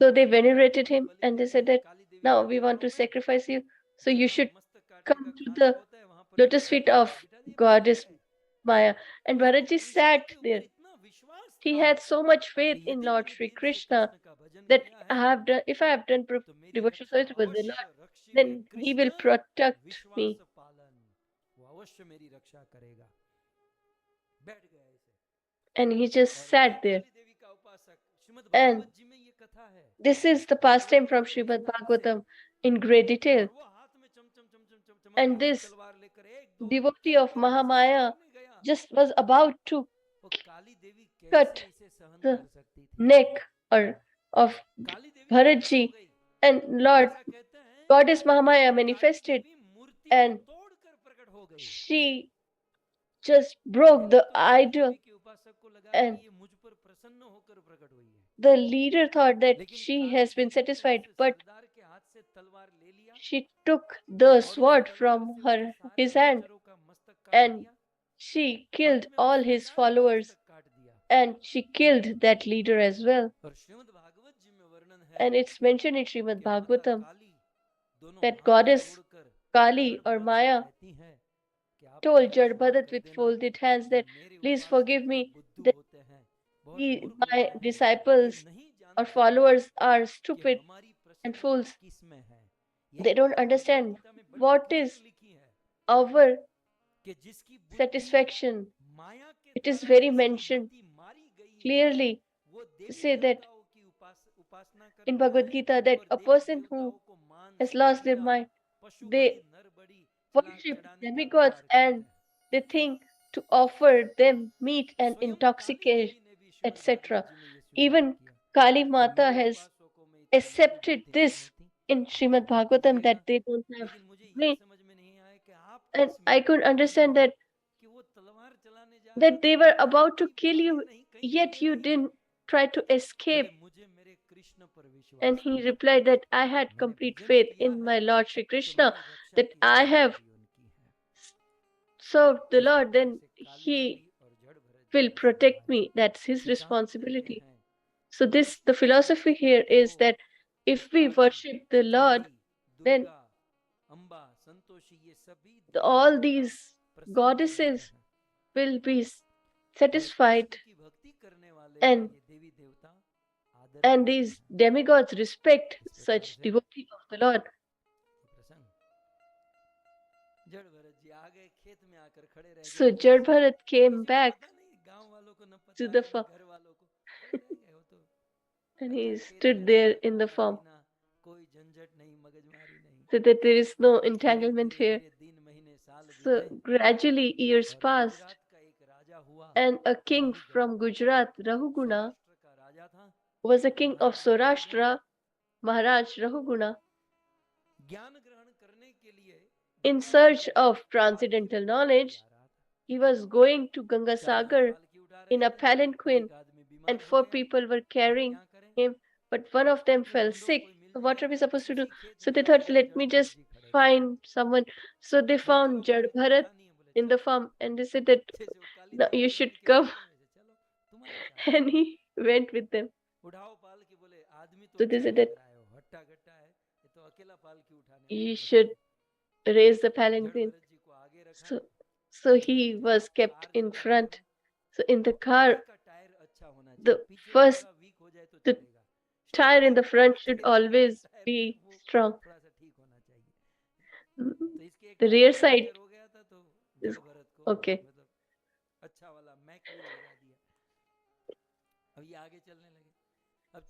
Speaker 2: So they venerated him and they said that now we want to sacrifice you, so you should come to the lotus feet of goddess Maya. And Bharatji sat there. He had so much faith in Lord Sri Krishna that if I have done devotional service with the Lord, then he will protect me. And he just sat there. And this is the pastime from Shrimad Bhagavatam in great detail. And this devotee of Mahamaya just was about to cut the neck of Bharatji, and Lord Goddess Mahamaya manifested, and she just broke the idol, and the leader thought that she has been satisfied, but she took the sword from his hand and she killed all his followers, and she killed that leader as well. And it's mentioned in Shrimad Bhagavatam that goddess Kali or Maya told Jadbharat with folded hands that please forgive me, that my disciples or followers are stupid and fools. They don't understand what is our satisfaction. It is very mentioned clearly to say that in Bhagavad Gita that a person who has lost their mind, they worship demigods and they think to offer them meat and intoxicate, etc. Even Kali Mata has accepted this in Shrimad Bhagavatam that they don't have brain. And I could understand that they were about to kill you, yet you didn't try to escape. And he replied that I had complete faith in my Lord Sri Krishna, that I have served the Lord, then he will protect me. That's his responsibility. So the philosophy here is that if we worship the Lord, then all these goddesses will be satisfied, and these demigods respect such devotee of the Lord. So Jadbharat came back to the farm and he stood there in the farm so that there is no entanglement here. So gradually years passed, and a king from Gujarat, Rahuguna, was a king of Saurashtra, Maharaj Rahuguna. In search of transcendental knowledge, he was going to Gangasagar in a palanquin, and 4 people were carrying him, but one of them fell sick. So what are we supposed to do? So they thought, let me just find someone. So they found Jadbharat in the farm, and they said that now you should come. And he went with them. So they said that you should raise the palanquin. So he was kept in front. So in the car, the tire in the front should always be strong. The rear side is okay.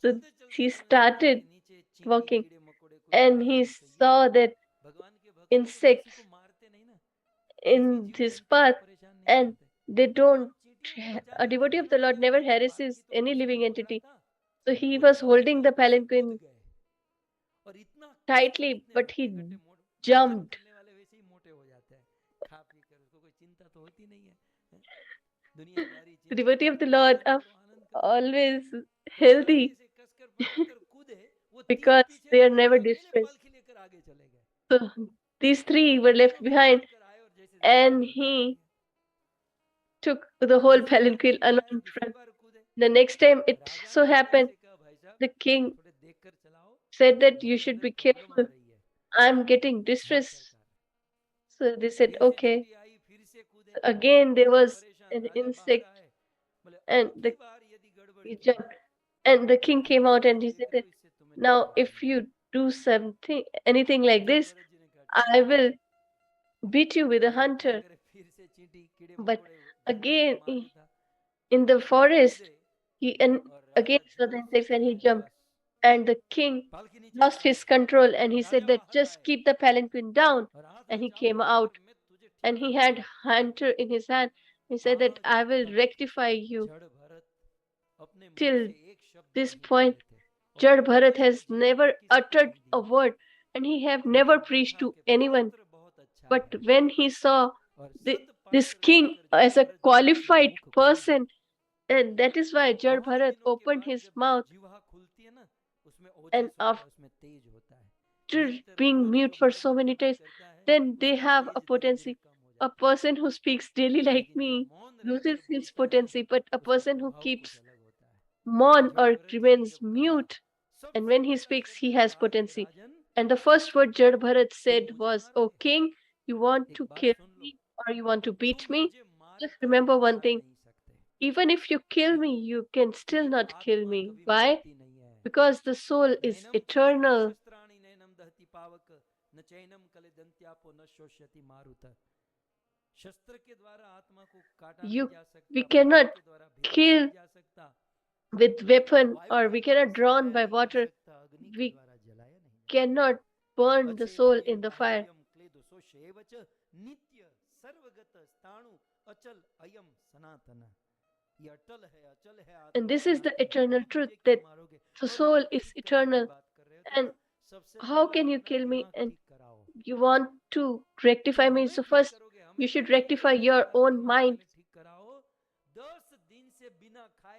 Speaker 2: So he started walking and he saw that insects in this path, and they don't, a devotee of the Lord never harasses any living entity. So he was holding the palanquin tightly, but he jumped. The devotee of the Lord are always healthy because they are never distressed. So these three were left behind, and he took the whole palanquin along in front. The next time it so happened, the king said that you should be careful. I'm getting distressed. So they said, okay. Again, there was an insect, and he jumped. And the king came out and he said that, now if you do something, anything like this, I will beat you with a hunter. But again, in the forest, he and again saw the insects and he jumped. And the king lost his control and he said that just keep the palanquin down. And he came out and he had hunter in his hand. He said that I will rectify you. Till this point, Jad Bharat has never uttered a word and he have never preached to anyone. But when he saw this king as a qualified person, and that is why Jad Bharat opened his mouth, and after being mute for so many days, then they have a potency. A person who speaks daily like me loses his potency, but a person who keeps mourn or remains mute, and when he speaks, he has potency. And the first word Jad Bharat said was, "O king, you want to kill me or you want to beat me? Just remember one thing. Even if you kill me, you can still not kill me. Why? Because the soul is eternal. We cannot kill with weapon, or we cannot drown by water. We cannot burn the soul in the fire. And this is the eternal truth, that the soul is eternal. And how can you kill me and you want to rectify me? So first you should rectify your own mind.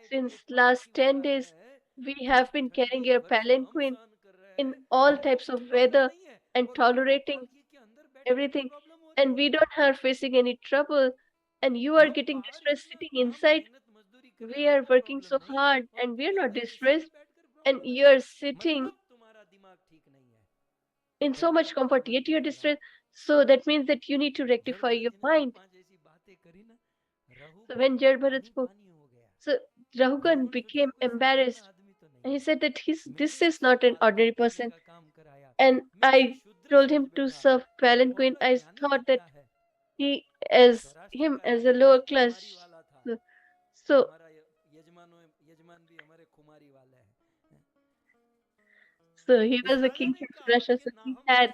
Speaker 2: Since last 10 days, we have been carrying your palanquin in all types of weather and tolerating everything. And we don't have facing any trouble. And you are getting distressed sitting inside. We are working so hard and we are not distressed. And you're sitting in so much comfort, yet you're distressed. So that means that you need to rectify your mind. So when Jad Bharat spoke, so Rahugan became embarrassed. And he said that this is not an ordinary person. And I told him to serve palanquin. I thought that he as him as a lower class. So he was a king of Russia. So he had,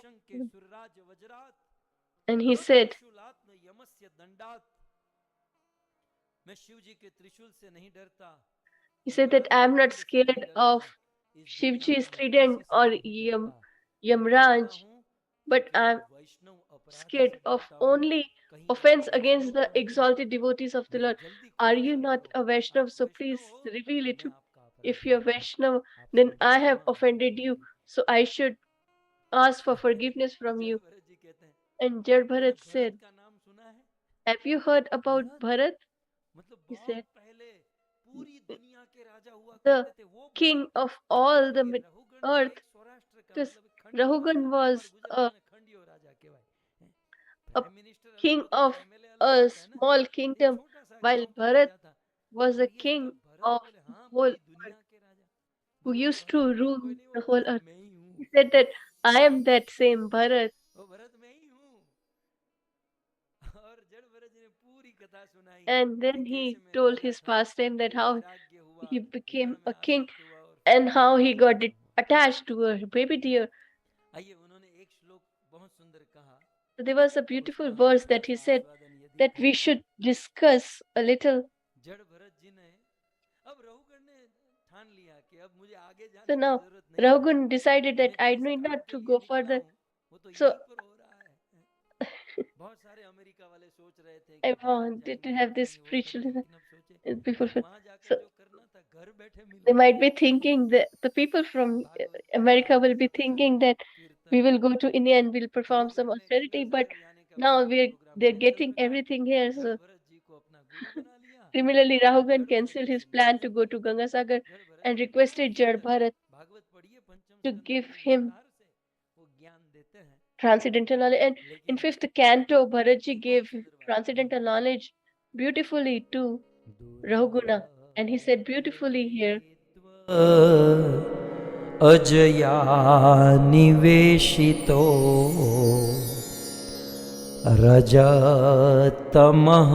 Speaker 2: and he said, that I am not scared of Shivji's trident or Yamraj, but I am scared of only offense against the exalted devotees of the Lord. Are you not a Vaishnav? So please reveal it. If you're Vaishnav, then I have offended you, so I should ask for forgiveness from you. And Jad Bharat said, have you heard about Bharat? He said, the king of all the earth, because Rahugan was a king of a small kingdom, while Bharat was a king of the whole earth, who used to rule the whole earth. He said that I am that same Bharat. And then he told his pastime that how he became a king and how he got attached to a baby deer. So there was a beautiful verse that he said that we should discuss a little. So now Raghugan decided that I need not to go further. So I wanted to have this spiritualism before. So they might be thinking that the people from America will be thinking that we will go to India and we'll perform some austerity, but now they're getting everything here. So similarly, Rahugan cancelled his plan to go to Gangasagar and requested Jad Bharat to give him transcendental knowledge. And in fifth canto, Bharatji gave transcendental knowledge beautifully to Rahuguna. And he said beautifully here,
Speaker 1: Ajaya निवेशितो रजतमः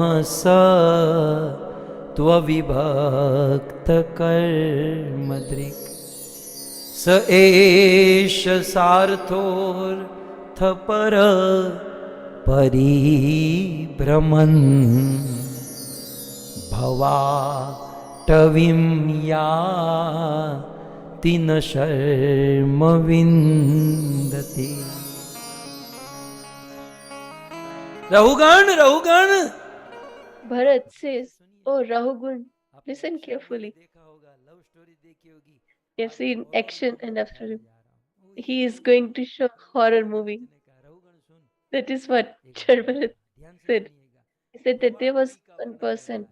Speaker 1: त्वविभक्तकर्मदृक् स एष सार्थोऽर्थपर परिभ्रमन् भवाटवीं याति न शर्म विन्दति। Rahugana
Speaker 2: Bharat says, oh Rahugun, listen carefully. You have seen action and after him. He is going to show horror movie. That is what Jad Bharat said. He said that there was one person.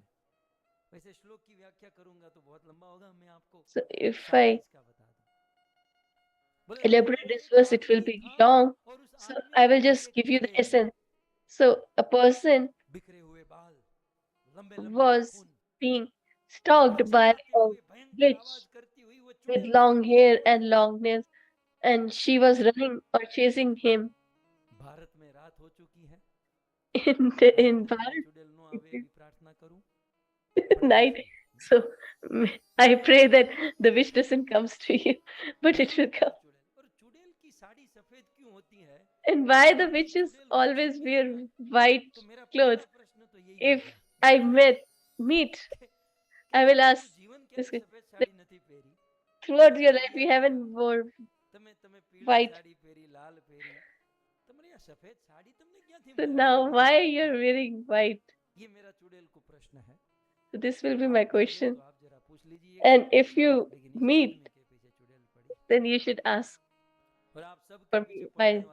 Speaker 2: So if I elaborate this verse, it will be long. So I will just give you the essence. So a person was being stalked by a witch with long hair and long nails, and she was running or chasing him. In Bharat, it is night. So I pray that the witch doesn't comes to you, but it will come. And why the witches always wear white clothes? If I meet, I will ask this guy, throughout your life you haven't worn white. So now why you're wearing white? So this will be my question. And if you meet, then you should ask for me. Why?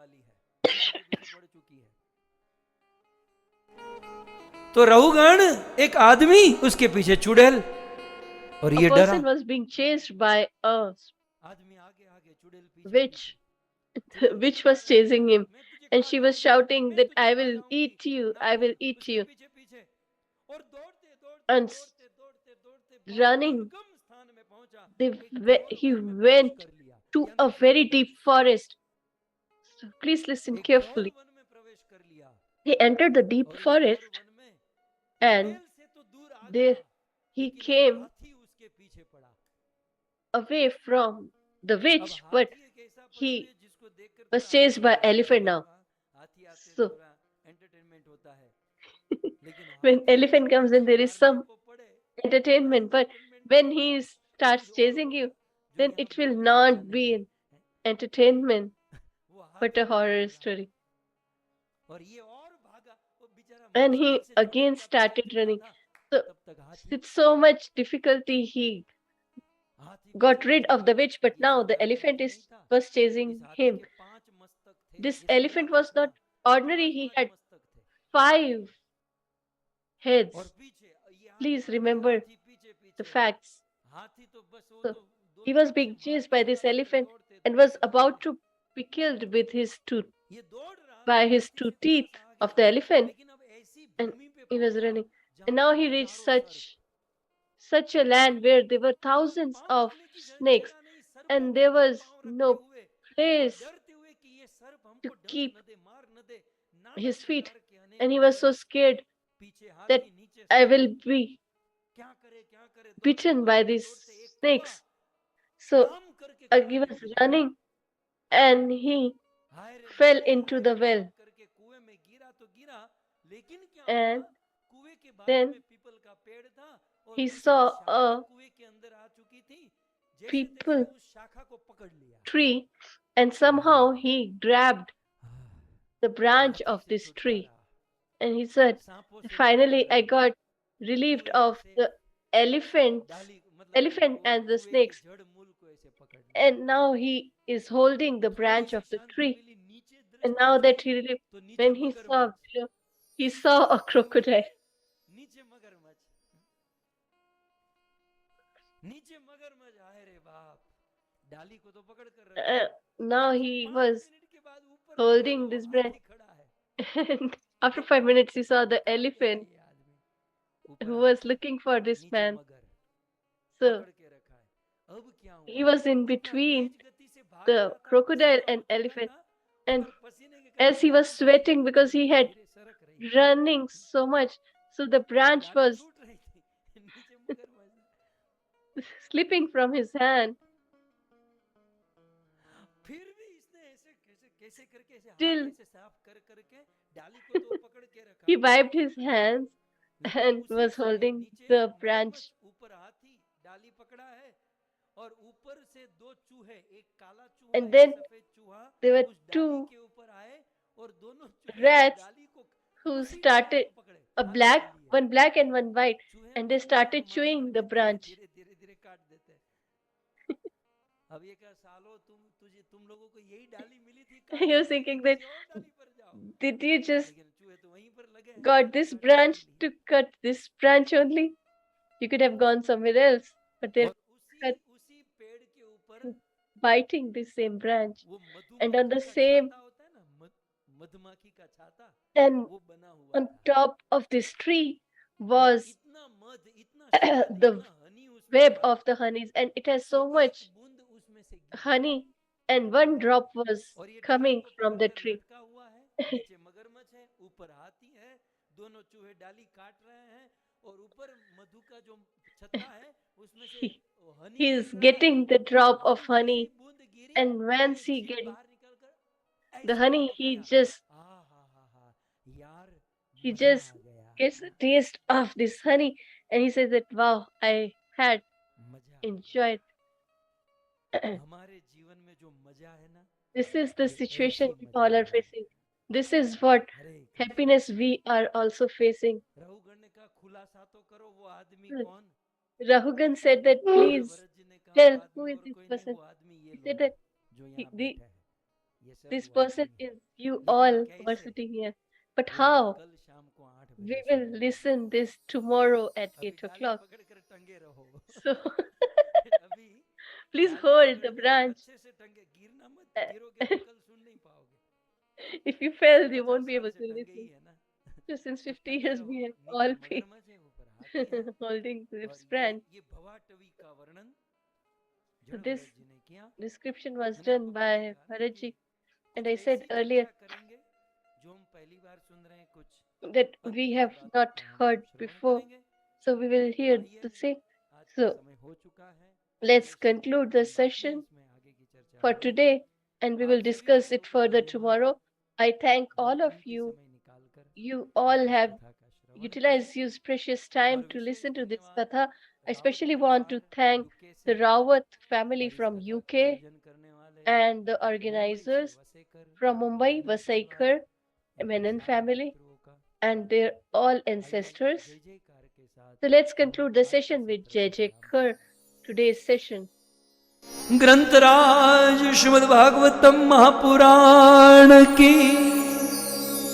Speaker 1: तो रहुगण एक आदमी उसके पीछे चुड़ैल और ये
Speaker 2: A
Speaker 1: डरा।
Speaker 2: person was being chased by a witch. The witch was chasing him, and she was shouting that I will eat you, I will eat you. And running, he went to a very deep forest. So please listen carefully. He entered the deep forest, and there he came away from the witch, but he was chased by elephant now. So when elephant comes in, there is some entertainment, but when he starts chasing you, then it will not be an entertainment, but a horror story. And he again started running. So with so much difficulty, he got rid of the witch, but now the elephant was chasing him. This elephant was not ordinary, he had 5 heads. Please remember the facts. So he was being chased by this elephant and was about to be killed with his by his two teeth of the elephant, and he was running. And now he reached such a land where there were thousands of snakes, and there was no place to keep his feet. And he was so scared that I will be bitten by these snakes. So he was running and he fell into the well. And then he saw a people tree, and somehow he grabbed the branch of this tree. And he said, finally I got relieved of the elephant and the snakes. And now he is holding the branch of the tree. And now that when he saw a crocodile. Now he was holding this branch. And after 5 minutes, he saw the elephant who was looking for this man. So he was in between the crocodile and elephant. And as he was sweating because he had running so much, so the branch was slipping from his hand. Still, he wiped his hands and was holding the branch. And then there were two rats who started, one black and one white, and they started chewing the branch. He was thinking that, did you just got this branch to cut this branch only? You could have gone somewhere else, but they're biting the same branch. And on the same, and on top of this tree was the web of the honeys, and it has so much honey, and one drop was coming from the tree. He is getting the drop of honey, and once he gets the honey, he just gets a taste of this honey, and he says that, wow, I had enjoyed. This is the situation we all are facing. This is what happiness we are also facing. Rahugan said that, please tell who is this person. He said that this person is you all who are sitting here. But how? We will listen this tomorrow at 8 o'clock. So please hold the branch. If you fell, you won't be able to listen. So since 50 years, we have all been holding this branch. So this description was done by Bharatji. And I said earlier that we have not heard before, so we will hear the same. So let's conclude the session for today, and we will discuss it further tomorrow. I thank all of you. You all have utilized your precious time to listen to this Katha. I especially want to thank the Rawat family from UK and the organizers from Mumbai, Vasaikar, Menon family, and their all ancestors. So let's conclude the session with Jai Jai Kar, today's session.
Speaker 1: ग्रंथराज Shrimad Bhagavatam Mahapuran की